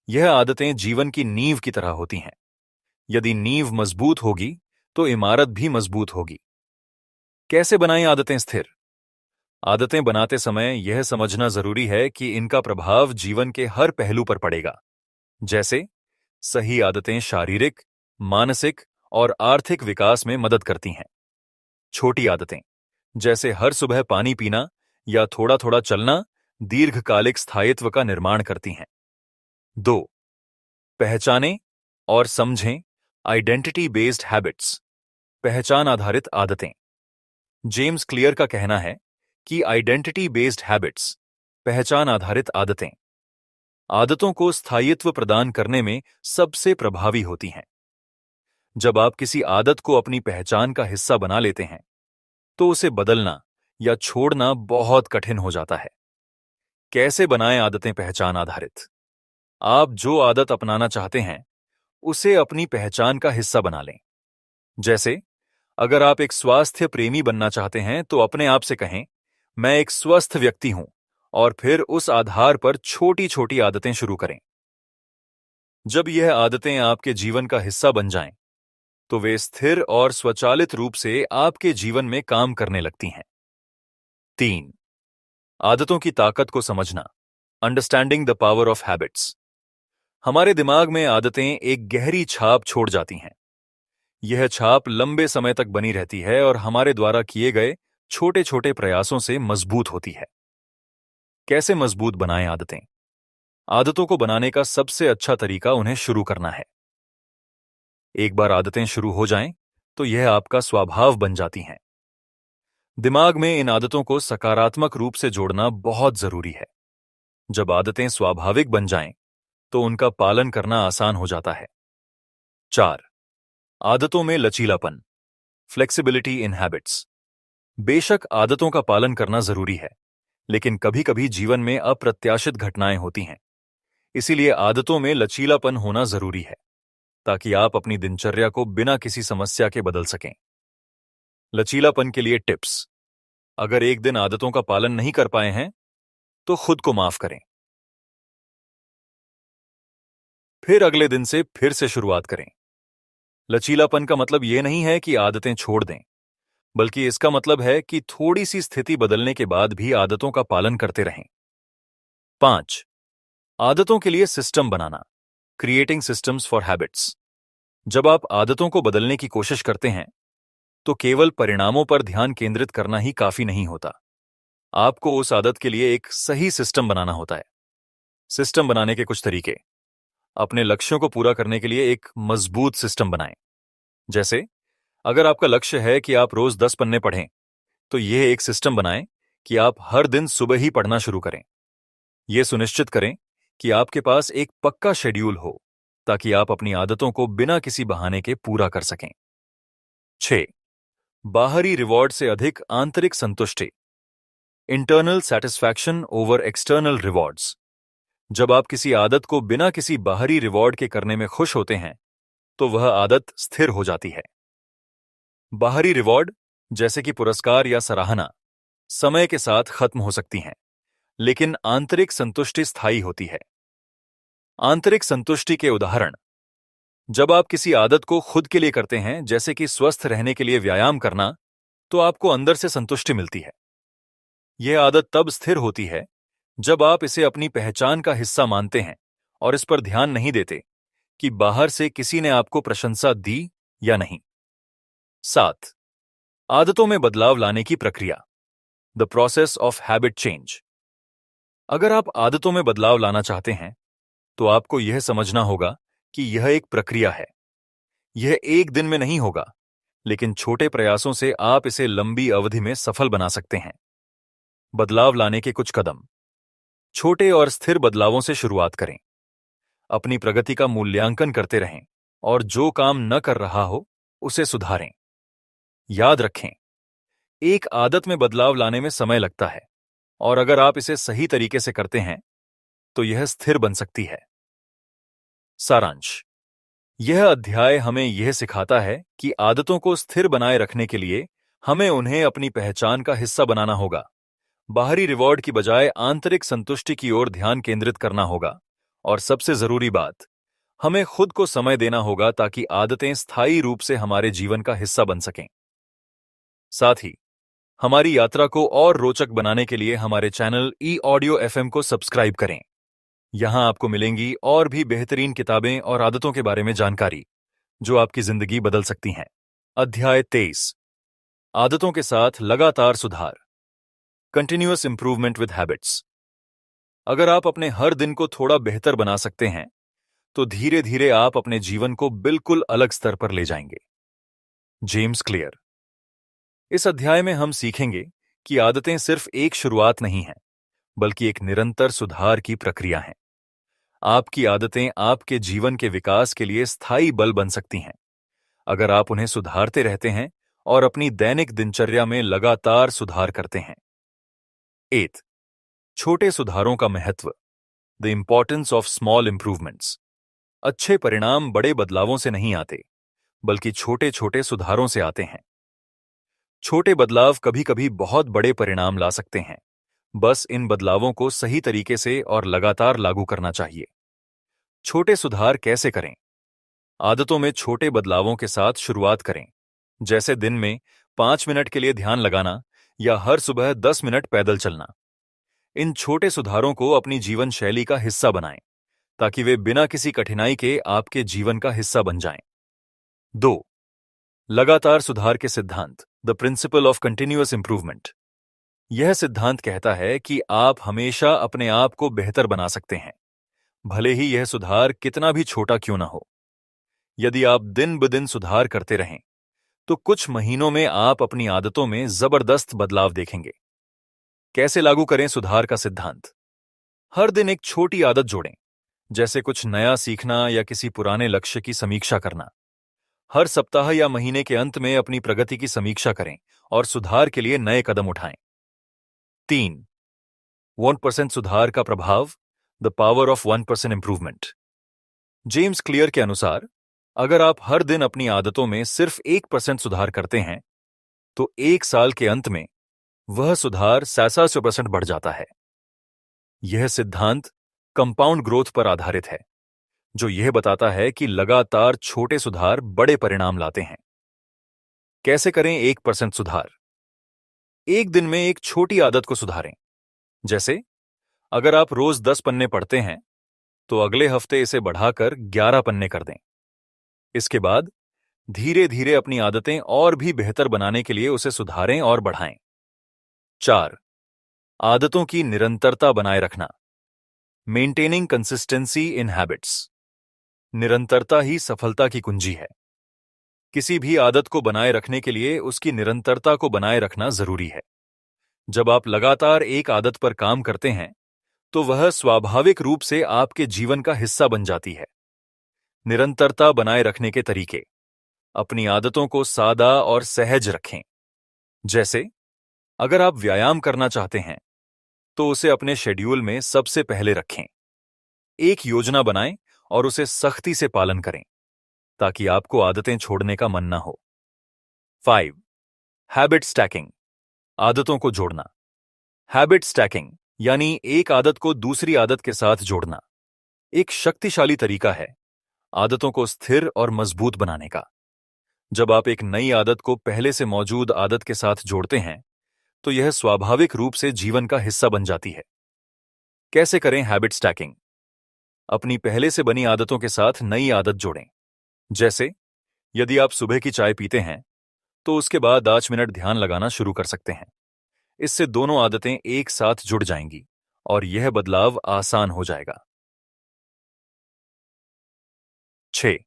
यह आदतें जीवन की नींव की तरह होती हैं। यदि नींव मजबूत होगी तो इमारत भी मजबूत होगी। कैसे बनाएं आदतें स्थिर? आदतें बनाते समय यह समझना जरूरी है कि इनका प्रभाव जीवन के हर पहलू पर पड़ेगा। जैसे, सही आदतें शारीरिक, मानसिक और आर्थिक विकास में मदद करती हैं। छोटी आदतें, जैसे हर सुबह पानी पीना या थोड़ा थोड़ा चलना, दीर्घकालिक स्थायित्व का निर्माण करती हैं। 2. पहचानें और समझें आइडेंटिटी बेस्ड हैबिट्स, पहचान आधारित आदतें। जेम्स क्लियर का कहना है कि आइडेंटिटी बेस्ड हैबिट्स, पहचान आधारित आदतें, आदतों को स्थायित्व प्रदान करने में सबसे प्रभावी होती हैं। जब आप किसी आदत को अपनी पहचान का हिस्सा बना लेते हैं, तो उसे बदलना या छोड़ना बहुत कठिन हो जाता है। कैसे बनाएं आदतें पहचान आधारित? आप जो आदत अपनाना चाहते हैं, उसे अपनी पहचान का हिस्सा बना लें। जैसे, अगर आप एक स्वास्थ्य प्रेमी बनना चाहते हैं, तो अपने आप से कहें, मैं एक स्वस्थ व्यक्ति हूं, और फिर उस आधार पर छोटी छोटी आदतें शुरू करें। जब यह आदतें आपके जीवन का हिस्सा बन जाएं, तो वे स्थिर और स्वचालित रूप से आपके जीवन में काम करने लगती हैं। 3. आदतों की ताकत को समझना, understanding the power of habits. हमारे दिमाग में आदतें एक गहरी छाप छोड़ जाती हैं। यह छाप लंबे समय तक बनी रहती है और हमारे द्वारा किए गए छोटे छोटे प्रयासों से मजबूत होती है। कैसे मजबूत बनाएं आदतें? आदतों को बनाने का सबसे अच्छा तरीका उन्हें शुरू करना है। एक बार आदतें शुरू हो जाएं, तो यह आपका स्वभाव बन जाती हैं। दिमाग में इन आदतों को सकारात्मक रूप से जोड़ना बहुत जरूरी है। जब आदतें स्वाभाविक बन जाएं, तो उनका पालन करना आसान हो जाता है। 4. आदतों में लचीलापन, फ्लेक्सिबिलिटी इन हैबिट्स। बेशक आदतों का पालन करना जरूरी है, लेकिन कभी कभी जीवन में अप्रत्याशित घटनाएं होती हैं। इसीलिए आदतों में लचीलापन होना जरूरी है, ताकि आप अपनी दिनचर्या को बिना किसी समस्या के बदल सकें। लचीलापन के लिए टिप्स। अगर एक दिन आदतों का पालन नहीं कर पाए हैं, तो खुद को माफ करें। फिर अगले दिन से फिर से शुरुआत करें। लचीलापन का मतलब यह नहीं है कि आदतें छोड़ दें, बल्कि इसका मतलब है कि थोड़ी सी स्थिति बदलने के बाद भी आदतों का पालन करते रहें। 5. आदतों के लिए system banana, creating systems for habits. जब आप आदतों को बदलने की कोशिश करते हैं, तो केवल परिणामों पर ध्यान केंद्रित करना ही काफी नहीं होता। आपको उस आदत के लिए एक सही सिस्टम बनाना होता है। सिस्टम बनाने के कुछ तरीके। अपने लक्ष्यों को पूरा करने के लिए एक मजबूत सिस्टम बनाएं। जैसे, अगर आपका लक्ष्य है कि आप रोज 10 पन्ने पढ़ें, तो यह एक सिस्टम बनाएं कि आप हर दिन सुबह ही पढ़ना शुरू करें। यह सुनिश्चित करें कि आपके पास एक पक्का शेड्यूल हो, ताकि आप अपनी आदतों को बिना किसी बहाने के पूरा कर सकें। 6. बाहरी रिवॉर्ड से अधिक आंतरिक संतुष्टि, internal satisfaction over external rewards. जब आप किसी आदत को बिना किसी बाहरी रिवॉर्ड के करने में खुश होते हैं, तो वह आदत स्थिर हो जाती है। बाहरी रिवॉर्ड, जैसे कि पुरस्कार या सराहना, समय के साथ खत्म हो सकती हैं, लेकिन आंतरिक संतुष्टि स्थायी होती है। आंतरिक संतुष्टि के उदाहरण: जब आप किसी आदत को खुद के लिए करते हैं, जैसे कि स्वस्थ रहने के लिए व्यायाम करना, तो आपको अंदर से संतुष्टि मिलती है। यह आदत तब स्थिर होती है जब आप इसे अपनी पहचान का हिस्सा मानते हैं और इस पर ध्यान नहीं देते कि बाहर से किसी ने आपको प्रशंसा दी या नहीं। 7. आदतों में बदलाव लाने की प्रक्रिया, the process of habit change. अगर आप आदतों में बदलाव लाना चाहते हैं, तो आपको यह समझना होगा कि यह एक प्रक्रिया है। यह एक दिन में नहीं होगा, लेकिन छोटे प्रयासों से आप इसे लंबी अवधि में सफल बना सकते हैं। बदलाव लाने के कुछ कदम। छोटे और स्थिर बदलावों से शुरुआत करें। अपनी प्रगति का मूल्यांकन करते रहें और जो काम न कर रहा हो, उसे सुधारें। याद रखें, एक आदत में बदलाव लाने में समय लगता है, और अगर आप इसे सही तरीके से करते हैं, तो यह स्थिर बन सकती है। सारांश: यह अध्याय हमें यह सिखाता है कि आदतों को स्थिर बनाए रखने के लिए हमें उन्हें अपनी पहचान का हिस्सा बनाना होगा। बाहरी रिवॉर्ड की बजाय आंतरिक संतुष्टि की ओर ध्यान केंद्रित करना होगा, और सबसे जरूरी बात, हमें खुद को समय देना होगा ताकि आदतें स्थायी रूप से हमारे जीवन का हिस्सा बन सकें। साथ ही हमारी यात्रा को और रोचक बनाने के लिए हमारे चैनल ई-ऑडियो FM को सब्सक्राइब करें। यहां आपको मिलेंगी और भी बेहतरीन किताबें और आदतों के बारे में जानकारी, जो आपकी जिंदगी बदल सकती हैं। अध्याय 23: आदतों के साथ लगातार सुधार, कंटिन्यूअस इंप्रूवमेंट विद हैबिट्स। अगर आप अपने हर दिन को थोड़ा बेहतर बना सकते हैं, तो धीरे धीरे आप अपने जीवन को बिल्कुल अलग स्तर पर ले जाएंगे। James clear. इस अध्याय में हम सीखेंगे कि आदतें सिर्फ एक शुरुआत नहीं हैं, बल्कि एक निरंतर सुधार की प्रक्रिया है। आपकी आदतें आपके जीवन के विकास के लिए स्थायी बल बन सकती हैं, अगर आप उन्हें सुधारते रहते हैं और अपनी दैनिक दिनचर्या में लगातार सुधार करते हैं। 8. छोटे सुधारों का महत्व। The importance of small improvements. अच्छे परिणाम बड़े बदलावों से नहीं आते, बल्कि छोटे छोटे सुधारों से आते हैं। छोटे बदलाव कभी कभी बहुत बड़े परिणाम ला सकते हैं, बस इन बदलावों को सही तरीके से और लगातार लागू करना चाहिए। छोटे सुधार कैसे करें? आदतों में छोटे बदलावों के साथ शुरुआत करें, जैसे दिन में 5 मिनट के लिए ध्यान लगाना या हर सुबह 10 मिनट पैदल चलना। इन छोटे सुधारों को अपनी जीवन शैली का हिस्सा बनाएं, ताकि वे बिना किसी कठिनाई के आपके जीवन का हिस्सा बन जाएं। 2. लगातार सुधार के सिद्धांत। The principle of continuous improvement. यह सिद्धांत कहता है कि आप हमेशा अपने आप को बेहतर बना सकते हैं, भले ही यह सुधार कितना भी छोटा क्यों ना हो। यदि आप दिन ब दिन सुधार करते रहें, तो कुछ महीनों में आप अपनी आदतों में जबरदस्त बदलाव देखेंगे। कैसे लागू करें सुधार का सिद्धांत? हर दिन एक छोटी आदत जोड़ें, जैसे कुछ नया सीखना या किसी पुराने लक्ष्य की समीक्षा करना। हर सप्ताह या महीने के अंत में अपनी प्रगति की समीक्षा करें और सुधार के लिए नए कदम उठाएं। 3. 1% सुधार का प्रभाव। The power of 1% improvement. James clear के अनुसार, अगर आप हर दिन अपनी आदतों में सिर्फ 1% सुधार करते हैं, तो 1 साल के अंत में वह सुधार 700% बढ़ जाता है। यह सिद्धांत कंपाउंड ग्रोथ पर आधारित है, जो यह बताता है कि लगातार छोटे सुधार बड़े परिणाम लाते हैं। कैसे करें 1% सुधार? एक दिन में एक छोटी आदत को सुधारें। जैसे, अगर आप रोज 10 पन्ने पढ़ते हैं, तो अगले हफ्ते इसे बढ़ाकर 11 पन्ने कर दें। इसके बाद धीरे धीरे अपनी आदतें और भी बेहतर बनाने के लिए उसे सुधारें और बढ़ाएं। 4. आदतों की निरंतरता बनाए रखना। Maintaining consistency in habits. निरंतरता ही सफलता की कुंजी है। किसी भी आदत को बनाए रखने के लिए उसकी निरंतरता को बनाए रखना जरूरी है। जब आप लगातार एक आदत पर काम करते हैं, तो वह स्वाभाविक रूप से आपके जीवन का हिस्सा बन जाती है। निरंतरता बनाए रखने के तरीके। अपनी आदतों को सादा और सहज रखें। जैसे, अगर आप व्यायाम करना चाहते हैं, तो उसे अपने शेड्यूल में सबसे पहले रखें। एक योजना बनाएं और उसे सख्ती से पालन करें, ताकि आपको आदतें छोड़ने का मन न हो। 5. Habit stacking. आदतों को जोड़ना। हैबिट स्टैकिंग यानी एक आदत को दूसरी आदत के साथ जोड़ना, एक शक्तिशाली तरीका है आदतों को स्थिर और मजबूत बनाने का। जब आप एक नई आदत को पहले से मौजूद आदत के साथ जोड़ते हैं, तो यह स्वाभाविक रूप से जीवन का हिस्सा बन जाती है। कैसे करें हैबिट स्टैकिंग? अपनी पहले से बनी आदतों के साथ नई आदत जोड़ें। जैसे, यदि आप सुबह की चाय पीते हैं, तो उसके बाद 5 मिनट ध्यान लगाना शुरू कर सकते हैं। इससे दोनों आदतें एक साथ जुड़ जाएंगी और यह बदलाव आसान हो जाएगा। 6.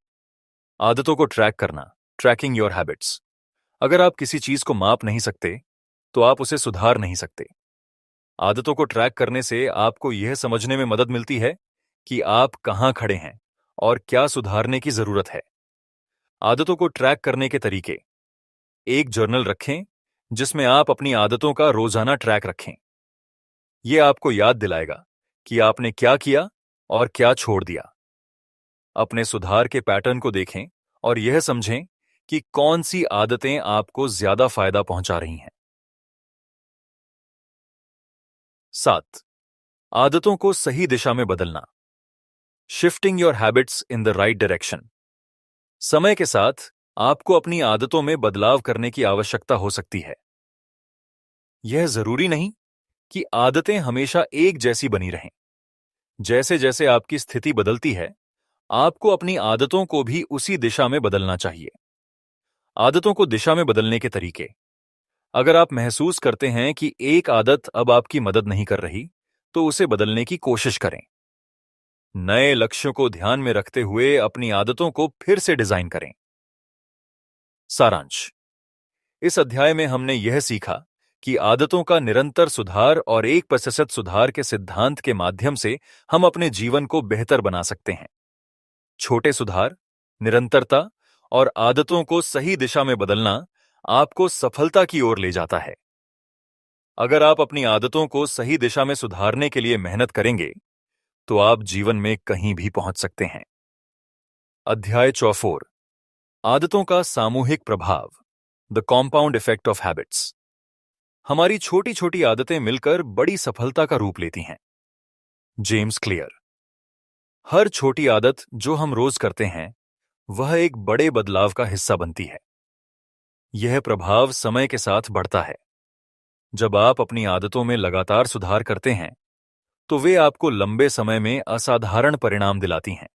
आदतों को ट्रैक करना। Trekking your habits. अगर आप किसी चीज को माप नहीं सकते, तो आप उसे सुधार नहीं सकते। आदतों को ट्रैक करने से आपको यह समझने में मदद मिलती है कि आप कहां खड़े हैं और क्या सुधारने की जरूरत है। आदतों को ट्रैक करने के तरीके। एक जर्नल रखें, जिसमें आप अपनी आदतों का रोजाना ट्रैक रखें। यह आपको याद दिलाएगा कि आपने क्या किया और क्या छोड़ दिया। अपने सुधार के पैटर्न को देखें और यह समझें कि कौन सी आदतें आपको ज्यादा फायदा पहुंचा रही हैं। 7. आदतों को सही दिशा में बदलना। Shifting your habits in the right direction. समय के साथ आपको अपनी आदतों में बदलाव करने की आवश्यकता हो सकती है। यह जरूरी नहीं कि आदतें हमेशा एक जैसी बनी रहें। जैसे जैसे आपकी स्थिति बदलती है, आपको अपनी आदतों को भी उसी दिशा में बदलना चाहिए। आदतों को दिशा में बदलने के तरीके। अगर आप महसूस करते हैं कि एक आदत अब आपकी मदद नहीं कर रही, तो उसे बदलने की कोशिश करें। नए लक्ष्यों को ध्यान में रखते हुए अपनी आदतों को फिर से डिजाइन करें। सारांश। इस अध्याय में हमने यह सीखा कि आदतों का निरंतर सुधार और 1% सुधार के सिद्धांत के माध्यम से हम अपने जीवन को बेहतर बना सकते हैं। छोटे सुधार, निरंतरता और आदतों को सही दिशा में बदलना आपको सफलता की ओर ले जाता है। अगर आप अपनी आदतों को सही दिशा में सुधारने के लिए मेहनत करेंगे, तो आप जीवन में कहीं भी पहुंच सकते हैं। अध्याय 4। आदतों का सामूहिक प्रभाव, the compound effect of habits. हमारी छोटी छोटी आदतें मिलकर बड़ी सफलता का रूप लेती हैं। James clear. हर छोटी आदत जो हम रोज करते हैं, वह एक बड़े बदलाव का हिस्सा बनती है। यह प्रभाव समय के साथ बढ़ता है। जब आप अपनी आदतों में लगातार सुधार करते हैं, तो वे आपको लंबे समय में असाधारण परिणाम दिलाती हैं।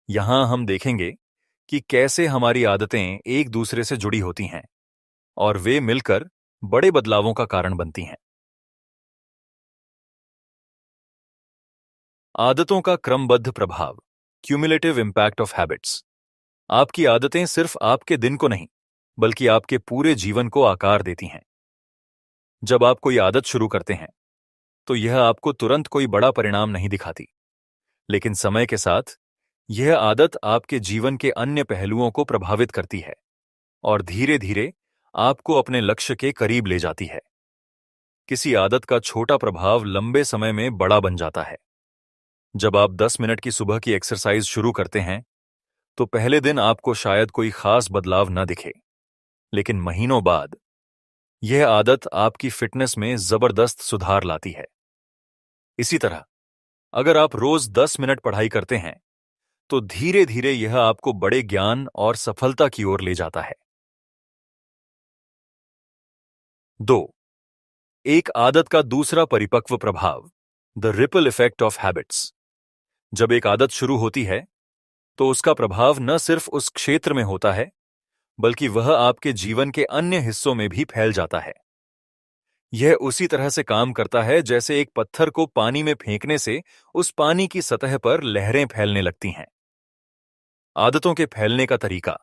यहां हम देखेंगे कि कैसे हमारी आदतें एक दूसरे से जुड़ी होती हैं और वे मिलकर बड़े बदलावों का कारण बनती हैं। आदतों का क्रमबद्ध प्रभाव, क्यूमुलेटिव इंपैक्ट ऑफ हैबिट्स। आपकी आदतें सिर्फ आपके दिन को नहीं, बल्कि आपके पूरे जीवन को आकार देती हैं। जब आप कोई आदत शुरू करते हैं, तो यह आपको तुरंत कोई बड़ा परिणाम नहीं दिखाती, लेकिन समय के साथ यह आदत आपके जीवन के अन्य पहलुओं को प्रभावित करती है और धीरे धीरे आपको अपने लक्ष्य के करीब ले जाती है। किसी आदत का छोटा प्रभाव लंबे समय में बड़ा बन जाता है। जब आप 10 मिनट की सुबह की एक्सरसाइज शुरू करते हैं, तो पहले दिन आपको शायद कोई खास बदलाव न दिखे, लेकिन महीनों बाद यह आदत आपकी फिटनेस में जबरदस्त सुधार लाती है। इसी तरह, अगर आप रोज 10 मिनट पढ़ाई करते हैं, तो धीरे धीरे यह आपको बड़े ज्ञान और सफलता की ओर ले जाता है। 2. एक आदत का दूसरा परिपक्व प्रभाव, the ripple effect of habits. जब एक आदत शुरू होती है, तो उसका प्रभाव न सिर्फ उस क्षेत्र में होता है, बल्कि वह आपके जीवन के अन्य हिस्सों में भी फैल जाता है। यह उसी तरह से काम करता है जैसे एक पत्थर को पानी में फेंकने से उस पानी की सतह पर लहरें फैलने लगती हैं। आदतों के फैलने का तरीका।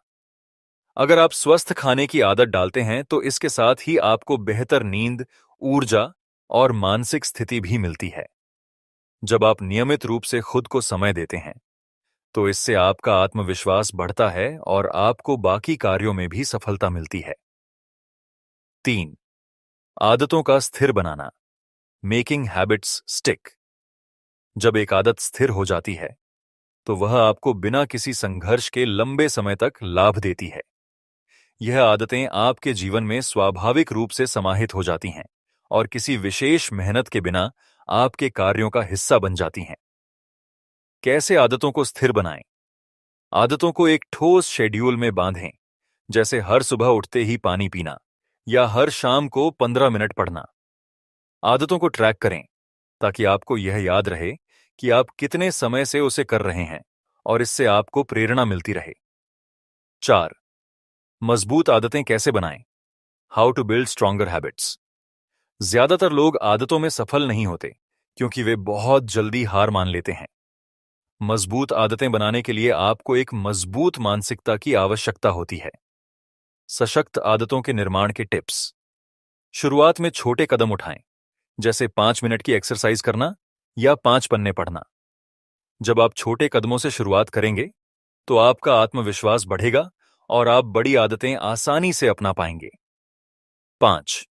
अगर आप स्वस्थ खाने की आदत डालते हैं, तो इसके साथ ही आपको बेहतर नींद, ऊर्जा और मानसिक स्थिति भी मिलती है। जब आप नियमित रूप से खुद को समय देते हैं, तो इससे आपका आत्मविश्वास बढ़ता है और आपको बाकी कार्यों में भी सफलता मिलती है। 3. आदतों का स्थिर बनाना, मेकिंग हैबिट्स स्टिक। जब एक आदत स्थिर हो जाती है, तो वह आपको बिना किसी संघर्ष के लंबे समय तक लाभ देती है। यह आदतें आपके जीवन में स्वाभाविक रूप से समाहित हो जाती हैं और किसी विशेष मेहनत के बिना आपके कार्यों का हिस्सा बन जाती हैं। कैसे आदतों को स्थिर बनाएं? आदतों को एक ठोस शेड्यूल में बांधें, जैसे हर सुबह उठते ही पानी पीना या हर शाम को 15 मिनट पढ़ना। आदतों को ट्रैक करें, ताकि आपको यह याद रहे कि आप कितने समय से उसे कर रहे हैं और इससे आपको प्रेरणा मिलती रहे। 4. मजबूत आदतें कैसे बनाएं? How to build stronger habits. ज्यादातर लोग आदतों में सफल नहीं होते, क्योंकि वे बहुत जल्दी हार मान लेते हैं। मजबूत आदतें बनाने के लिए आपको एक मजबूत मानसिकता की आवश्यकता होती है। सशक्त आदतों के निर्माण के टिप्स। शुरुआत में छोटे कदम उठाएं, जैसे 5 मिनट की एक्सरसाइज करना या 5 पन्ने पढ़ना। जब आप छोटे कदमों से शुरुआत करेंगे, तो आपका आत्मविश्वास बढ़ेगा और आप बड़ी आदतें आसानी से अपना पाएंगे। 5.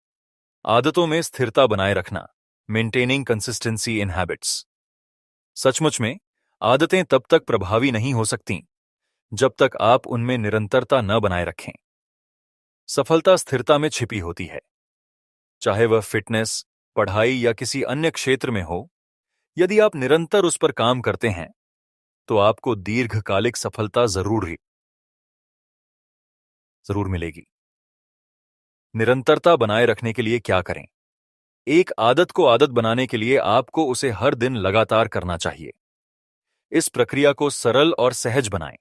आदतों में स्थिरता बनाए रखना, मेंटेनिंग कंसिस्टेंसी इन हैबिट्स। सचमुच में आदतें तब तक प्रभावी नहीं हो सकती, जब तक आप उनमें निरंतरता न बनाए रखें। सफलता स्थिरता में छिपी होती है। चाहे वह फिटनेस, पढ़ाई या किसी अन्य क्षेत्र में हो, यदि आप निरंतर उस पर काम करते हैं, तो आपको दीर्घकालिक सफलता जरूर मिलेगी। निरंतरता बनाए रखने के लिए क्या करें? एक आदत को आदत बनाने के लिए आपको उसे हर दिन लगातार करना चाहिए। इस प्रक्रिया को सरल और सहज बनाएं,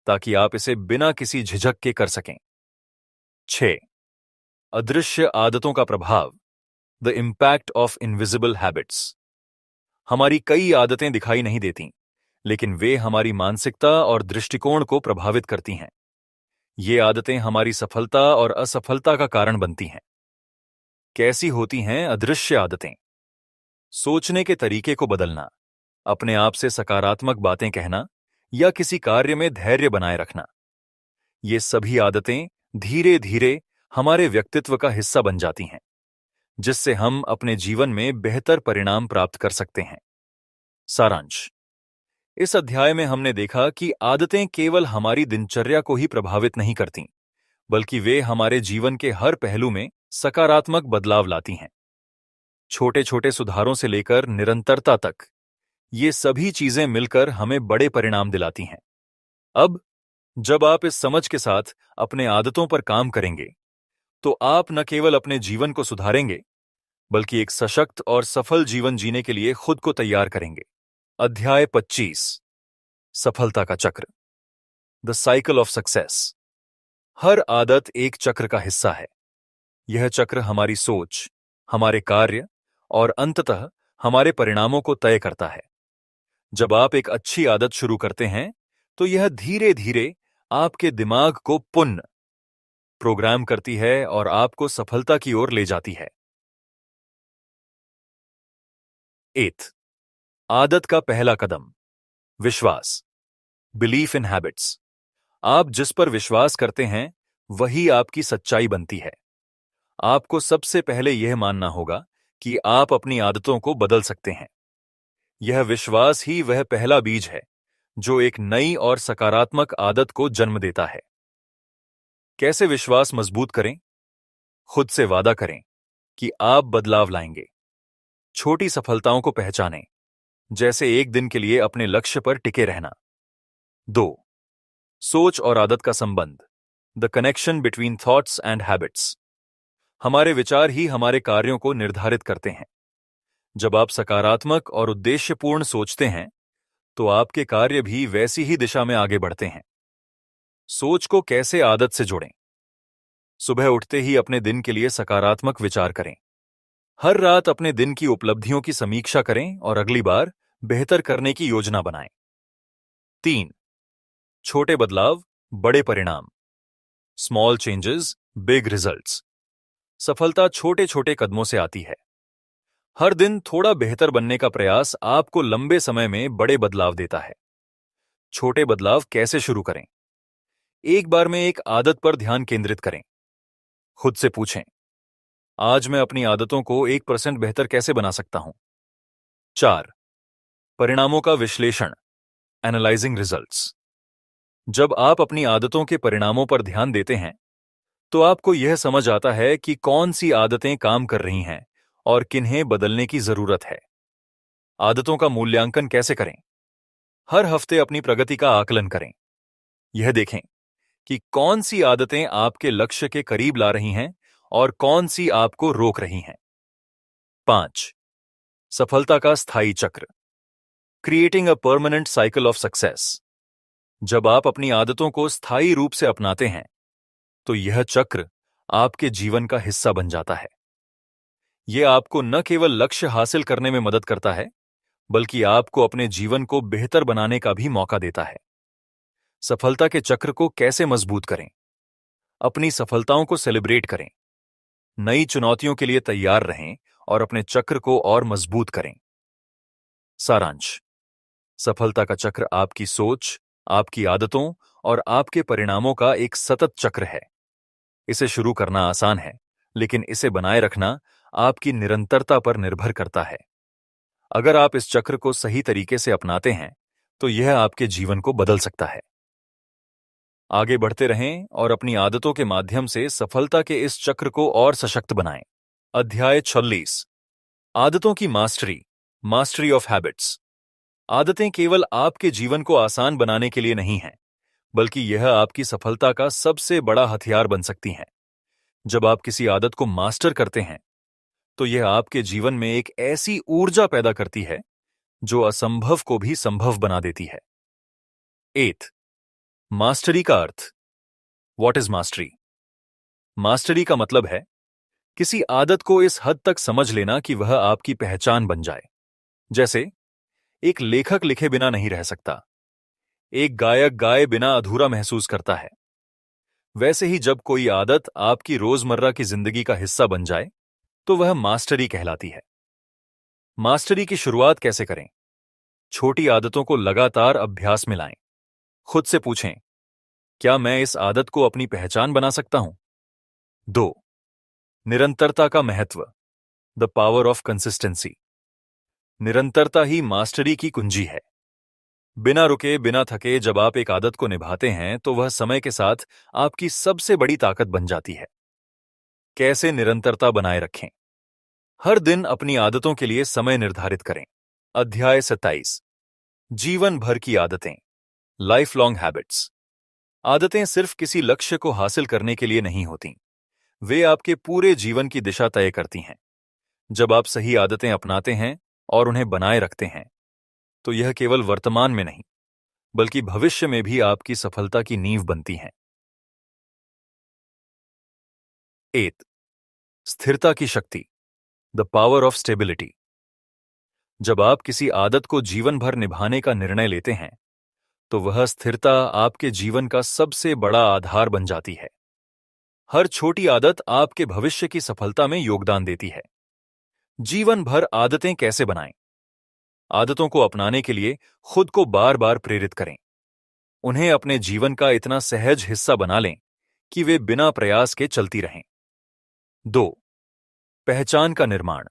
ताकि आप इसे बिना किसी झिझक के कर सकें। 6. अदृश्य आदतों का प्रभाव, the impact of invisible habits. हमारी कई आदतें दिखाई नहीं देती, लेकिन वे हमारी मानसिकता और दृष्टिकोण को प्रभावित करती हैं। ये आदतें हमारी सफलता और असफलता का कारण बनती हैं। कैसी होती हैं अदृश्य आदतें? सोचने के तरीके को बदलना, अपने आप से सकारात्मक बातें कहना या किसी कार्य में धैर्य बनाए रखना। ये सभी आदतें धीरे धीरे हमारे व्यक्तित्व का हिस्सा बन जाती हैं, जिससे हम अपने जीवन में बेहतर परिणाम प्राप्त कर सकते हैं। सारांश: इस अध्याय में हमने देखा कि आदतें केवल हमारी दिनचर्या को ही प्रभावित नहीं करतीं, बल्कि वे हमारे जीवन के हर पहलू में सकारात्मक बदलाव लाती हैं। छोटे छोटे सुधारों से लेकर निरंतरता तक ये सभी चीजें मिलकर हमें बड़े परिणाम दिलाती हैं। अब जब आप इस समझ के साथ अपने आदतों पर काम करेंगे, तो आप न केवल अपने जीवन को सुधारेंगे, बल्कि एक सशक्त और सफल जीवन जीने के लिए खुद को तैयार करेंगे। अध्याय 25: सफलता का चक्र, द साइकिल ऑफ सक्सेस। हर आदत एक चक्र का हिस्सा है। यह चक्र हमारी सोच, हमारे कार्य और अंततः हमारे परिणामों को तय करता है। जब आप एक अच्छी आदत शुरू करते हैं, तो यह धीरे धीरे आपके दिमाग को पुनः प्रोग्राम करती है और आपको सफलता की ओर ले जाती है। 8. आदत का पहला कदम, विश्वास, बिलीफ इन हैबिट्स। आप जिस पर विश्वास करते हैं, वही आपकी सच्चाई बनती है। आपको सबसे पहले यह मानना होगा कि आप अपनी आदतों को बदल सकते हैं। यह विश्वास ही वह पहला बीज है जो एक नई और सकारात्मक आदत को जन्म देता है। कैसे विश्वास मजबूत करें? खुद से वादा करें कि आप बदलाव लाएंगे। छोटी सफलताओं को पहचानें, जैसे एक दिन के लिए अपने लक्ष्य पर टिके रहना। 2. सोच और आदत का संबंध, the connection between thoughts and habits. हमारे विचार ही हमारे कार्यों को निर्धारित करते हैं। जब आप सकारात्मक और उद्देश्यपूर्ण सोचते हैं, तो आपके कार्य भी वैसी ही दिशा में आगे बढ़ते हैं। सोच को कैसे आदत से जोड़ें? सुबह उठते ही अपने दिन के लिए सकारात्मक विचार करें। हर रात अपने दिन की उपलब्धियों की समीक्षा करें और अगली बार बेहतर करने की योजना बनाएं। 3. छोटे बदलाव, बड़े परिणाम, स्मॉल चेंजेस, बिग रिजल्ट्स। सफलता छोटे छोटे कदमों से आती है। हर दिन थोड़ा बेहतर बनने का प्रयास आपको लंबे समय में बड़े बदलाव देता है। छोटे बदलाव कैसे शुरू करें? एक बार में एक आदत पर ध्यान केंद्रित करें। खुद से पूछें, आज मैं अपनी आदतों को 1% बेहतर कैसे बना सकता हूं? 4. परिणामों का विश्लेषण, एनालाइजिंग रिजल्ट्स। जब आप अपनी आदतों के परिणामों पर ध्यान देते हैं, तो आपको यह समझ आता है कि कौन सी आदतें काम कर रही हैं और किन्हें बदलने की जरूरत है। आदतों का मूल्यांकन कैसे करें? हर हफ्ते अपनी प्रगति का आकलन करें। यह देखें कि कौन सी आदतें आपके लक्ष्य के करीब ला रही हैं और कौन सी आपको रोक रही हैं। 5. सफलता का स्थायी चक्र, creating a permanent cycle of success. जब आप अपनी आदतों को स्थायी रूप से अपनाते हैं, तो यह चक्र आपके जीवन का हिस्सा बन जाता है। यह आपको न केवल लक्ष्य हासिल करने में मदद करता है, बल्कि आपको अपने जीवन को बेहतर बनाने का भी मौका देता है। सफलता के चक्र को कैसे मजबूत करें? अपनी सफलताओं को सेलिब्रेट करें, नई चुनौतियों के लिए तैयार रहें और अपने चक्र को और मजबूत करें। सारांश: सफलता का चक्र आपकी सोच, आपकी आदतों और आपके परिणामों का एक सतत चक्र है। इसे शुरू करना आसान है, लेकिन इसे बनाए रखना आपकी निरंतरता पर निर्भर करता है। अगर आप इस चक्र को सही तरीके से अपनाते हैं, तो यह आपके जीवन को बदल सकता है। आगे बढ़ते रहें और अपनी आदतों के माध्यम से सफलता के इस चक्र को और सशक्त बनाएं। अध्याय 46: आदतों की मास्टरी, मास्टरी ऑफ हैबिट्स। आदतें केवल आपके जीवन को आसान बनाने के लिए नहीं हैं, बल्कि यह आपकी सफलता का सबसे बड़ा हथियार बन सकती हैं। जब आप किसी आदत को मास्टर करते हैं, तो यह आपके जीवन में एक ऐसी ऊर्जा पैदा करती है जो असंभव को भी संभव बना देती है। 8. मास्टरी का अर्थ। What is mastery? मास्टरी का मतलब है किसी आदत को इस हद तक समझ लेना कि वह आपकी पहचान बन जाए। जैसे एक लेखक लिखे बिना नहीं रह सकता, एक गायक गाए बिना अधूरा महसूस करता है। वैसे ही जब कोई आदत आपकी रोजमर्रा की जिंदगी का हिस्सा बन जाए तो वह मास्टरी कहलाती है। मास्टरी की शुरुआत कैसे करें? छोटी आदतों को लगातार अभ्यास में लाएं। खुद से पूछें, क्या मैं इस आदत को अपनी पहचान बना सकता हूं? 2. निरंतरता का महत्व, द पावर ऑफ कंसिस्टेंसी। निरंतरता ही मास्टरी की कुंजी है। बिना रुके बिना थके जब आप एक आदत को निभाते हैं तो वह समय के साथ आपकी सबसे बड़ी ताकत बन जाती है। कैसे निरंतरता बनाए रखें? हर दिन अपनी आदतों के लिए समय निर्धारित करें। अध्याय 27, जीवन भर की आदतें, लाइफ लॉन्ग हैबिट्स। आदतें सिर्फ किसी लक्ष्य को हासिल करने के लिए नहीं होती, वे आपके पूरे जीवन की दिशा तय करती हैं। जब आप सही आदतें अपनाते हैं और उन्हें बनाए रखते हैं तो यह केवल वर्तमान में नहीं बल्कि भविष्य में भी आपकी सफलता की नींव बनती हैं। 8. स्थिरता की शक्ति, द पावर ऑफ स्टेबिलिटी। जब आप किसी आदत को जीवन भर निभाने का निर्णय लेते हैं तो वह स्थिरता आपके जीवन का सबसे बड़ा आधार बन जाती है। हर छोटी आदत आपके भविष्य की सफलता में योगदान देती है। जीवन भर आदतें कैसे बनाएं? आदतों को अपनाने के लिए खुद को बार बार प्रेरित करें। उन्हें अपने जीवन का इतना सहज हिस्सा बना लें कि वे बिना प्रयास के चलती रहें। 2. पहचान का निर्माण,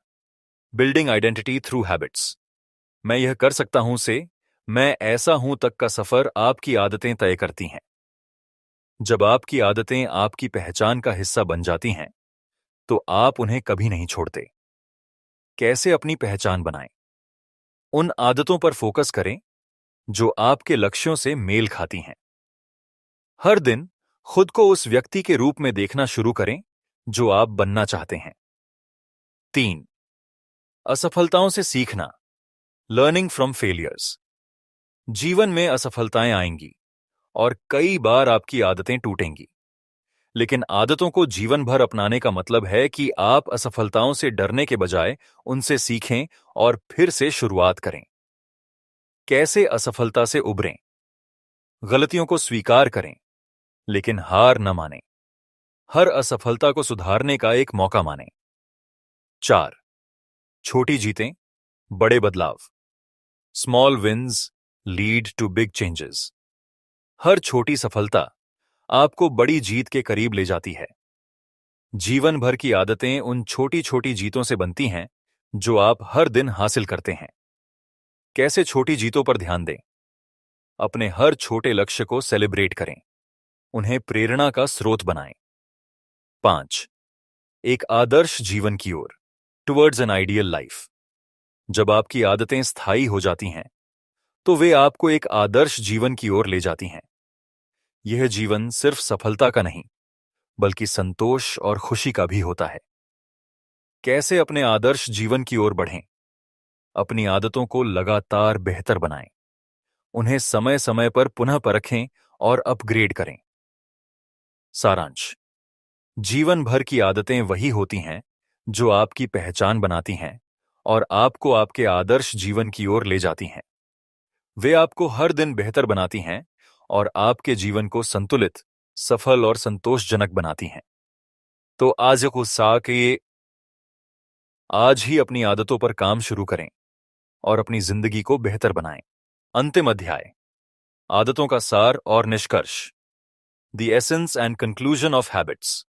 बिल्डिंग आइडेंटिटी थ्रू हैबिट्स। मैं यह कर सकता हूं से मैं ऐसा हूं तक का सफर आपकी आदतें तय करती हैं। जब आपकी आदतें आपकी पहचान का हिस्सा बन जाती हैं तो आप उन्हें कभी नहीं छोड़ते। कैसे अपनी पहचान बनाएं? उन आदतों पर फोकस करें जो आपके लक्ष्यों से मेल खाती हैं। हर दिन खुद को उस व्यक्ति के रूप में देखना शुरू करें जो आप बनना चाहते हैं। 3. असफलताओं से सीखना, लर्निंग फ्रॉम फेलियर्स। जीवन में असफलताएं आएंगी और कई बार आपकी आदतें टूटेंगी, लेकिन आदतों को जीवन भर अपनाने का मतलब है कि आप असफलताओं से डरने के बजाय उनसे सीखें और फिर से शुरुआत करें। कैसे असफलता से उबरें? गलतियों को स्वीकार करें लेकिन हार न मानें। हर असफलता को सुधारने का एक मौका मानें। 4. छोटी जीतें, बड़े बदलाव। Small wins lead to big changes. हर छोटी सफलता आपको बड़ी जीत के करीब ले जाती है। जीवन भर की आदतें उन छोटी छोटी जीतों से बनती हैं जो आप हर दिन हासिल करते हैं। कैसे छोटी जीतों पर ध्यान दें? अपने हर छोटे लक्ष्य को सेलिब्रेट करें, उन्हें प्रेरणा का स्रोत बनाएं। 5. एक आदर्श जीवन की ओर, टुवर्ड्स एन आइडियल लाइफ। जब आपकी आदतें स्थायी हो जाती हैं तो वे आपको एक आदर्श जीवन की ओर ले जाती हैं। यह जीवन सिर्फ सफलता का नहीं बल्कि संतोष और खुशी का भी होता है। कैसे अपने आदर्श जीवन की ओर बढ़ें? अपनी आदतों को लगातार बेहतर बनाएं, उन्हें समय समय पर पुनः परखें और अपग्रेड करें। सारांश, जीवन भर की आदतें वही होती हैं जो आपकी पहचान बनाती हैं और आपको आपके आदर्श जीवन की ओर ले जाती हैं। वे आपको हर दिन बेहतर बनाती हैं और आपके जीवन को संतुलित, सफल और संतोषजनक बनाती हैं। तो आज आज ही अपनी आदतों पर काम शुरू करें और अपनी जिंदगी को बेहतर बनाएं। अंतिम अध्याय, आदतों का सार और निष्कर्ष, the essence and conclusion of habits.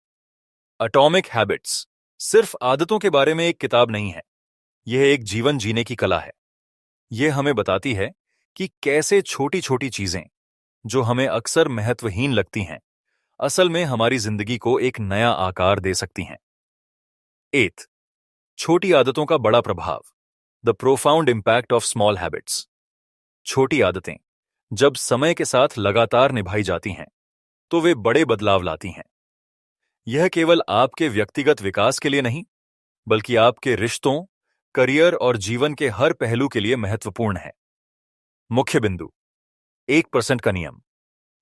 Atomic habits सिर्फ आदतों के बारे में एक किताब नहीं है, यह एक जीवन जीने की कला है। यह हमें बताती है कि कैसे छोटी छोटी चीजें जो हमें अक्सर महत्वहीन लगती हैं असल में हमारी जिंदगी को एक नया आकार दे सकती हैं। 8. छोटी आदतों का बड़ा प्रभाव, the profound impact of small habits. छोटी आदतें जब समय के साथ लगातार निभाई जाती हैं तो वे बड़े बदलाव लाती हैं। यह केवल आपके व्यक्तिगत विकास के लिए नहीं बल्कि आपके रिश्तों, करियर और जीवन के हर पहलू के लिए महत्वपूर्ण है। मुख्य बिंदु, 1% का नियम,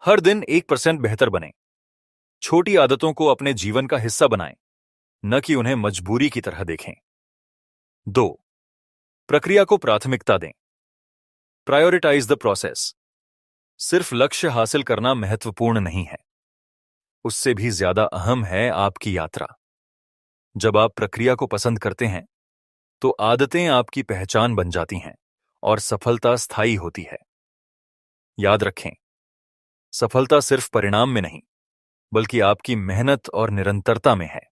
हर दिन 1% बेहतर बने। छोटी आदतों को अपने जीवन का हिस्सा बनाएं, न कि उन्हें मजबूरी की तरह देखें। 2. प्रक्रिया को प्राथमिकता दें, प्रायोरिटाइज द प्रोसेस। सिर्फ लक्ष्य हासिल करना महत्वपूर्ण नहीं है, उससे भी ज्यादा अहम है आपकी यात्रा। जब आप प्रक्रिया को पसंद करते हैं तो आदतें आपकी पहचान बन जाती हैं और सफलता स्थायी होती है। याद रखें, सफलता सिर्फ परिणाम में नहीं बल्कि आपकी मेहनत और निरंतरता में है।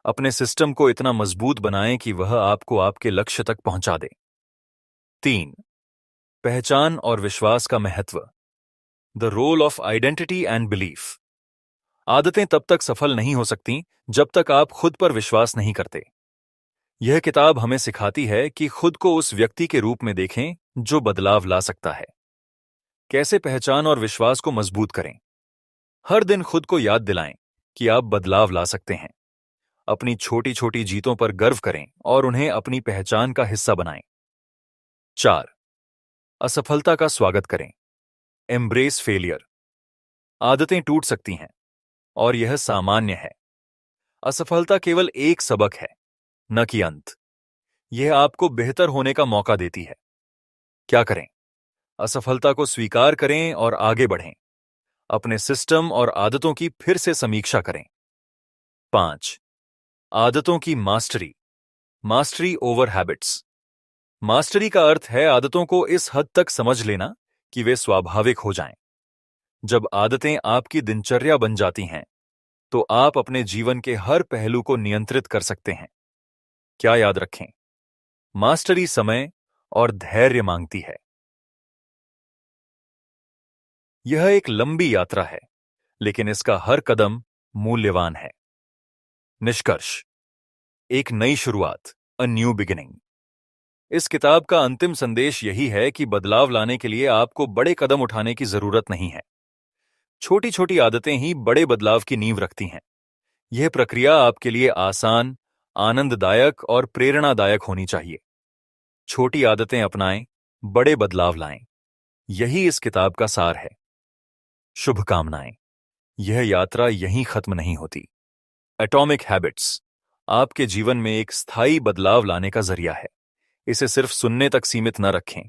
अपने सिस्टम को इतना मजबूत बनाएं कि वह आपको आपके लक्ष्य तक पहुंचा दे। 3. पहचान और विश्वास का महत्व। The role of identity and belief. आदतें तब तक सफल नहीं हो सकती जब तक आप खुद पर विश्वास नहीं करते। यह किताब हमें सिखाती है कि खुद को उस व्यक्ति के रूप में देखें जो बदलाव ला सकता है। कैसे पहचान और विश्वास को मजबूत करें? हर दिन खुद को याद दिलाएं कि आप बदलाव ला सकते हैं। अपनी छोटी छोटी जीतों पर गर्व करें और उन्हें अपनी पहचान का हिस्सा बनाएं। 4. असफलता का स्वागत करें। Embrace failure. आदतें टूट सकती हैं और यह सामान्य है। असफलता केवल एक सबक है, न कि अंत। यह आपको बेहतर होने का मौका देती है। क्या करें? असफलता को स्वीकार करें और आगे बढ़ें। अपने सिस्टम और आदतों की फिर से समीक्षा करें। 5. आदतों की mastery. Mastery over habits. Mastery का अर्थ है आदतों को इस हद तक समझ लेना कि वे स्वाभाविक हो जाएं। जब आदतें आपकी दिनचर्या बन जाती हैं तो आप अपने जीवन के हर पहलू को नियंत्रित कर सकते हैं। क्या याद रखें? मास्टरी समय और धैर्य मांगती है। यह एक लंबी यात्रा है, लेकिन इसका हर कदम मूल्यवान है। निष्कर्ष। एक नई शुरुआत, अ न्यू बिगिनिंग। इस किताब का अंतिम संदेश यही है कि बदलाव लाने के लिए आपको बड़े कदम उठाने की जरूरत नहीं है। छोटी छोटी आदतें ही बड़े बदलाव की नींव रखती हैं। यह प्रक्रिया आपके लिए आसान, आनंददायक और प्रेरणादायक होनी चाहिए। छोटी आदतें अपनाएं, बड़े बदलाव लाएं। यही इस किताब का सार है। शुभकामनाएं। यह यात्रा यहीं खत्म नहीं होती। एटॉमिक हैबिट्स आपके जीवन में एक स्थायी बदलाव लाने का जरिया है। इसे सिर्फ सुनने तक सीमित न रखें,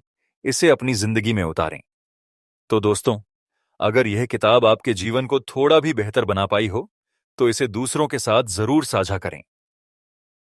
इसे अपनी जिंदगी में उतारें। तो दोस्तों, अगर यह किताब आपके जीवन को थोड़ा भी बेहतर बना पाई हो तो इसे दूसरों के साथ जरूर साझा करें।